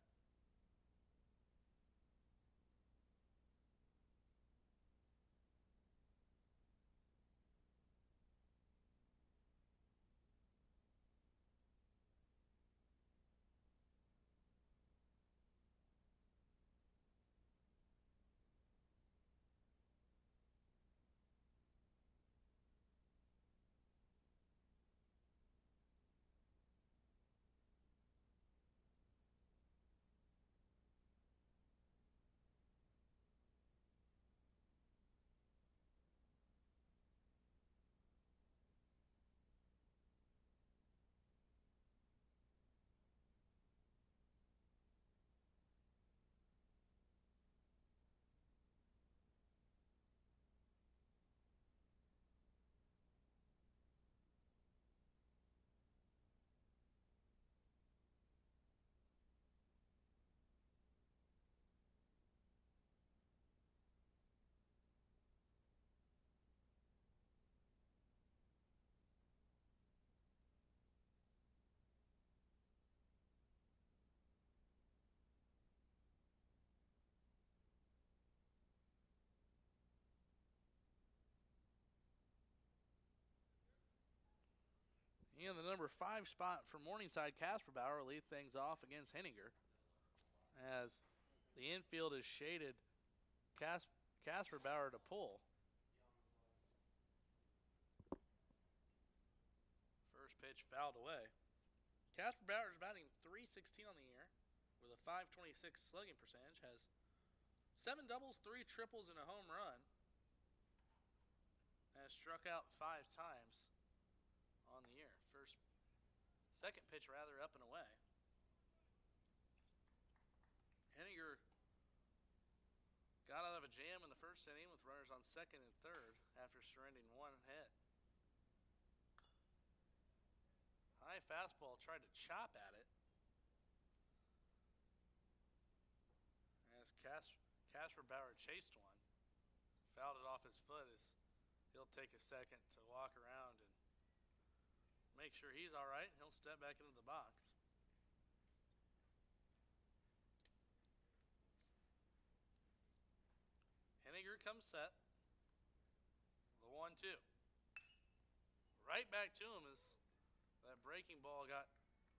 In the number 5 spot for Morningside, Casper Bauer will lead things off against Henninger as the infield is shaded Casper Bauer to pull. First pitch fouled away. Casper Bauer is batting .316 on the year with a .526 slugging percentage, has 7 doubles, 3 triples, and a home run. Has struck out 5 times on the year. Second pitch rather, up and away. Henninger got out of a jam in the first inning with runners on second and third after surrendering 1 hit. High fastball, tried to chop at it. As Casper Bauer chased one, fouled it off his foot as he'll take a second to walk around and make sure he's all right. He'll step back into the box. Henninger comes set. The 1-2. Right back to him as that breaking ball got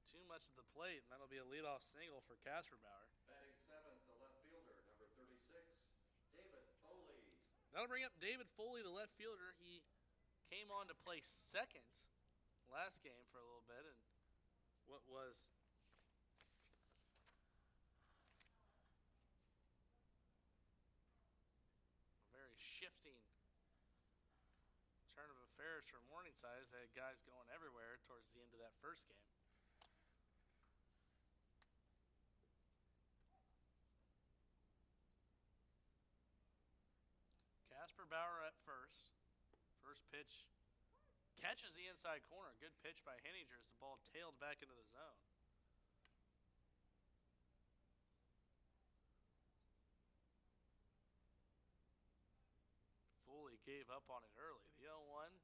too much of the plate, and that'll be a leadoff single for Casper Bauer. Batting seventh, the left fielder, number 36, David Foley. That'll bring up David Foley, the left fielder. He came on to play second last game for a little bit, and what was a very shifting turn of affairs for Morningside as they had guys going everywhere towards the end of that first game. Casper Bauer at first. First pitch catches the inside corner. Good pitch by Henninger as the ball tailed back into the zone. Foley gave up on it early. The 0-1.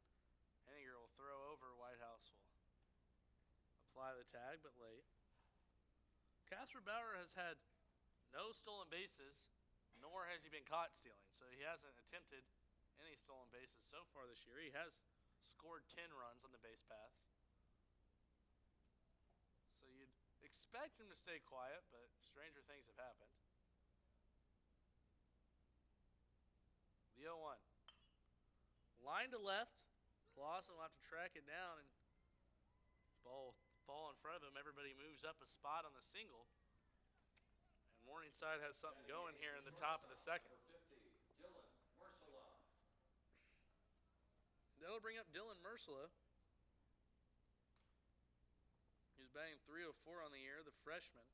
Henninger will throw over. Whitehouse will apply the tag, but late. Casper Bauer has had no stolen bases, nor has he been caught stealing. So he hasn't attempted any stolen bases so far this year. He has scored 10 runs on the base paths. So you'd expect him to stay quiet, but stranger things have happened. The 0-1. Line to left. Clausen will have to track it down, and ball will fall in front of him. Everybody moves up a spot on the single. And Morningside has something going here in the top of the second. That'll bring up Dylan Mersula. He's batting .304 on the year, the freshman.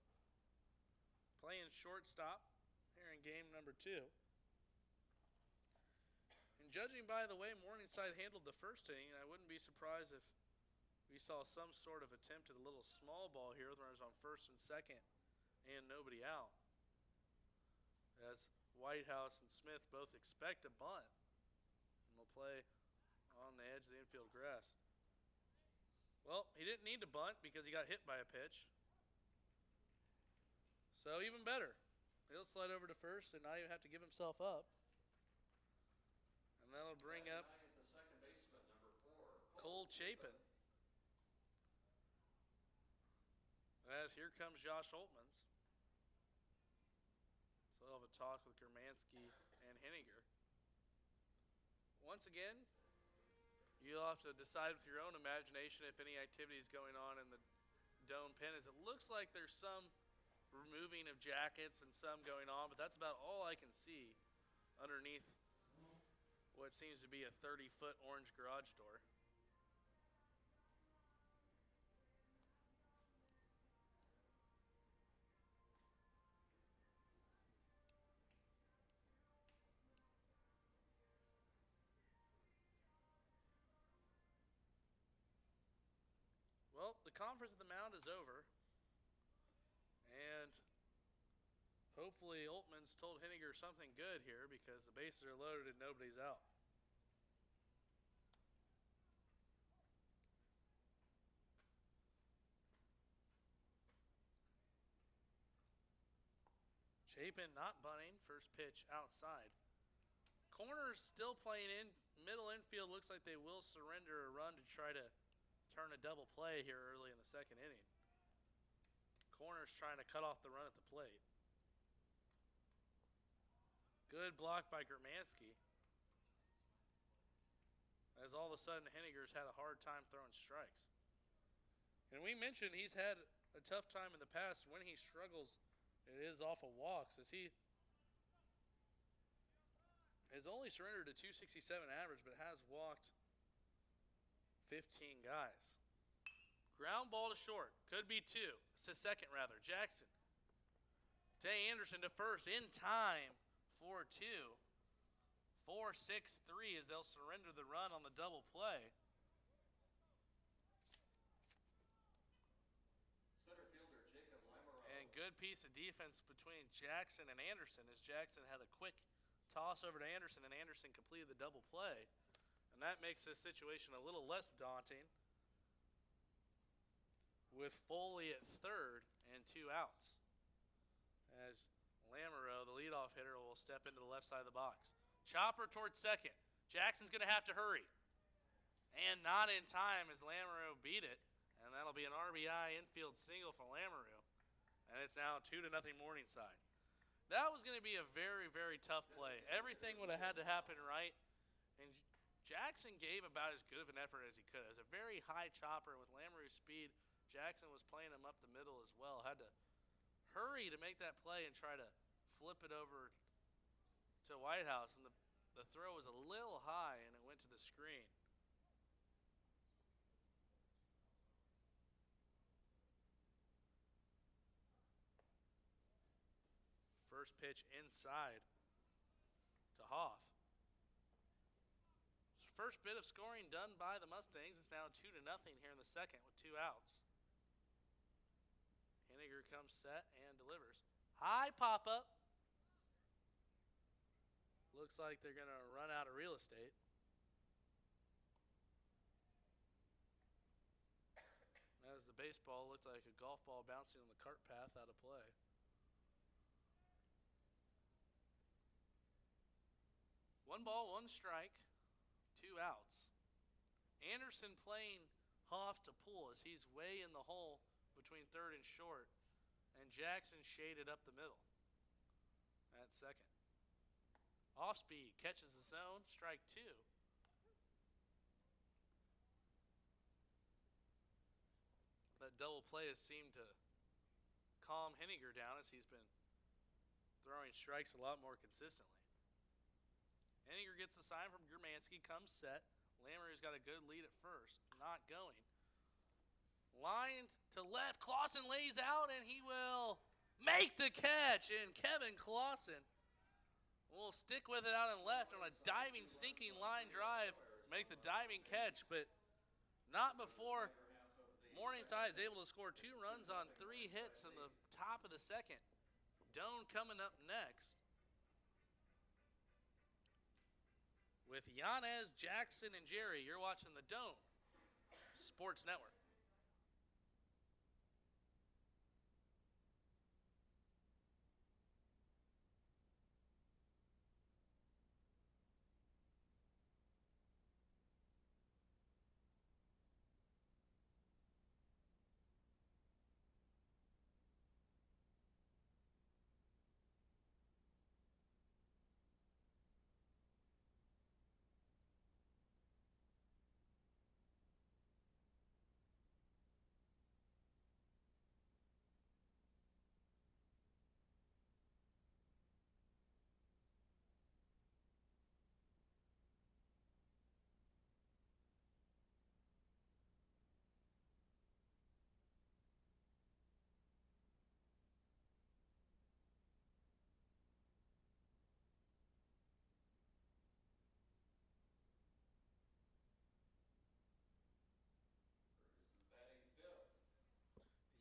Playing shortstop here in game number 2. And judging by the way Morningside handled the first inning, I wouldn't be surprised if we saw some sort of attempt at a little small ball here with runners on first and second and nobody out. As Whitehouse and Smith both expect a bunt and will play on the edge of the infield grass. Well, he didn't need to bunt because he got hit by a pitch. So even better. He'll slide over to first and not even have to give himself up. And that'll bring up The second baseman, number 4, Cole Chapin. As here comes Josh Holtmans. So they'll have a talk with Germansky and Henninger. Once again, you'll have to decide with your own imagination if any activity is going on in the Doane pen. As it looks like there's some removing of jackets and some going on, but that's about all I can see underneath what seems to be a 30-foot orange garage door. Well, the conference at the mound is over. And hopefully Oltman's told Henninger something good here because the bases are loaded and nobody's out. Chapin not bunting. First pitch outside. Corners still playing in. Middle infield looks like they will surrender a run to try to turn a double play here early in the second inning. Corner's trying to cut off the run at the plate. Good block by Germansky. As all of a sudden, Henniger's had a hard time throwing strikes. And we mentioned he's had a tough time in the past. When he struggles, it is off of walks, as he has only surrendered a 267 average, but has walked 15 guys. Ground ball to short. Could be two. To second, rather. Jackson. Tay Anderson to first in time for two. 4-6-3 as they'll surrender the run on the double play. Center fielder Jacob Lamoureux. And good piece of defense between Jackson and Anderson, as Jackson had a quick toss over to Anderson, and Anderson completed the double play. And that makes this situation a little less daunting, with Foley at third and 2 outs. As Lamoureux, the leadoff hitter, will step into the left side of the box. Chopper towards second. Jackson's going to have to hurry. And not in time as Lamoureux beat it. And that'll be an RBI infield single for Lamoureux. And it's now 2-0 Morningside. That was going to be a very, very tough play. Everything would have had to happen right. And Jackson gave about as good of an effort as he could. It was a very high chopper with Lamoureux's speed. Jackson was playing him up the middle as well. Had to hurry to make that play and try to flip it over to Whitehouse. And the throw was a little high, and it went to the screen. First pitch inside to Hoff. First bit of scoring done by the Mustangs. It's now 2-0 here in the second with 2 outs. Henniger comes set and delivers. High pop-up. Looks like they're going to run out of real estate. As the baseball looked like a golf ball bouncing on the cart path out of play. One ball, one strike, 2 outs. Anderson playing Hoff to pull as he's way in the hole between third and short, and Jackson shaded up the middle at second. Off speed, catches the zone, strike 2. That double play has seemed to calm Henniger down as he's been throwing strikes a lot more consistently. Henniger gets the sign from Germansky, comes set. Lamoureux's got a good lead at first, not going. Lined to left, Clausen lays out, and he will make the catch. And Kevin Clausen will stick with it out and left on a diving, sinking line drive, make the diving catch, but not before Morningside is able to score 2 runs on 3 hits in the top of the second. Doane coming up next with Yanez, Jackson, and Jerry. You're watching the Doane Sports Network.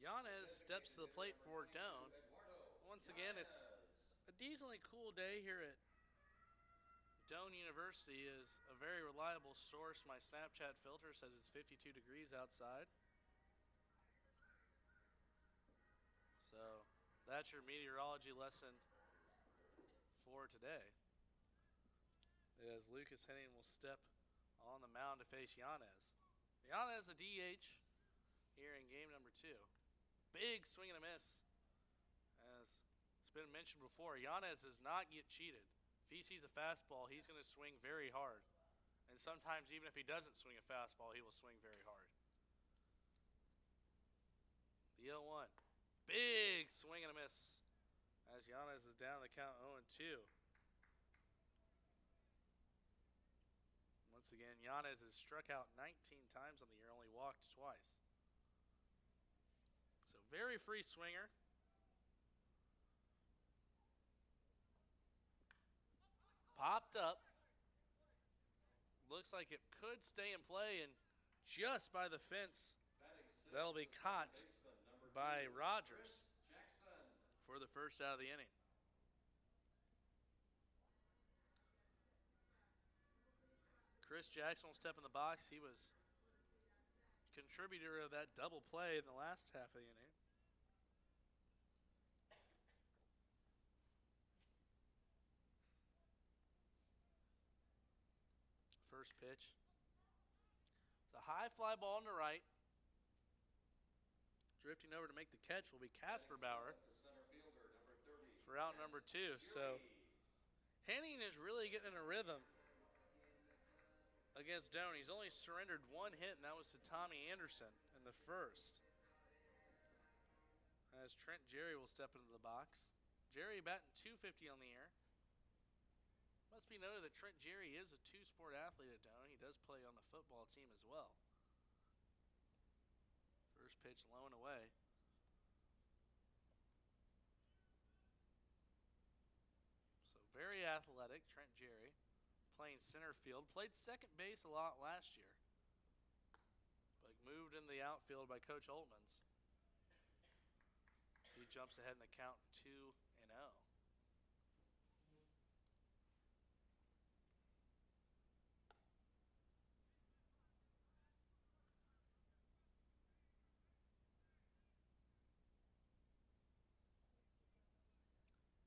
Yanez steps to the plate for Doane. Once again, it's a decently cool day here at Doane University. Is a very reliable source. My Snapchat filter says it's 52 degrees outside. So that's your meteorology lesson for today. As Lucas Henning will step on the mound to face Yanez. Yanez the DH here in game number 2. Big swing and a miss. As it's been mentioned before, Yanez does not get cheated. If he sees a fastball, he's going to swing very hard. And sometimes even if he doesn't swing a fastball, he will swing very hard. The 0-1. Big swing and a miss. As Yanez is down the count 0-2. Once again, Yanez has struck out 19 times on the year, only walked twice. So very free swinger. Popped up. Looks like it could stay in play, and just by the fence, that'll be caught by Rogers for the first out of the inning. Chris Jackson will step in the box. He was contributor of that double play in the last half of the inning. First pitch. It's a high fly ball on the right. Drifting over to make the catch will be Casper Bauer for out number 2. So Henning is really getting in a rhythm against Doane. He's only surrendered 1 hit, and that was to Tommy Anderson in the first. As Trent Jerry will step into the box. Jerry batting .250 on the year. Must be noted that Trent Jerry is a 2-sport athlete at Doane. He does play on the football team as well. First pitch low and away. So very athletic, Trent Jerry. Playing center field. Played second base a lot last year. But moved into the outfield by Coach Oltmans. He jumps ahead in the count 2-0.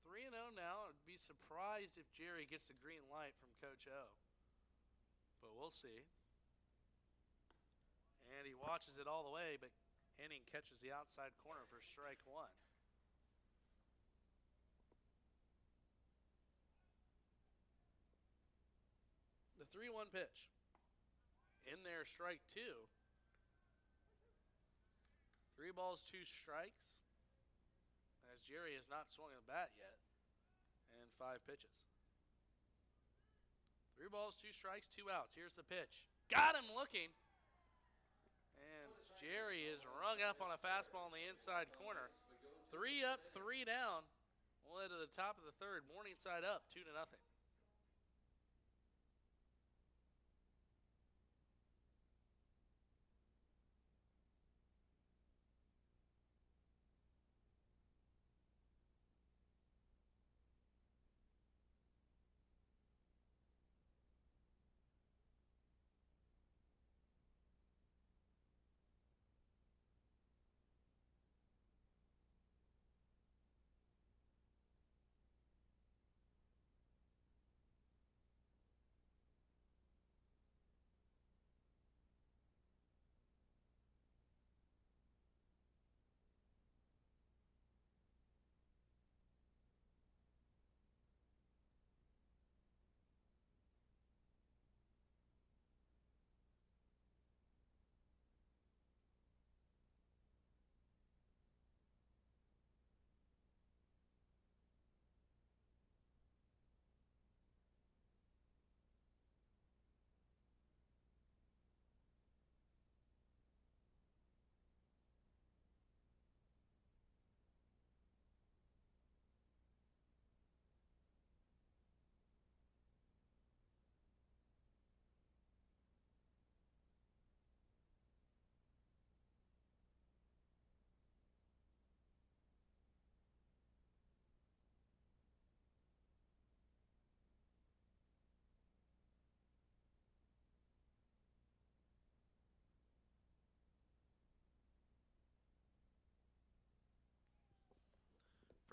3-0 now. I'd be surprised if Jerry gets the green light from Coach O. But we'll see. And he watches it all the way, but Henning catches the outside corner for strike 1. The 3-1 pitch. In there, strike 2. 3 balls, 2 strikes. As Jerry has not swung a bat yet. And 5 pitches. 3 balls, 2 strikes, 2 outs. Here's the pitch. Got him looking. And Jerry is rung up on a fastball in the inside corner. 3 up, 3 down. We'll head to the top of the third. Morningside up 2-0.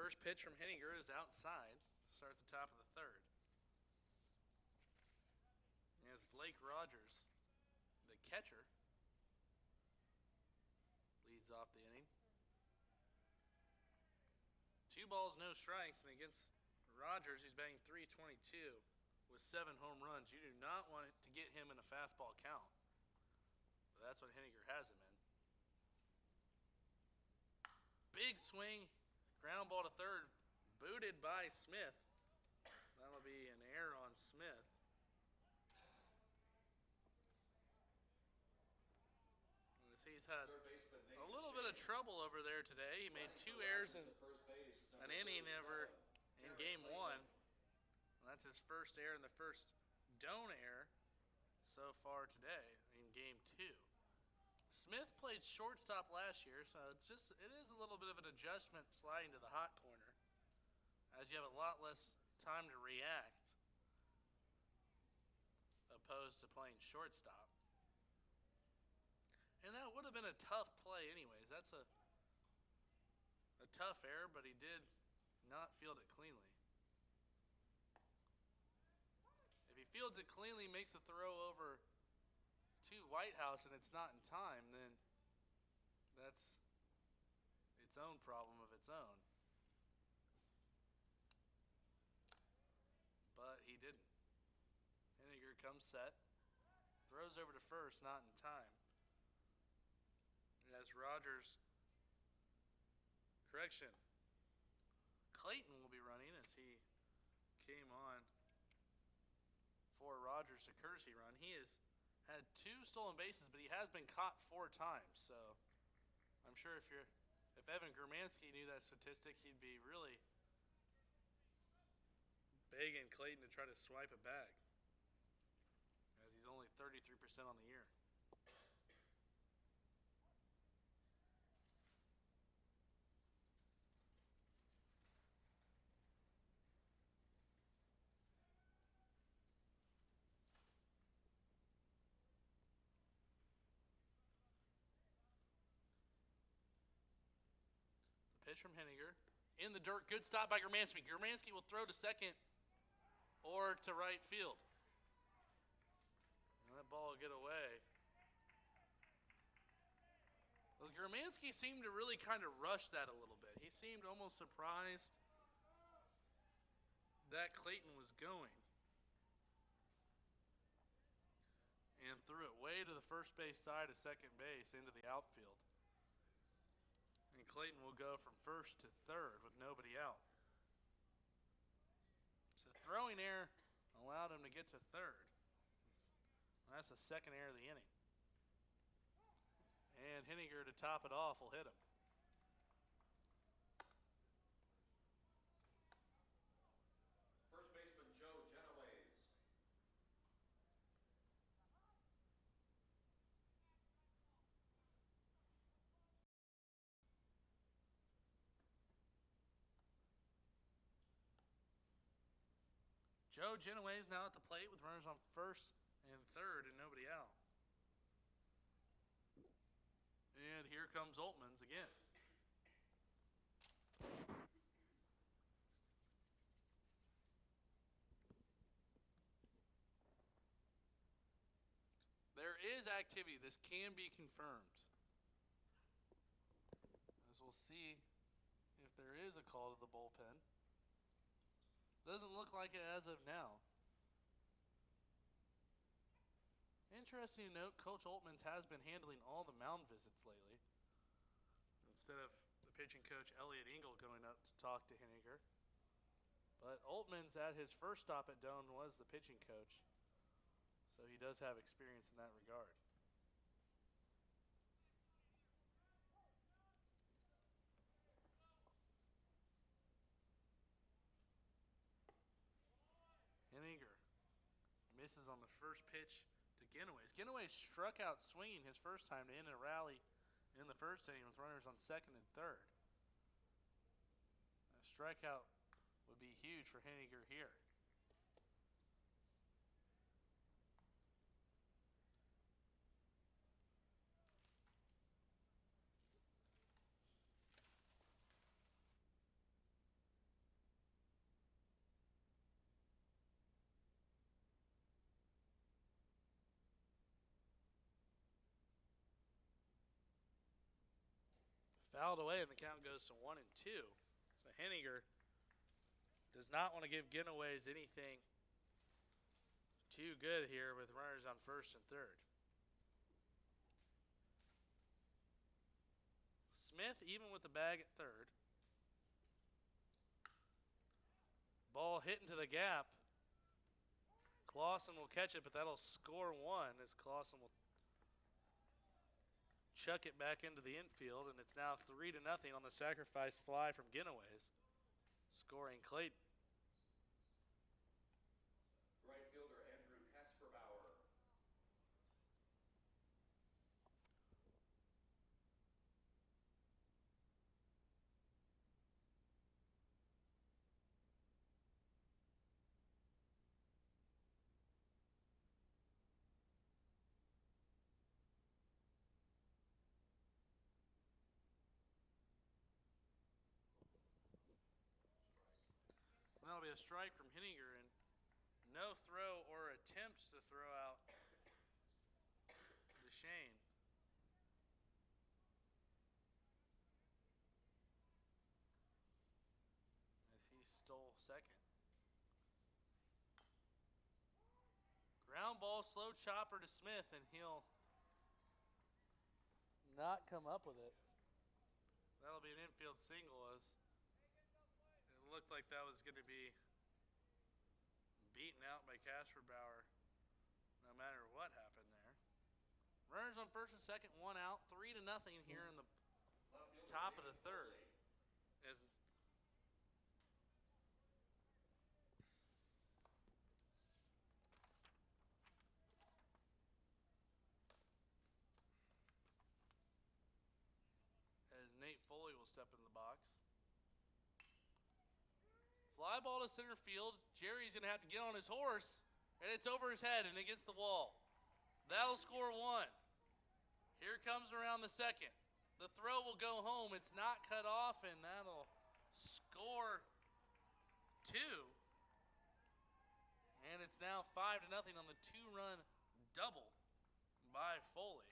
First pitch from Henninger is outside to start the top of the third. As Blake Rogers, the catcher, 2 balls, no strikes, and against Rogers, he's batting .322 with 7 home runs. You do not want to get him in a fastball count. But that's what Henniger has him in. Big swing, ground ball to third, booted by Smith. That'll be an error on Smith. As he's had a little bit of trouble over there today. He made 2 errors in an inning ever in game 1. That's his first error and the first Doane error so far today in game 2. Smith played shortstop last year, so it is a little bit of an adjustment sliding to the hot corner, as you have a lot less time to react opposed to playing shortstop. And that would have been a tough play anyways. That's a tough error, but he did not field it cleanly. If he fields it cleanly, makes the throw over to Whitehouse, and it's not in time, then that's its own problem of its own. But he didn't. Henniger comes set, throws over to first, not in time. As Rogers, correction, Clayton will be running as he came on for Rogers' a courtesy run. He has had 2 stolen bases, but he has been caught 4 times. So I'm sure if Evan Germansky knew that statistic, he'd be really begging Clayton to try to swipe it back, as he's only 33% on the year. Pitch from Henniger. In the dirt. Good stop by Germansky. Germansky will throw to second or to right field. And that ball will get away. Well, Germansky seemed to really kind of rush that a little bit. He seemed almost surprised that Clayton was going. And threw it way to the first base side of second base into the outfield. And Clayton will go from first to third with nobody out. So throwing error allowed him to get to third. That's the second error of the inning. And Henniger, to top it off, will hit him. First baseman Joe Genoways. Joe Genoways now at the plate with runners on first and third and nobody out. And here comes Oltmans again. There is activity. This can be confirmed. As we'll see if there is a call to the bullpen. Doesn't look like it as of now. Interesting to note, Coach Oltmans has been handling all the mound visits lately, instead of the pitching coach Elliot Engel going up to talk to Henniger. But Oltmans, at his first stop at Doane, was the pitching coach, so he does have experience in that regard. Henniger misses on the first pitch to Genoways. Genoways struck out swinging his first time to end a rally in the first inning with runners on second and third. A strikeout would be huge for Henniger here. Fouled away, and the count goes to 1-2. So Henniger does not want to give Genoways anything too good here with runners on first and third. Smith even with the bag at third. Ball hit into the gap. Clausen will catch it, but that'll score one as Clausen will chuck it back into the infield, and it's now 3-0 on the sacrifice fly from Genoways, scoring Clayton. Right fielder Andrew Kasperbauer. That'll be a strike from Henniger, and no throw or attempts to throw out DeShane. As he stole second. Ground ball, slow chopper to Smith, and he'll not come up with it. That'll be an infield single, as it looked like that was going to be beaten out by Kasperbauer no matter what happened there. Runners on first and second, one out, 3-0 here in the top of the third. As Nate Foley will step into the box. Fly ball to center field. Jerry's going to have to get on his horse, and it's over his head and against the wall. That'll score one. Here comes around the second. The throw will go home. It's not cut off, and that'll score two. And it's now 5-0 on the two-run double by Foley.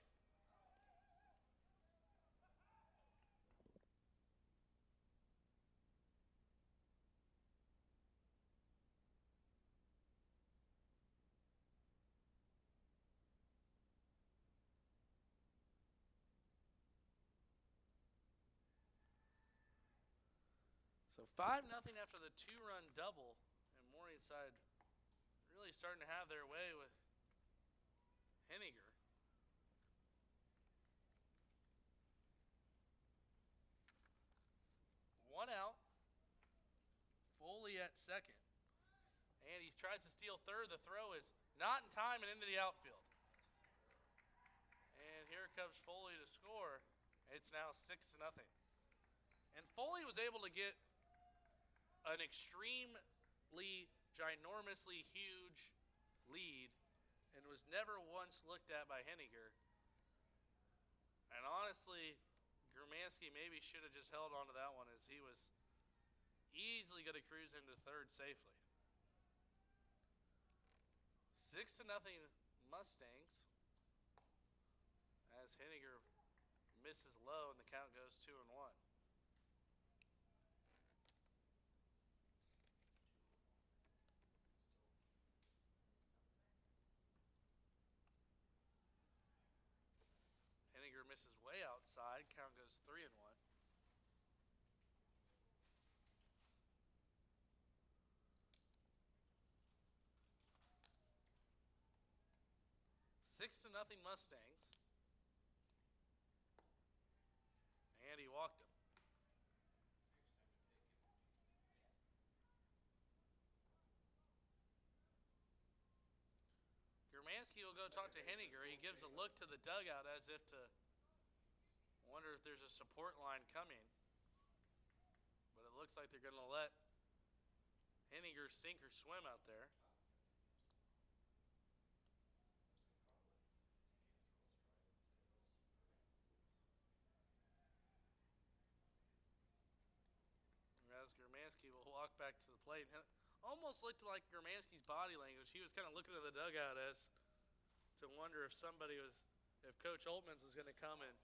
So 5-0 after the two-run double, and Morningside really starting to have their way with Henniger. One out. Foley at second. And he tries to steal third. The throw is not in time and into the outfield. And here comes Foley to score. It's now 6-0. And Foley was able to get an extremely, ginormously huge lead and was never once looked at by Henniger. And honestly, Gramansky maybe should have just held on to that one, as he was easily going to cruise into third safely. 6-0 Mustangs, as Henniger misses low and the count goes 2-1. Henniger misses way outside. Count goes 3-1. Six to nothing Mustangs. And he walked him. Gramansky will go talk to Henniger. He gives a look to the dugout as if to wonder if there's a support line coming. But it looks like they're going to let Henniger sink or swim out there. As Gramansky will walk back to the plate. Almost looked like Gramansky's body language. He was kind of looking at the dugout as to wonder if if Coach Oltmans was going to come and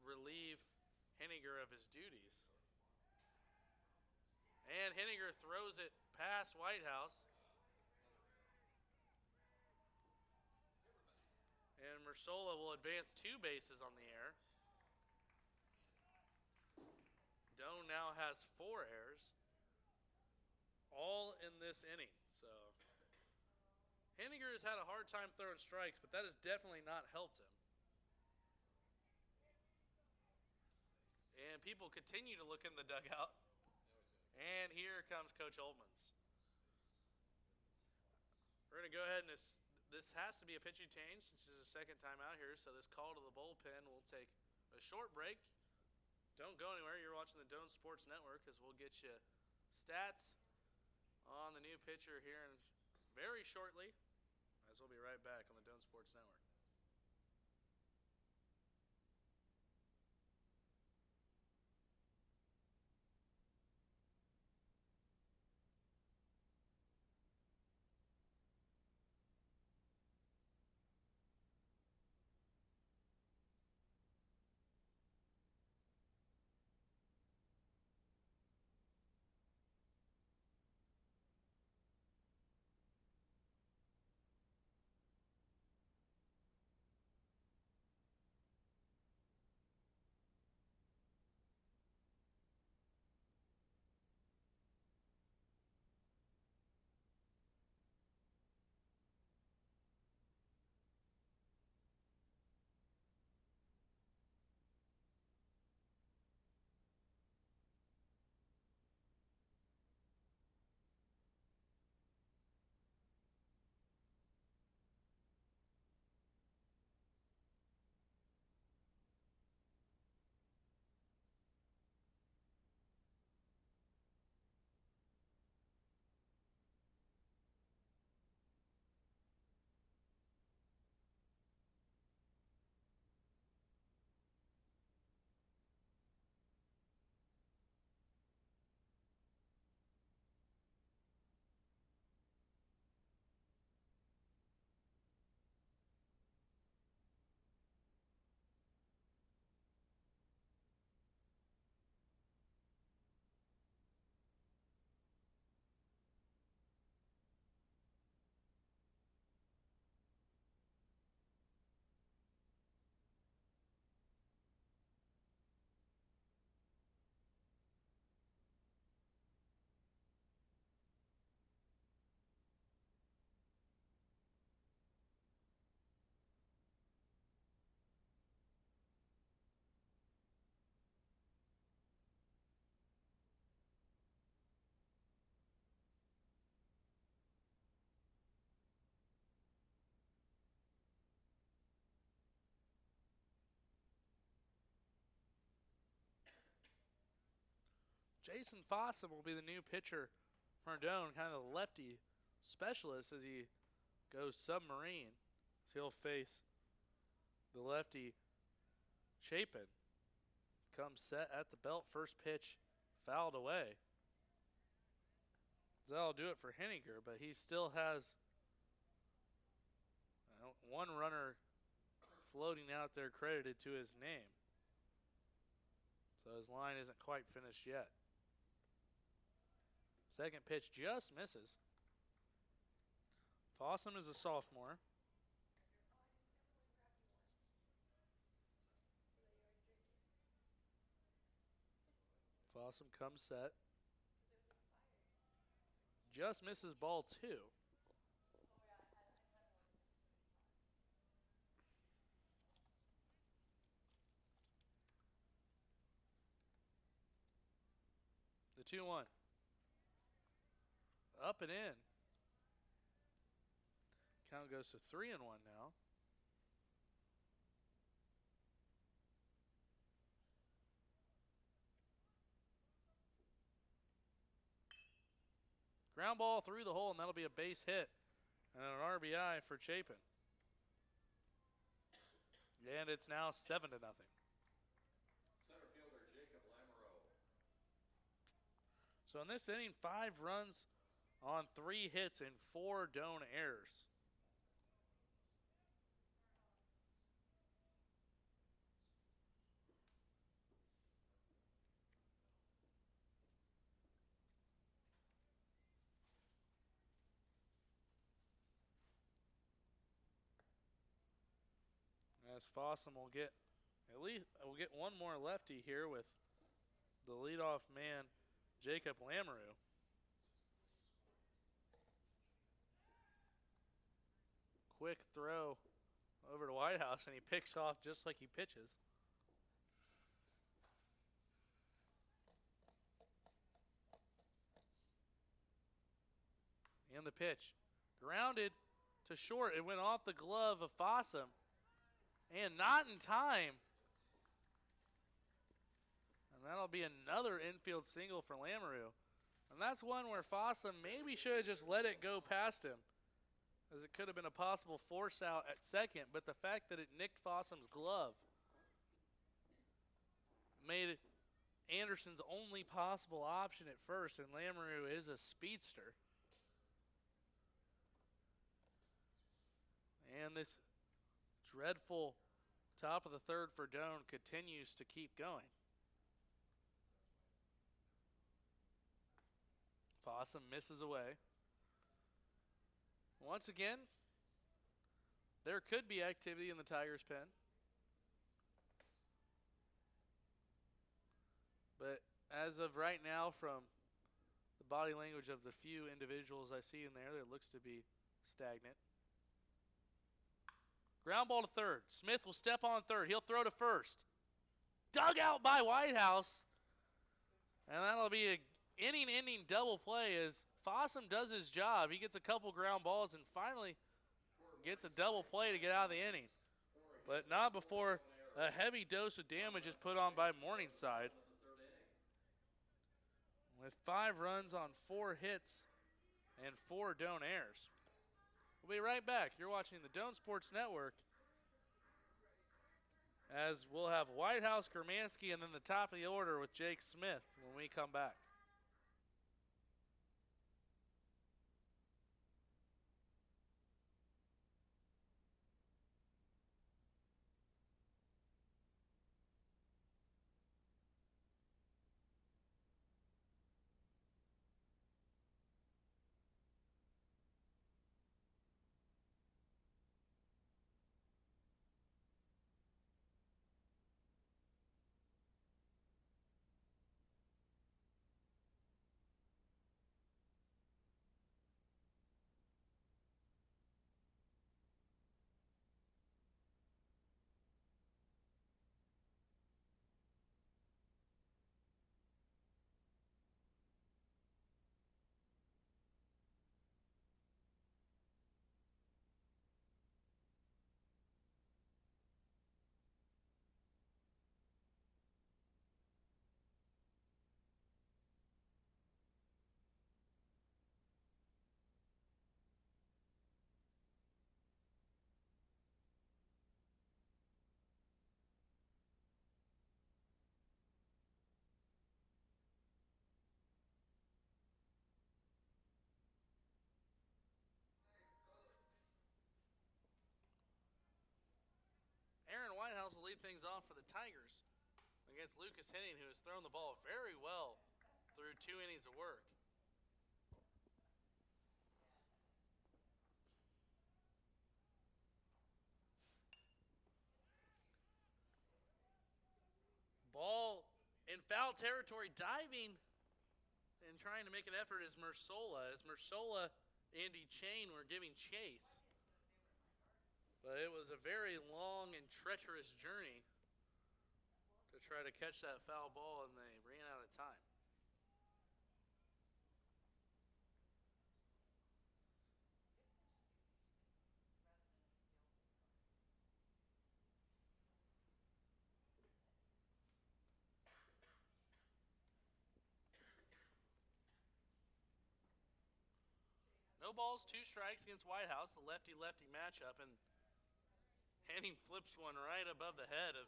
relieve Henniger of his duties. And Henniger throws it past Whitehouse. And Mersola will advance 2 bases on the air. Doane now has 4 errors, all in this inning. So Henniger has had a hard time throwing strikes, but that has definitely not helped him. And people continue to look in the dugout. And here comes Coach Oldmans. We're going to go ahead and this has to be a pitching change since this is the second time out here. So this call to the bullpen will take a short break. Don't go anywhere. You're watching the Doane Sports Network as we'll get you stats on the new pitcher here in very shortly, as we'll be right back on the Doane Sports Network. Jason Fossum will be the new pitcher for Doane, kind of the lefty specialist as he goes submarine. So he'll face the lefty Chapin. Comes set at the belt, first pitch fouled away. That'll do it for Henniger, but he still has one runner floating out there credited to his name. So his line isn't quite finished yet. Second pitch just misses. Fossum is a sophomore. Fossum comes set. Just misses ball 2. The 2-1. Up and in. Count goes to 3-1 now. Ground ball through the hole, and that'll be a base hit and an RBI for Chapin. And it's now 7-0. Center fielder Jacob Lamoureux. So in this inning, 5 runs on 3 hits and 4 Doane errors. As Fossum will get one more lefty here with the leadoff man, Jacob Lamoureux. Quick throw over to Whitehouse, and he picks off just like he pitches. And the pitch. Grounded to short. It went off the glove of Fossum. And not in time. And that'll be another infield single for Lamoureux. And that's one where Fossum maybe should have just let it go past him, as it could have been a possible force out at second. But the fact that it nicked Fossum's glove made it Anderson's only possible option at first, and Lamoureux is a speedster. And this dreadful top of the third for Doane continues to keep going. Fossum misses away. Once again, there could be activity in the Tigers' pen. But as of right now, from the body language of the few individuals I see in there, it looks to be stagnant. Ground ball to third. Smith will step on third. He'll throw to first. Dug out by Whitehouse. And that'll be an inning-ending double play as Fossum does his job. He gets a couple ground balls and finally gets a double play to get out of the inning. But not before a heavy dose of damage is put on by Morningside. With 5 runs on 4 hits and 4 Doane errors. We'll be right back. You're watching the Doane Sports Network, as we'll have Whitehouse, Germansky, and then the top of the order with Jake Smith when we come back. Aaron Whitehouse will lead things off for the Tigers against Lucas Henning, who has thrown the ball very well through 2 innings of work. Ball in foul territory, diving and trying to make an effort is Mersola. As Mersola, Andy Chain were giving chase. But it was a very long and treacherous journey to try to catch that foul ball, and they ran out of time. No balls, 2 strikes against Whitehouse, the lefty-lefty matchup, and Henning flips one right above the head of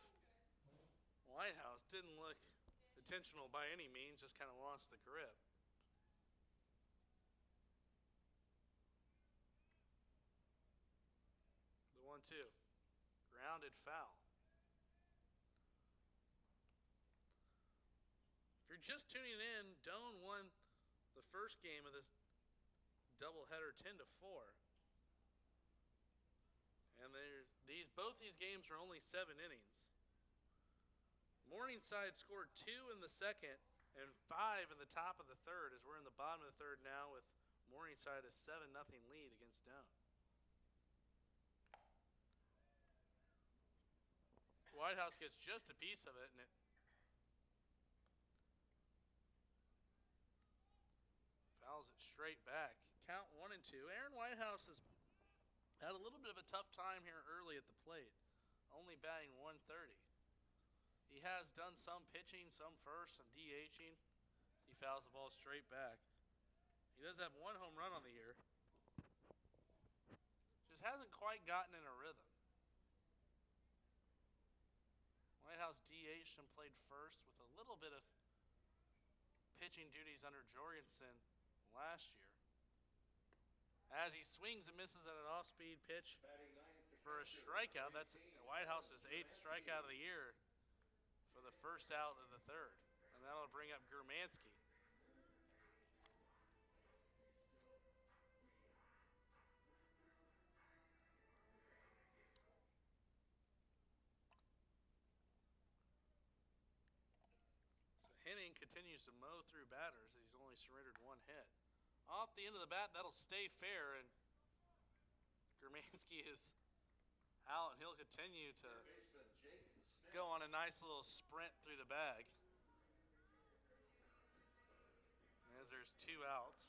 Whitehouse. Didn't look intentional by any means, just kind of lost the grip. The 1-2. Grounded foul. If you're just tuning in, Doane won the first game of this doubleheader 10-4. And Both these games are only 7 innings. Morningside scored 2 in the second and 5 in the top of the third, as we're in the bottom of the third now with Morningside a 7-0 lead against Doane. Whitehouse gets just a piece of it, and it fouls it straight back. Count 1 and 2. Aaron Whitehouse has had a little bit of a tough time here early at the plate, only batting 130. He has done some pitching, some first, some DHing. He fouls the ball straight back. He does have 1 home run on the year. Just hasn't quite gotten in a rhythm. Whitehouse DH'd and played first with a little bit of pitching duties under Jorgensen last year. As he swings and misses at an off-speed pitch for a strikeout. That's Whitehouse's 8th strikeout of the year for the first out of the third. And that'll bring up Germansky. So Henning continues to mow through batters as he's only surrendered 1 hit. Off the end of the bat, that'll stay fair, and Germansky is out, and he'll continue to go on a nice little sprint through the bag. As there's 2 outs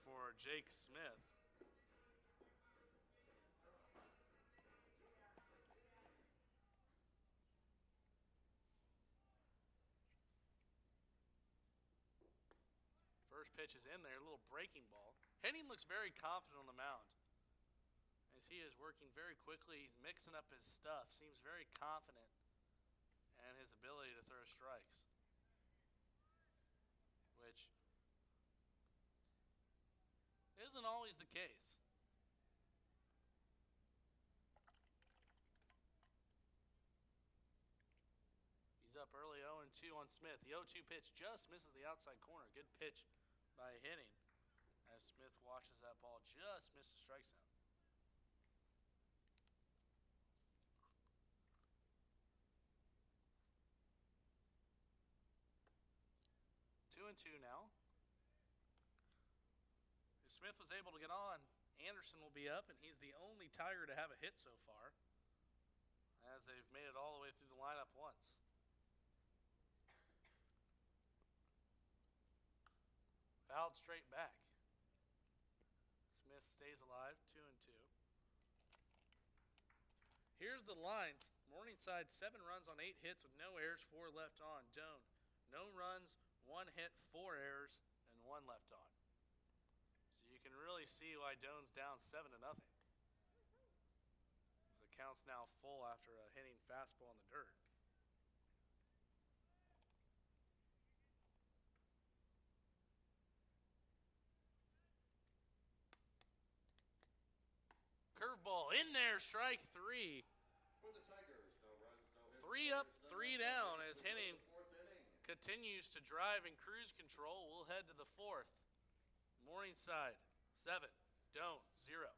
for Jake Smith. First pitch is in there, a little breaking ball. Henning looks very confident on the mound as he is working very quickly. He's mixing up his stuff, seems very confident in his ability to throw strikes, which isn't always the case. He's up early 0-2 on Smith. The 0-2 pitch just misses the outside corner. Good pitch by Henning as Smith watches that ball just miss the strike zone. 2-2 now. If Smith was able to get on, Anderson will be up, and he's the only Tiger to have a hit so far, as they've made it all the way through the lineup once. Fouled straight back. Smith stays alive, 2-2. Here's the lines. Morningside, 7 runs on 8 hits with no errors, 4 left on. Doane, no runs, 1 hit, 4 errors, and 1 left on. So you can really see why Doane's down 7-0. As the count's now full after a hitting fastball in the dirt. Curveball in there, strike 3. For the Tigers, no runs, no hits. 3 up, 3 down as Henning continues to drive in cruise control. We'll head to the 4th. Morningside, 7. Doane, 0.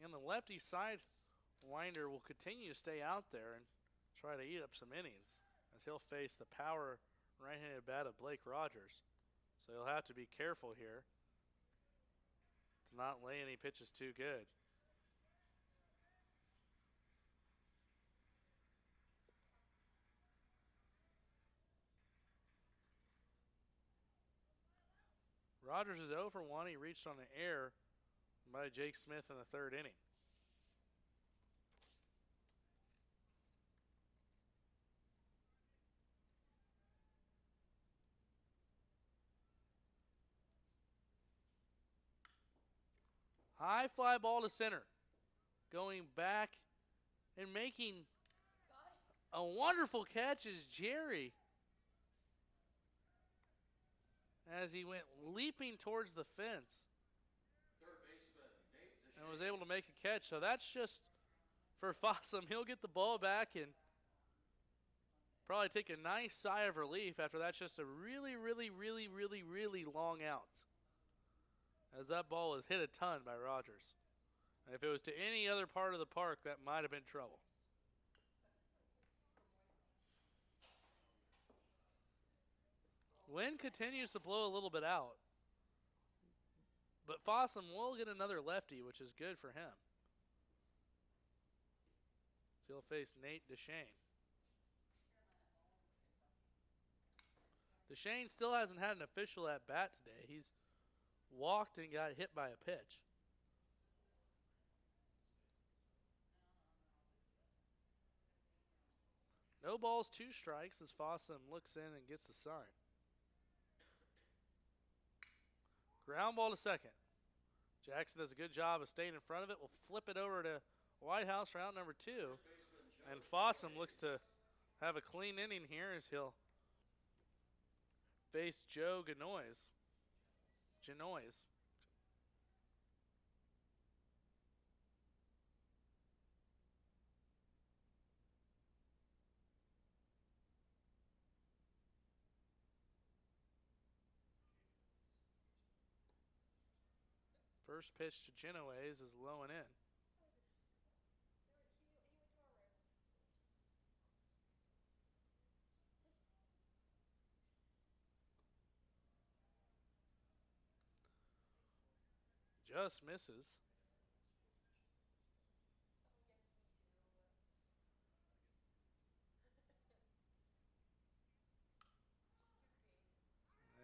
And the lefty side winder will continue to stay out there and try to eat up some innings. as he'll face the power right-handed bat of Blake Rogers. So he'll have to be careful here to not lay any pitches too good. Rogers is 0 for 1. He reached on an error by Jake Smith in the third inning. High fly ball to center. Going back and making a wonderful catch is Jerry, as he went leaping towards the fence Third baseman, Nate and was able to make a catch. So that's just for Fossum. He'll get the ball back and probably take a nice sigh of relief after that's just a really, really, really, really, really long out, as that ball was hit a ton by Rogers. And if it was to any other part of the park, that might have been trouble. Wind continues to blow a little bit out, but Fossum will get another lefty, which is good for him. So he'll face Nate Duchesne. Duchesne still hasn't had an official at bat today. He's walked and got hit by a pitch. No balls, 2 strikes as Fossum looks in and gets the sign. Ground ball to second. Jackson does a good job of staying in front of it. We'll flip it over to Whitehouse for out number 2. And Fossum looks to have a clean inning here as he'll face Joe Genoise. First pitch to Genoise is low and in. Just misses.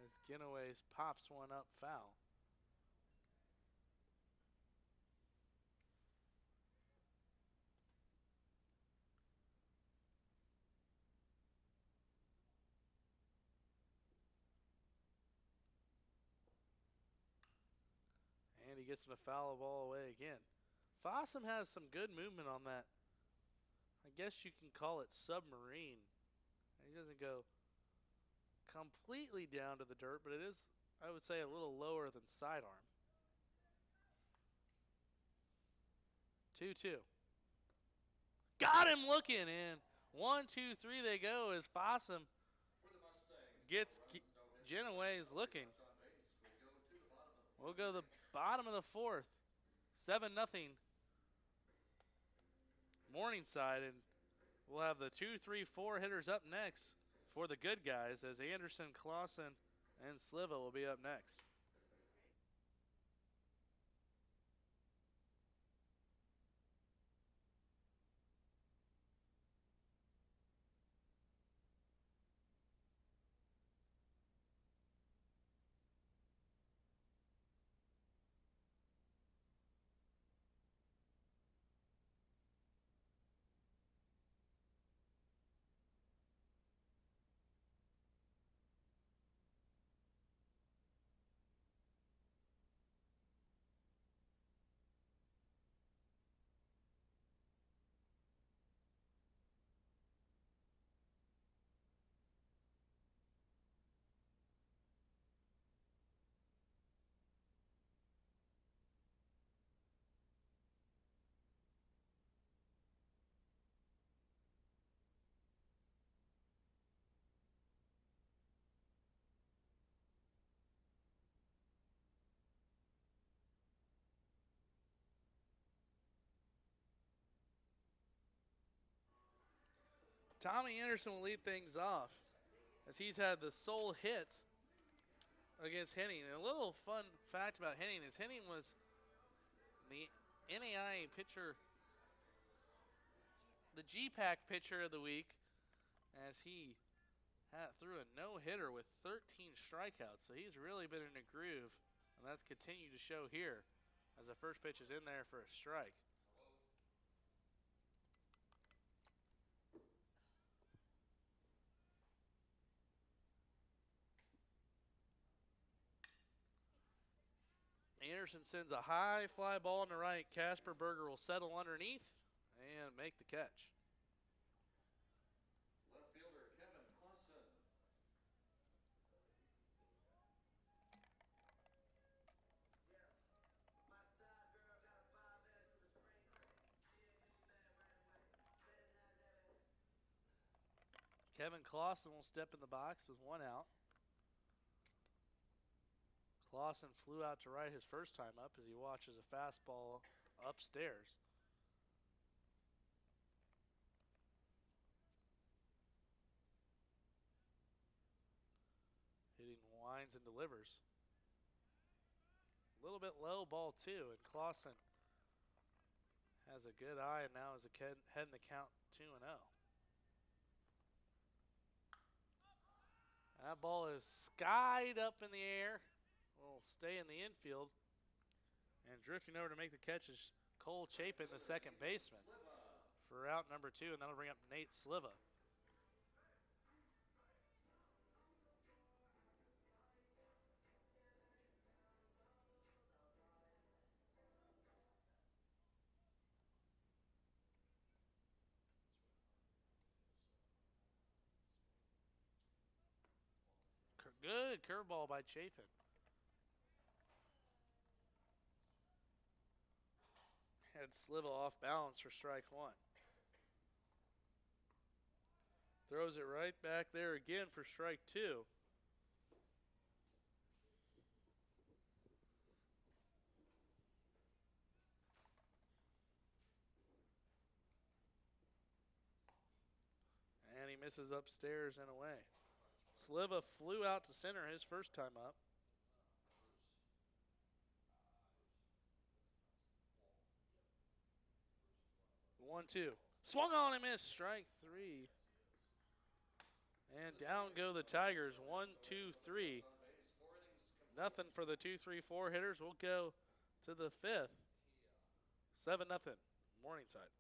As Genoise pops one up foul. And he gets him to foul the ball away again. Fossum has some good movement on that. I guess you can call it submarine. He doesn't go completely down to the dirt, but it is, I would say, a little lower than sidearm. 2-2. Got him looking in. 1, 2, 3 they go as Fossum gets Genoise looking. We'll go to the bottom of the 4th. 7-0 Morningside, and we'll have the 2, 3, 4 hitters up next for the good guys as Anderson, Clausen, and Sliva will be up next. Tommy Anderson will lead things off as he's had the sole hit against Henning. And a little fun fact about Henning is Henning was the NAI pitcher, the GPAC pitcher of the week, as he threw a no-hitter with 13 strikeouts. So he's really been in a groove, and that's continued to show here as the first pitch is in there for a strike. Anderson sends a high fly ball in the right. Casper Berger will settle underneath and make the catch. Left fielder Kevin Clausen. Kevin Clausen will step in the box with one out. Clausen flew out to right his first time up as he watches a fastball upstairs. Hitting winds and delivers. A little bit low, ball two, and Clausen has a good eye and now is heading the count 2-0. That ball is skied up in the air. Will stay in the infield. And drifting over to make the catch is Cole Chapin, the second baseman, for out number 2, and that'll bring up Nate Sliva. Good curveball by Chapin. Had Sliva off balance for strike 1. Throws it right back there again for strike 2. And he misses upstairs and away. Sliva flew out to center his first time up. 1-2. Swung on and missed. Strike 3. And down go the Tigers. 1, 2, 3. Nothing for the 2-3-4 hitters. We'll go to the 5th. 7-0. Morningside.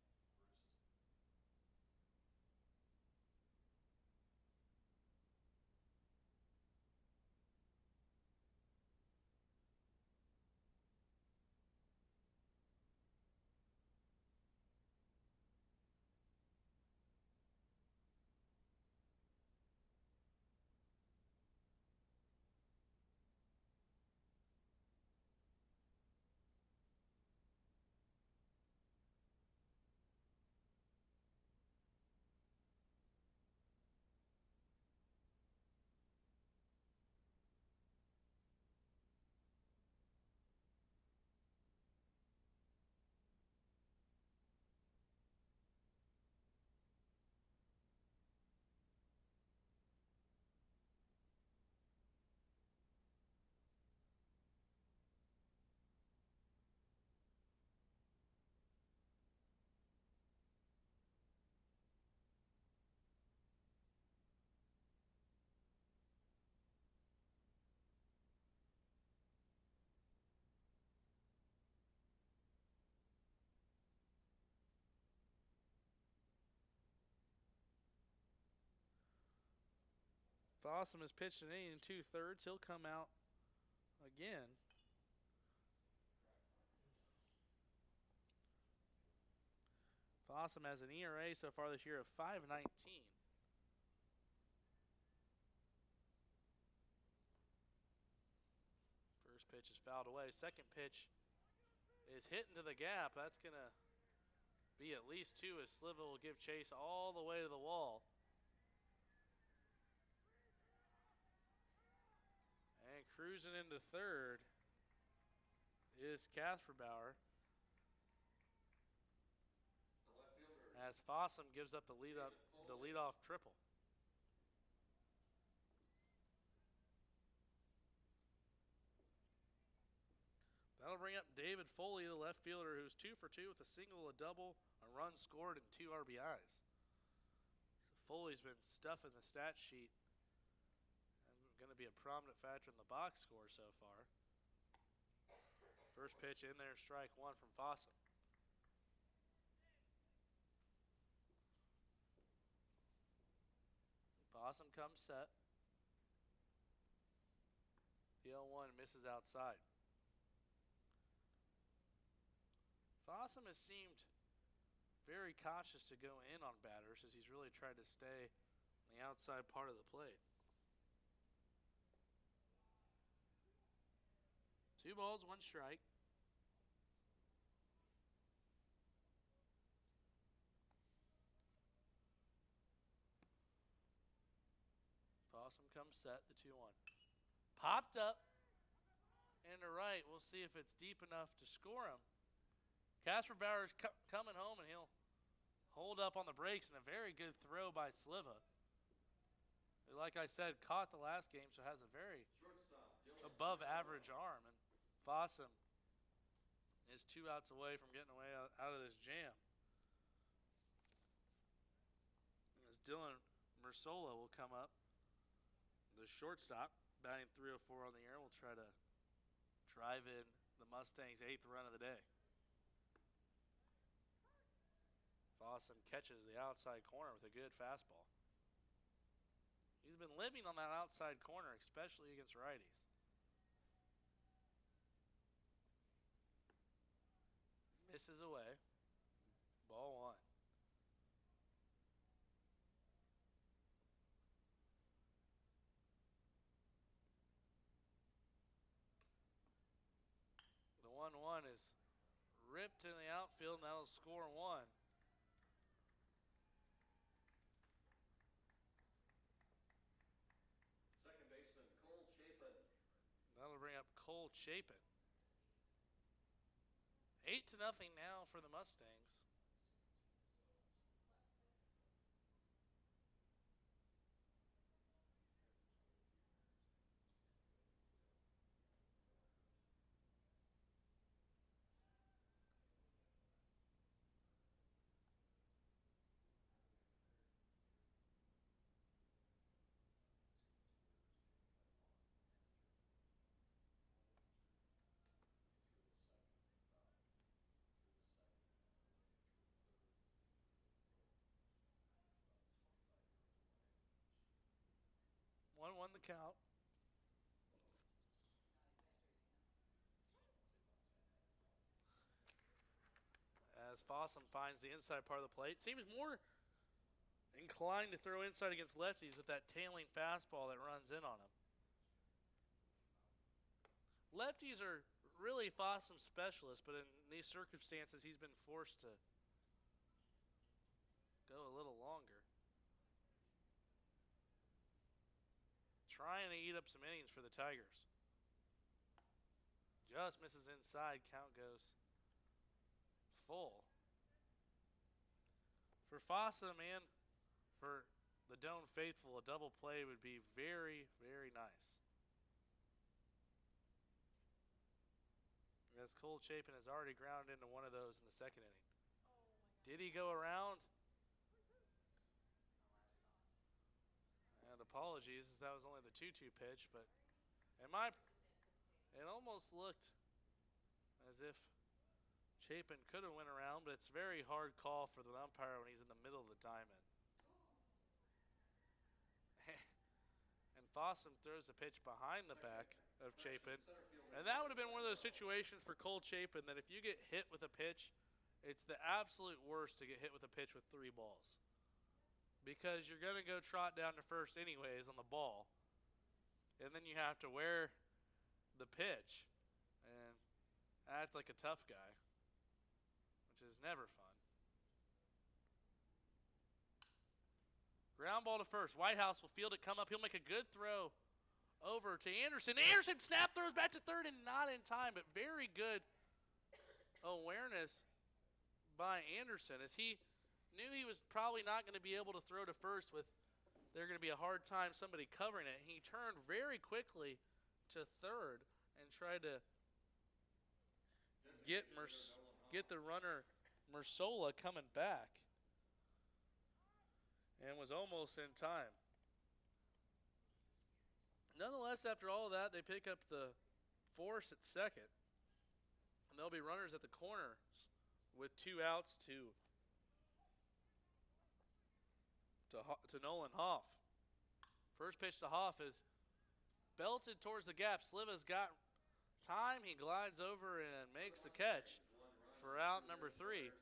Fossum has pitched an inning and 2/3. He'll come out again. Fossum has an ERA so far this year of 5.19. First pitch is fouled away. Second pitch is hit into the gap. That's going to be at least 2 as Sliva will give chase all the way to the wall. And cruising into third is Casper Bauer. as Fossum gives up the leadoff triple. That'll bring up David Foley, the left fielder, who's 2 for 2 with a single, a double, a run scored, and 2 RBIs. So Foley's been stuffing the stat sheet and going to be a prominent factor in the box score so far. First pitch in there, strike one from Fossum. Fossum comes set. The 0-1 misses outside. Fossum has seemed very cautious to go in on batters as he's really tried to stay on the outside part of the plate. 2 balls, 1 strike. Fossum comes set, the 2-1. Popped up into right. We'll see if it's deep enough to score him. Casper Bauer's coming home, and he'll hold up on the brakes, and a very good throw by Sliva. Like I said, caught the last game, so has a very above average arm. And Fossum is 2 outs away from getting away out of this jam. As Dylan Mersola will come up, the shortstop, batting 304 on the year, will try to drive in the Mustangs' 8th run of the day. Fossum catches the outside corner with a good fastball. He's been living on that outside corner, especially against righties. Misses away. Ball 1. The 1-1 is ripped in the outfield, and that'll score 1. That'll bring up Cole Chapin. 8-0 now for the Mustangs. Won the count. As Fossum finds the inside part of the plate. Seems more inclined to throw inside against lefties with that tailing fastball that runs in on him. Lefties are really Fossum's specialists, but in these circumstances, he's been forced to go a little longer. Trying to eat up some innings for the Tigers. Just misses inside. Count goes full. For Fossum and for the Doane faithful, a double play would be very, very nice. As Cole Chapin has already grounded into one of those in the second inning. Did he go around? And apologies, as that was only the 2-2 pitch, but it almost looked as if Chapin could have went around, but it's a very hard call for the umpire when he's in the middle of the diamond. And Fossum throws the pitch behind the back of Chapin. And that would have been one of those situations for Cole Chapin that if you get hit with a pitch, it's the absolute worst to get hit with a pitch with 3 balls. Because you're going to go trot down to first anyways on the ball. And then you have to wear the pitch and act like a tough guy, which is never fun. Ground ball to first. Whitehouse will field it, come up. He'll make a good throw over to Anderson. Anderson snap throws back to third and not in time, but very good awareness by Anderson as he knew he was probably not going to be able to throw to first with there going to be a hard time somebody covering it. He turned very quickly to third and tried to get the runner Mersola coming back, and was almost in time. Nonetheless, after all of that, they pick up the force at second, and there'll be runners at the corners with 2 outs to Nolan Hoff. First pitch to Hoff is belted towards the gap. Sliva's got time. He glides over and makes the catch for out number 3.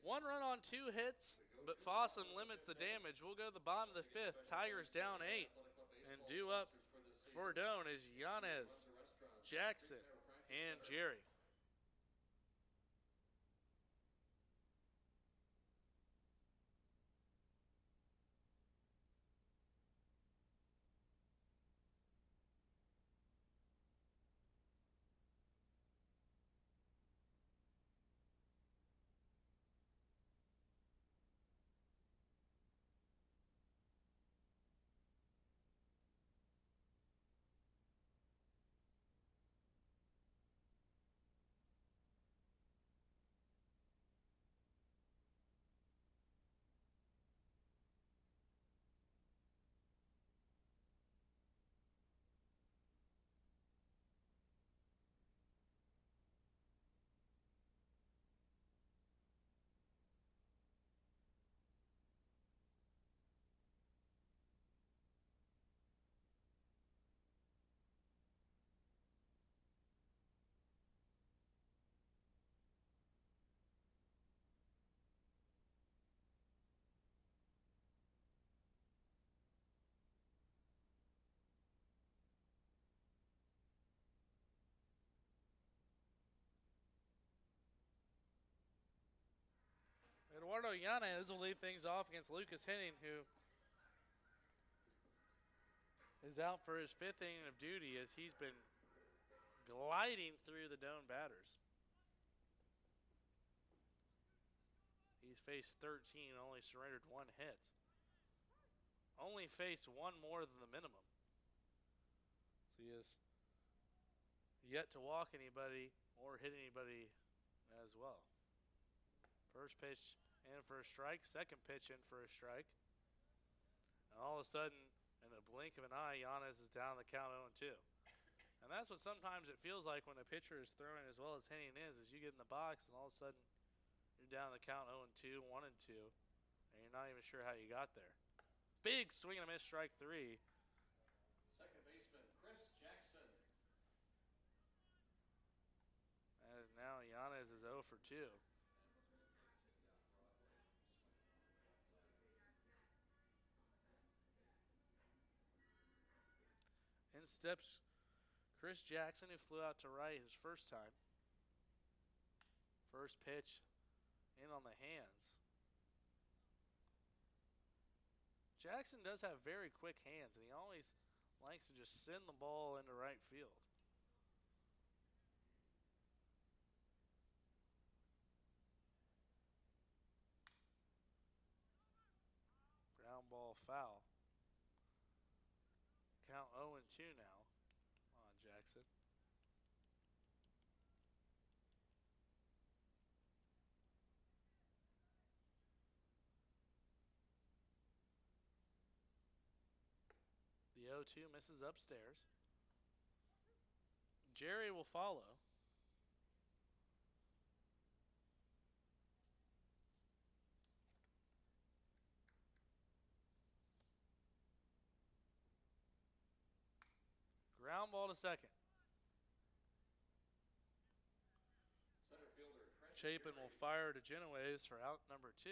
1 run on 2 hits, but Fossum limits the damage. We'll go to the bottom of the 5th. Tigers down 8. And due up for Doane is Yanez, Jackson, and Jerry. Eduardo Yanez will lead things off against Lucas Henning, who is out for his 5th inning of duty as he's been gliding through the Doane batters. He's faced 13 and only surrendered 1 hit. Only faced 1 more than the minimum. So he has yet to walk anybody or hit anybody as well. First pitch in for a strike, second pitch in for a strike. And all of a sudden, in a blink of an eye, Yanez is down the count 0-2. And that's what sometimes it feels like when a pitcher is throwing as well as Henning is you get in the box and all of a sudden you're down the count 0-2, 1-2, and you're not even sure how you got there. Big swing and a miss, strike 3. Second baseman Chris Jackson. And now Yanez is 0 for 2. In steps Chris Jackson, who flew out to right his first time. First pitch in on the hands. Jackson does have very quick hands, and he always likes to just send the ball into right field. Ground ball foul. Count 0-2 now on Jackson. The 0-2 misses upstairs. Jerry will follow. Ground ball to second. Center fielder Trent Chapin will fire to Genoways for out number 2.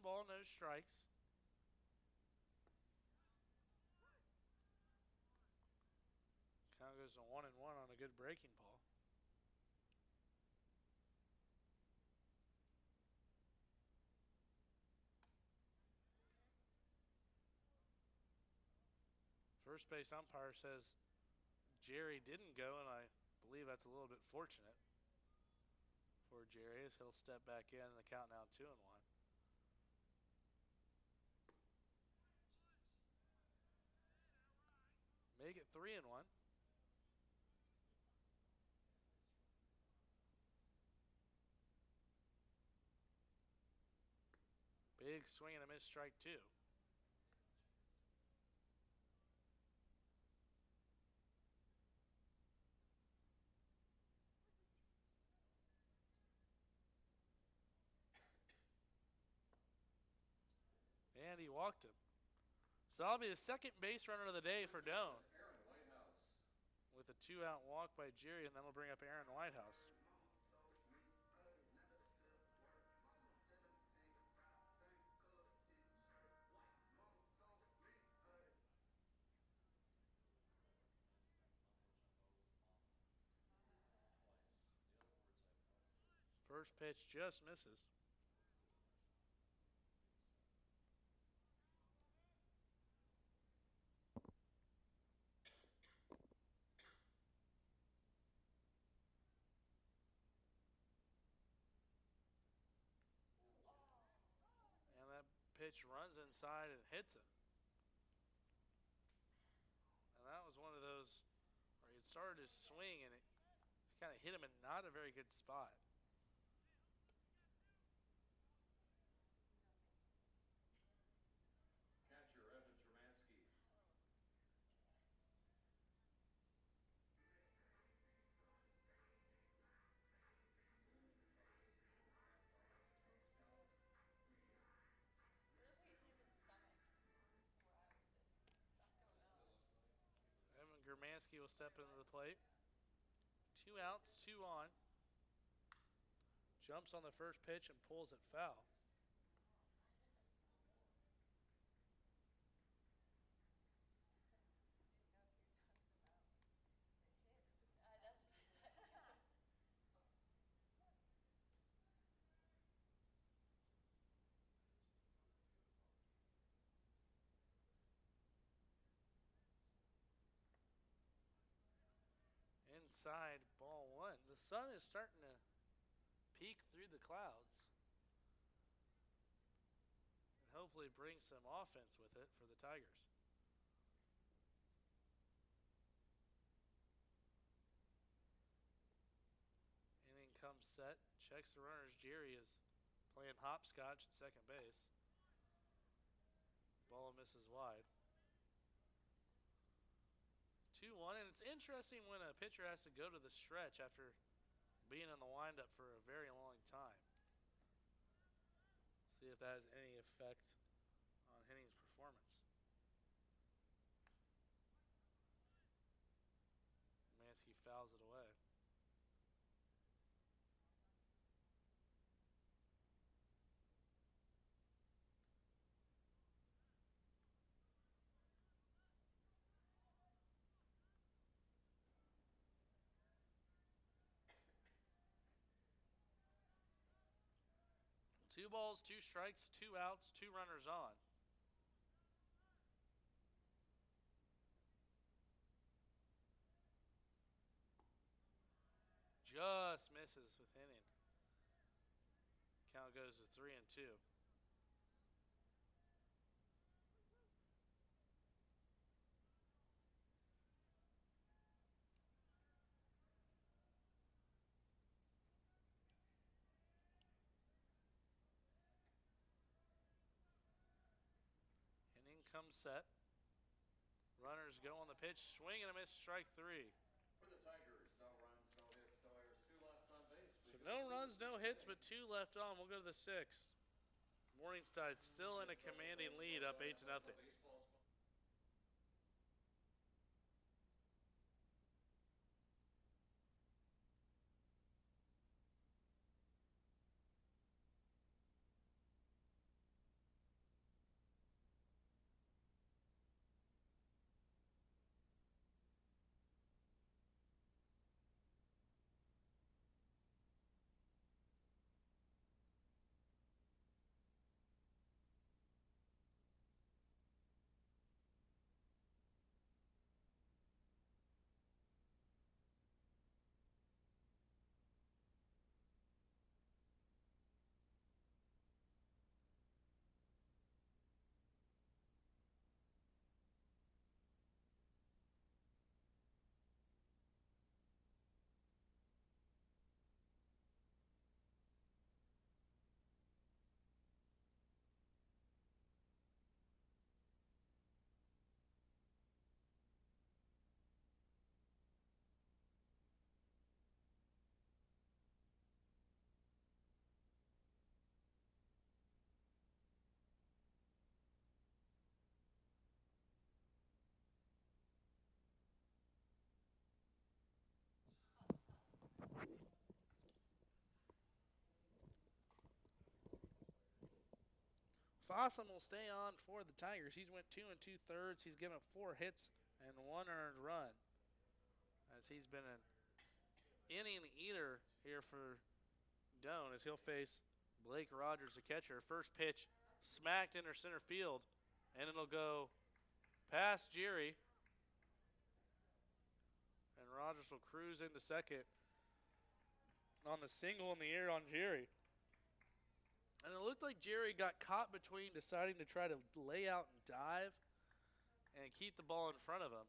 ball, no strikes. Count goes to 1-1 on a good breaking ball. First base umpire says Jerry didn't go, and I believe that's a little bit fortunate for Jerry as he'll step back in and the count now 2-1. Make it 3-1. Big swing and a miss, strike 2. And he walked him. So that'll be the second base runner of the day for Doane. Aaron Whitehouse. With a 2-out walk by Jerry, and then we'll bring up Aaron Whitehouse. First pitch just misses. And that pitch runs inside and hits him. And that was one of those where he started to swing and it kind of hit him in not a very good spot. Catcher Evan Germansky. What if we hit him in the stomach? Where I was at. I don't know. Evan Germansky will step into the plate. 2 outs, 2 on. Jumps on the first pitch and pulls it foul. Inside, ball 1. The sun is starting to peek through the clouds and hopefully bring some offense with it for the Tigers. Inning comes set, checks the runners. Jerry is playing hopscotch at second base. Ball misses wide. 2-1, and it's interesting when a pitcher has to go to the stretch after being in the windup for a very long time. See if that has any effect on Henning's performance. Mansky fouls it away. Two balls, 2 strikes, 2 outs, 2 runners on. Just misses with Henning. Count goes to 3-2. Comes set. Runners go on the pitch. Swing and a miss, strike 3. For the Tigers, no runs, no hits, no errors, 2 left on base. So no runs, no hits, but 2 left on. We'll go to the 6th. Morningside still in a commanding lead, up 8-0. Fossum will stay on for the Tigers. He's went 2 2/3. He's given 4 hits and 1 earned run, as he's been an inning eater here for Doane, as he'll face Blake Rogers, the catcher. First pitch smacked into center field, and it'll go past Jerry. And Rogers will cruise into second on the single in the air on Jerry. And it looked like Jerry got caught between deciding to try to lay out and dive and keep the ball in front of him.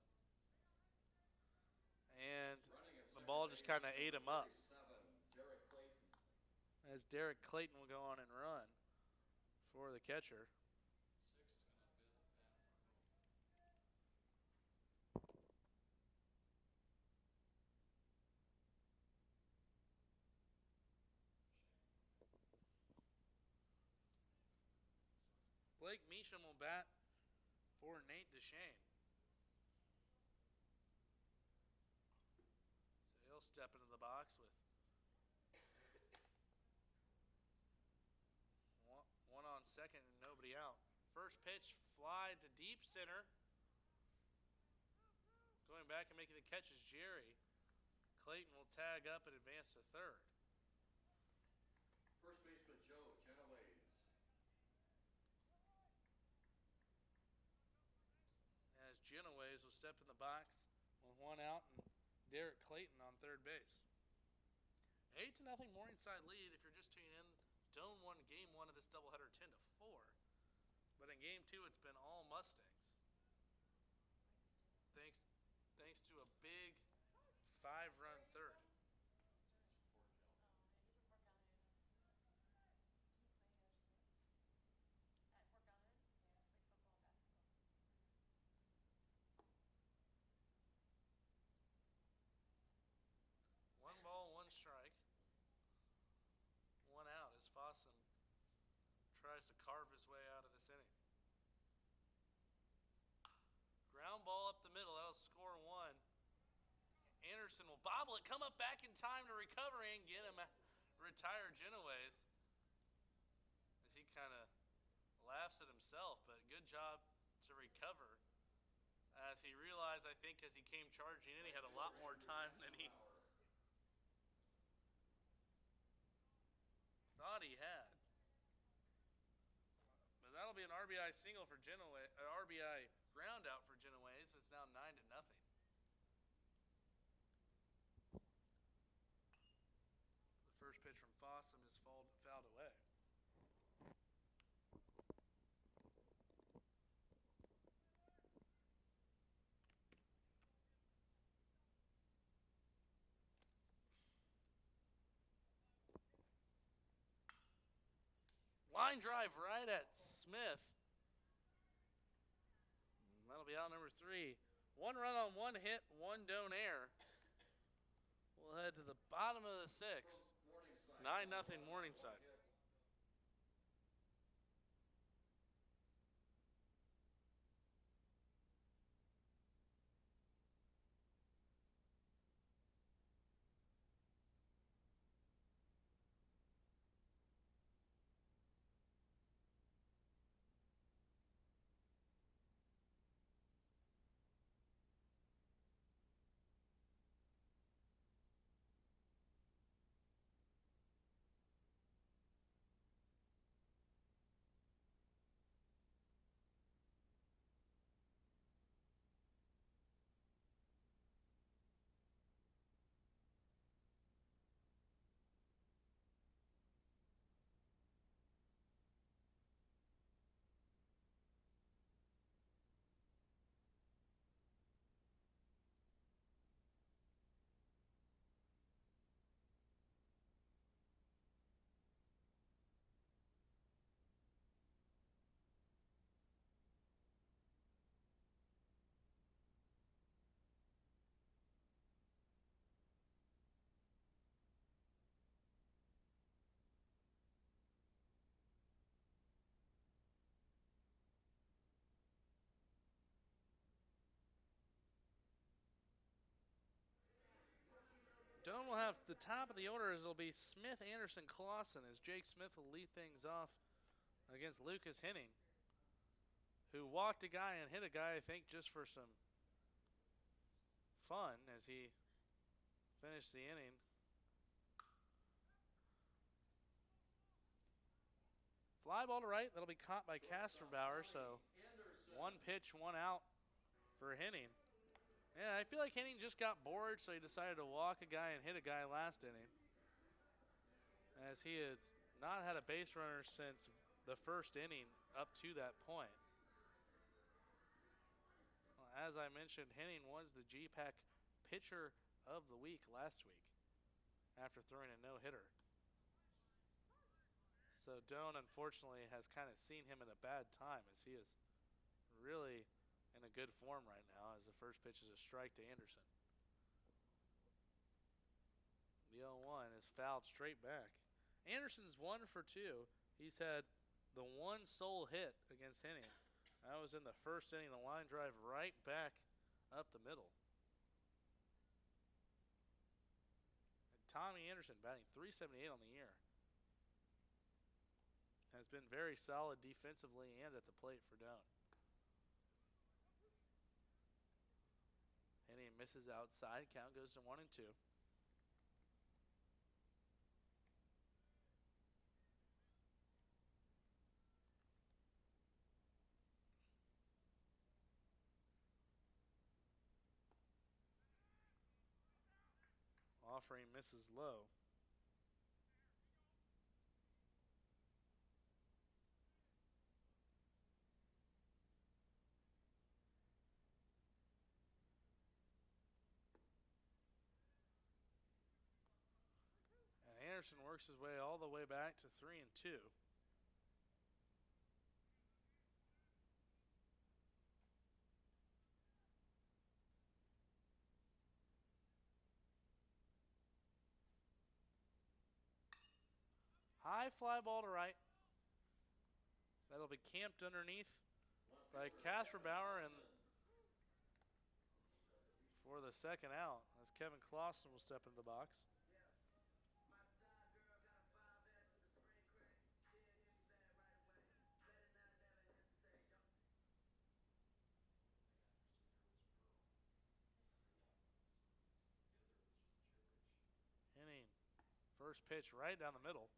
And the ball just kind of ate him up, as Derek Clayton will go on and run for the catcher. Blake Meacham will bat for Nate Duchesne. So he'll step into the box with one on second and nobody out. First pitch, fly to deep center. Going back and making the catch is Jerry. Clayton will tag up and advance to third. First baseman Joe Genoways. As Genoways will step in the box with 1 out and Derek Clayton on third base. 8-0 Morningside lead. If you're just tuning in, Doane won game 1 of this doubleheader 10-4. But in game 2, it's been all Mustangs. Thanks to a big 5-run third. One ball, 1 strike. 1 out as Fossum tries to carve his way out of this inning. Ground ball up the middle. That'll score 1. Anderson will bobble it, come up back in time to recover and get him retired Genoways. As he kind of laughs at himself, but good job to recover. As he realized, I think, as he came charging in, he had a lot more time than he thought he had. But that'll be an RBI single for Genoways, RBI ground out for Genoways. It's now 9-0. The first pitch from Fossum is fouled away. Line drive right at Smith. That'll be out number 3. 1 run on 1 hit, 1 Doane. We'll head to the bottom of the 6th. 9-0 Morningside. Doane will have the top of the order as it'll be Smith, Anderson, Clausen, as Jake Smith will lead things off against Lucas Henning, who walked a guy and hit a guy, I think, just for some fun as he finished the inning. Fly ball to right. That'll be caught by Kasperbauer. So one pitch, one out for Henning. Yeah, I feel like Henning just got bored, so he decided to walk a guy and hit a guy last inning, as he has not had a base runner since the first inning up to that point. Well, as I mentioned, Henning was the GPAC pitcher of the week last week after throwing a no-hitter. So Doane, unfortunately, has kind of seen him at a bad time, as he is really in a good form right now, as the first pitch is a strike to Anderson. The 0-1 is fouled straight back. Anderson's 1 for 2. He's had the one sole hit against Henning. That was in the first inning, the line drive right back up the middle. And Tommy Anderson, batting .378 on the year, has been very solid defensively and at the plate for Doane. Henning misses outside. Count goes to 1-2. Offering misses low. Anderson works his way all the way back to 3-2. High fly ball to right. That'll be camped underneath by Kasperbauer, and for the second out, as Kevin Clausen will step into the box. Henning, first pitch right down the middle.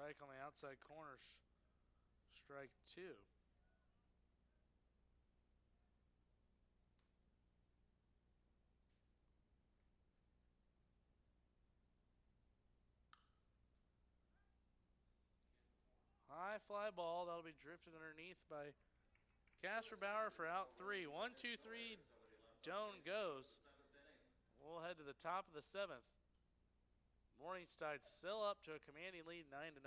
Strike on the outside corner. Strike 2. High fly ball. That'll be drifted underneath by Kasperbauer for out 3. 1, 2, 3. Doane goes. We'll head to the top of the 7th. Morningside still up to a commanding lead, 9-0.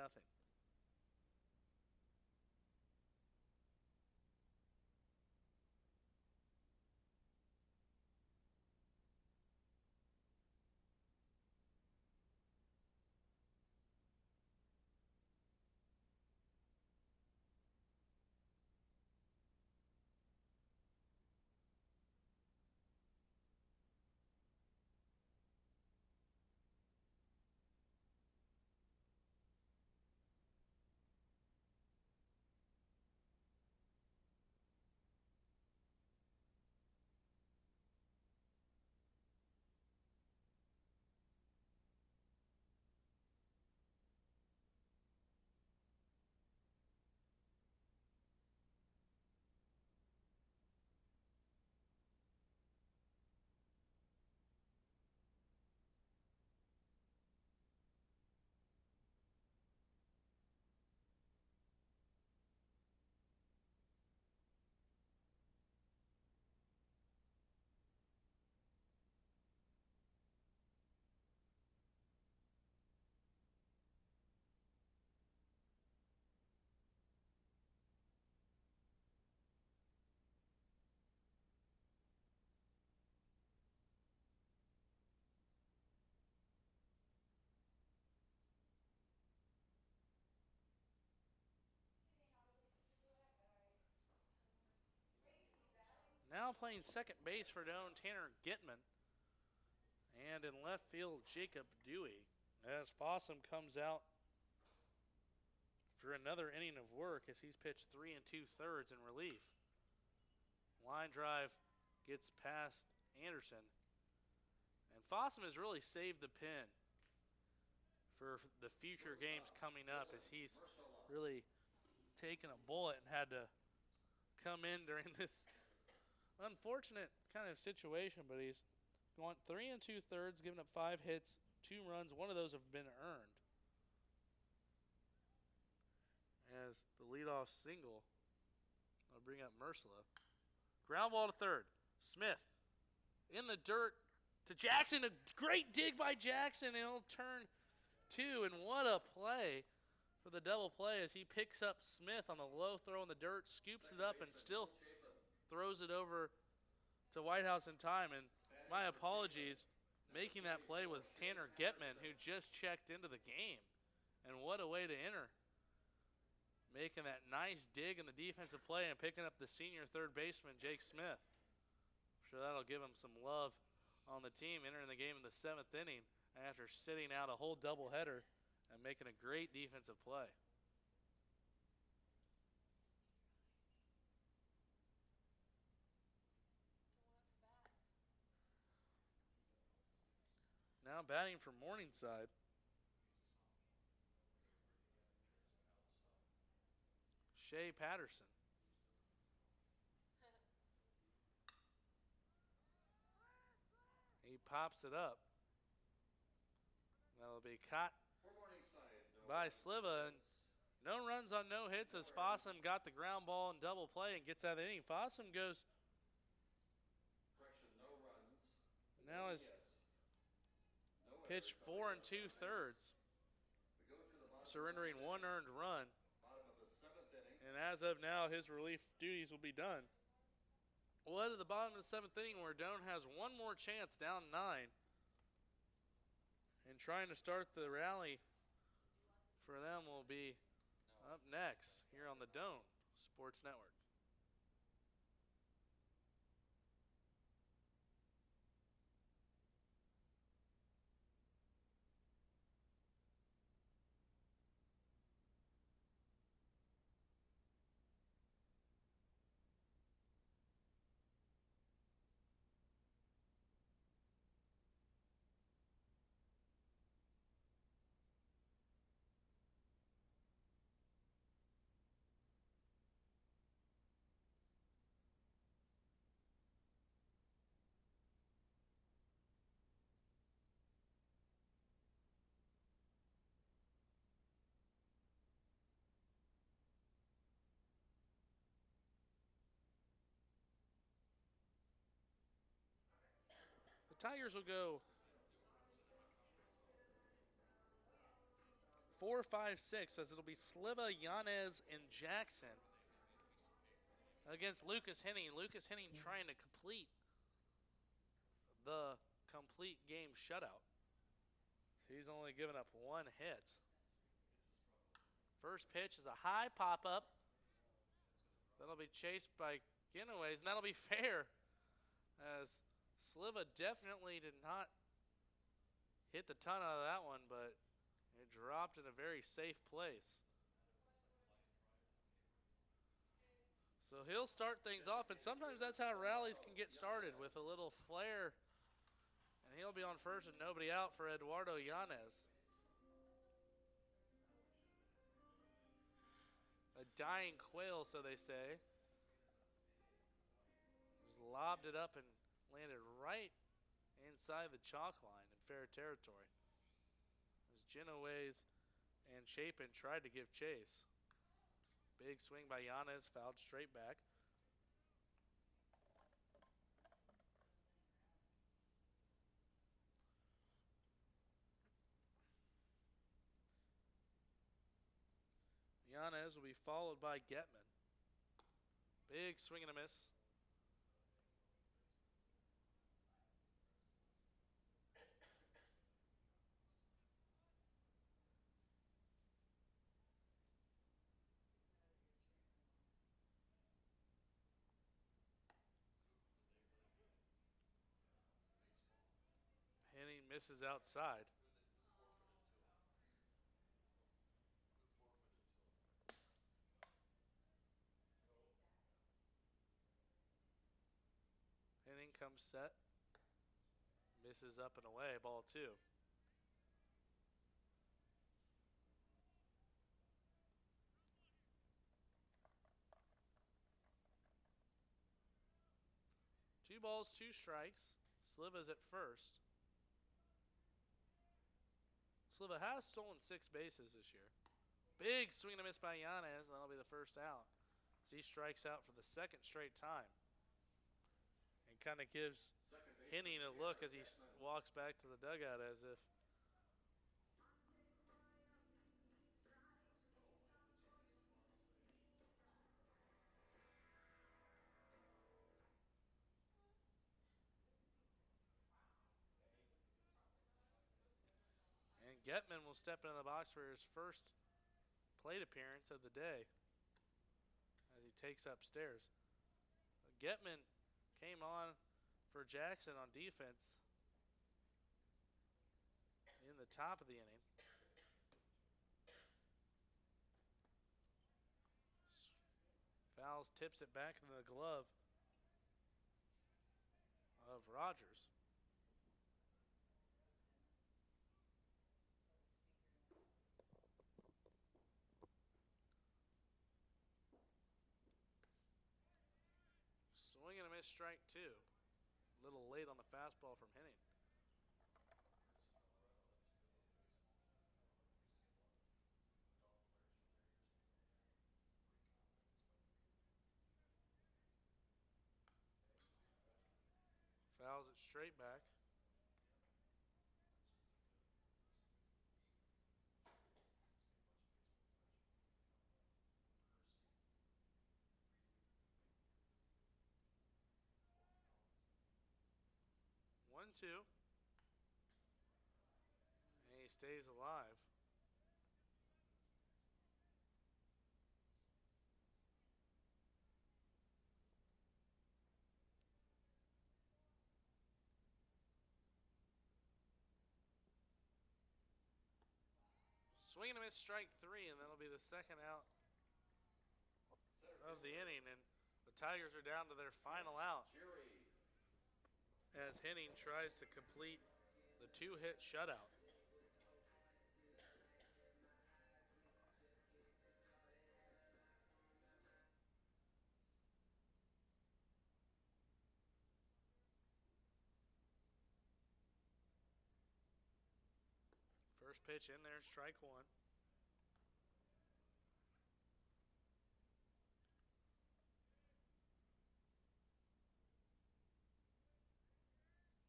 Now playing second base for Doane, Tanner Gitman. And in left field, Jacob Dewey. As Fossum comes out for another inning of work as he's pitched 3 2/3 in relief. Line drive gets past Anderson. And Fossum has really saved the pin for the future games coming up as he's really taken a bullet and had to come in during this unfortunate kind of situation, but he's gone 3 2/3, given up 5 hits, 2 runs. One of those have been earned. As the leadoff single, I'll bring up Mercila. Ground ball to third. Smith in the dirt to Jackson. A great dig by Jackson, and it'll turn 2. And what a play for the double play as he picks up Smith on the low throw in the dirt, scoops it up, and still throws it over to Whitehouse in time. And my apologies, making that play was Tanner Gitman, who just checked into the game. And what a way to enter. Making that nice dig in the defensive play and picking up the senior third baseman, Jake Smith. I'm sure that'll give him some love on the team, entering the game in the 7th inning after sitting out a whole doubleheader and making a great defensive play. Now batting for Morningside, Shea Patterson. He pops it up. That'll be caught by Sliva. And no runs on no hits as Fossum got the ground ball and double play and gets out of the inning. Fossum goes. Now is pitched 4 2/3, surrendering 1 earned run. And as of now, his relief duties will be done. Well, at the bottom of the 7th inning, where Doane has one more chance, down 9, and trying to start the rally for them will be up next here on the Doane Sports Network. The Tigers will go 4, 5, 6, as it'll be Sliva, Yanez, and Jackson against Lucas Henning. Lucas Henning trying to complete the complete game shutout. He's only given up 1 hit. First pitch is a high pop-up. That'll be chased by Genoways, and that'll be fair, as Sliva definitely did not hit the ton out of that one, but it dropped in a very safe place. So he'll start things off, and sometimes that's how rallies can get started, with a little flair. And he'll be on first and nobody out for Eduardo Yanez. A dying quail, so they say. Just lobbed it up and landed right inside the chalk line in fair territory. As Genoways and Chapin tried to give chase. Big swing by Yanez, fouled straight back. Yanez will be followed by Getman. Big swing and a miss. misses outside. Henning comes set. Misses up and away, ball 2. Two balls, 2 strikes. Sliva's at first. Sliva has stolen 6 bases this year. Big swing and a miss by Yanez, and that'll be the first out. So he strikes out for the second straight time. And kind of gives Henning a look as he walks back to the dugout as if and Getman will step into the box for his first plate appearance of the day as he takes upstairs. Getman came on for Jackson on defense in the top of the inning. Fouls, tips it back into the glove of Rogers. Swing and a miss, strike 2. A little late on the fastball from Henning. Fouls it straight back. One, two. And he stays alive. Swing and a miss, strike 3, and that'll be the second out of the inning. And the Tigers are down to their final out as Henning tries to complete the 2-hit shutout. First pitch in there, strike 1.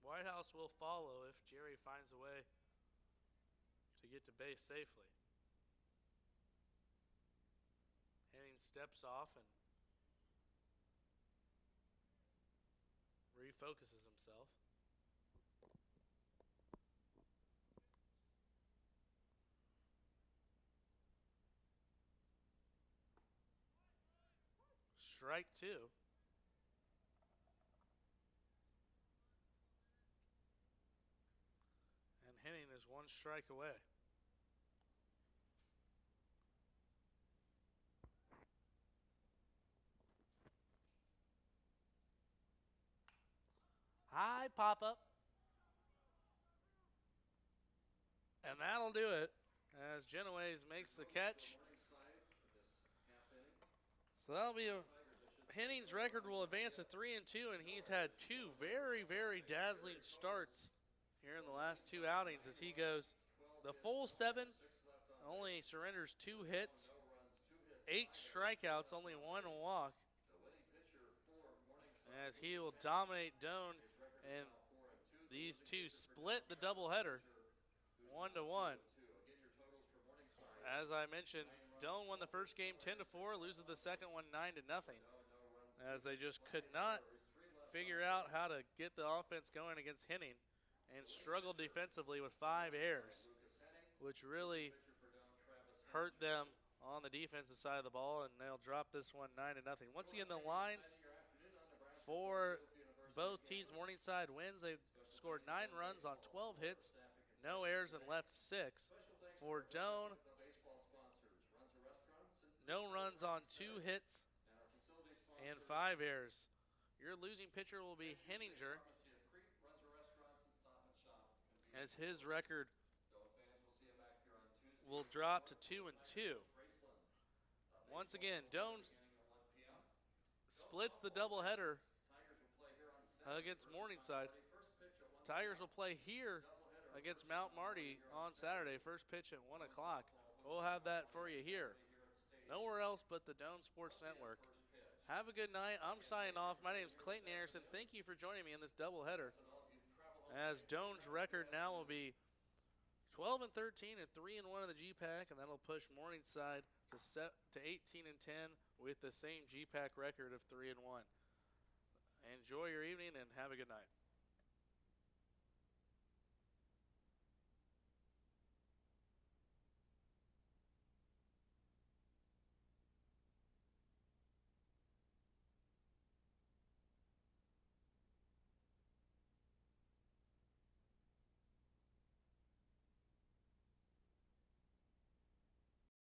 Whitehouse will follow if Jerry finds a way to get to base safely. Henning steps off and refocuses himself. Strike 2. And Henning is 1 strike away. High pop-up. And that'll do it as Genoways makes the catch. So that'll be Henning's record will advance to 3-2, and he's had 2 very, very dazzling starts here in the last 2 outings as he goes the full 7, only surrenders 2 hits, 8 strikeouts, only 1 walk, as he will dominate Doane, and these two split the doubleheader 1-1. As I mentioned, Doane won the first game 10-4, loses the second one 9-0, as they just could not figure out how to get the offense going against Henning and struggled defensively with 5 errors, which really hurt them on the defensive side of the ball, and they'll drop this one 9-0. Once again, the lines for both teams, Morningside wins. They scored 9 runs on 12 hits, no errors, and left 6. For Doane, The baseball sponsors, Runs of Restaurants, and no runs on 2 hits our facility and sponsors, 5 errors. Your losing pitcher will be Henninger, Pharmacy of Crete, Runs of Restaurants, and Stop and Shop. as his record Doane fans will see you back here on Tuesday. will drop to 2-2. Graceland. Once again, Doane Beginning at 1 p.m. splits the doubleheader Tigers will play here on Saturday against versus Morningside. Mount Marty. First pitch at 1 Tigers will play here doubleheader against versus Mount Marty on Saturday. First pitch at 1 o'clock. We'll have that for you here. Nowhere else but the Doane Sports Network. Have a good night. I'm signing off. My name is Clayton Anderson. Thank you for joining me in this doubleheader. As Doane's record now will be 12-13 and 3-1 in the GPAC, and that'll push Morningside to 18-10 with the same GPAC record of 3-1. Enjoy your evening and have a good night.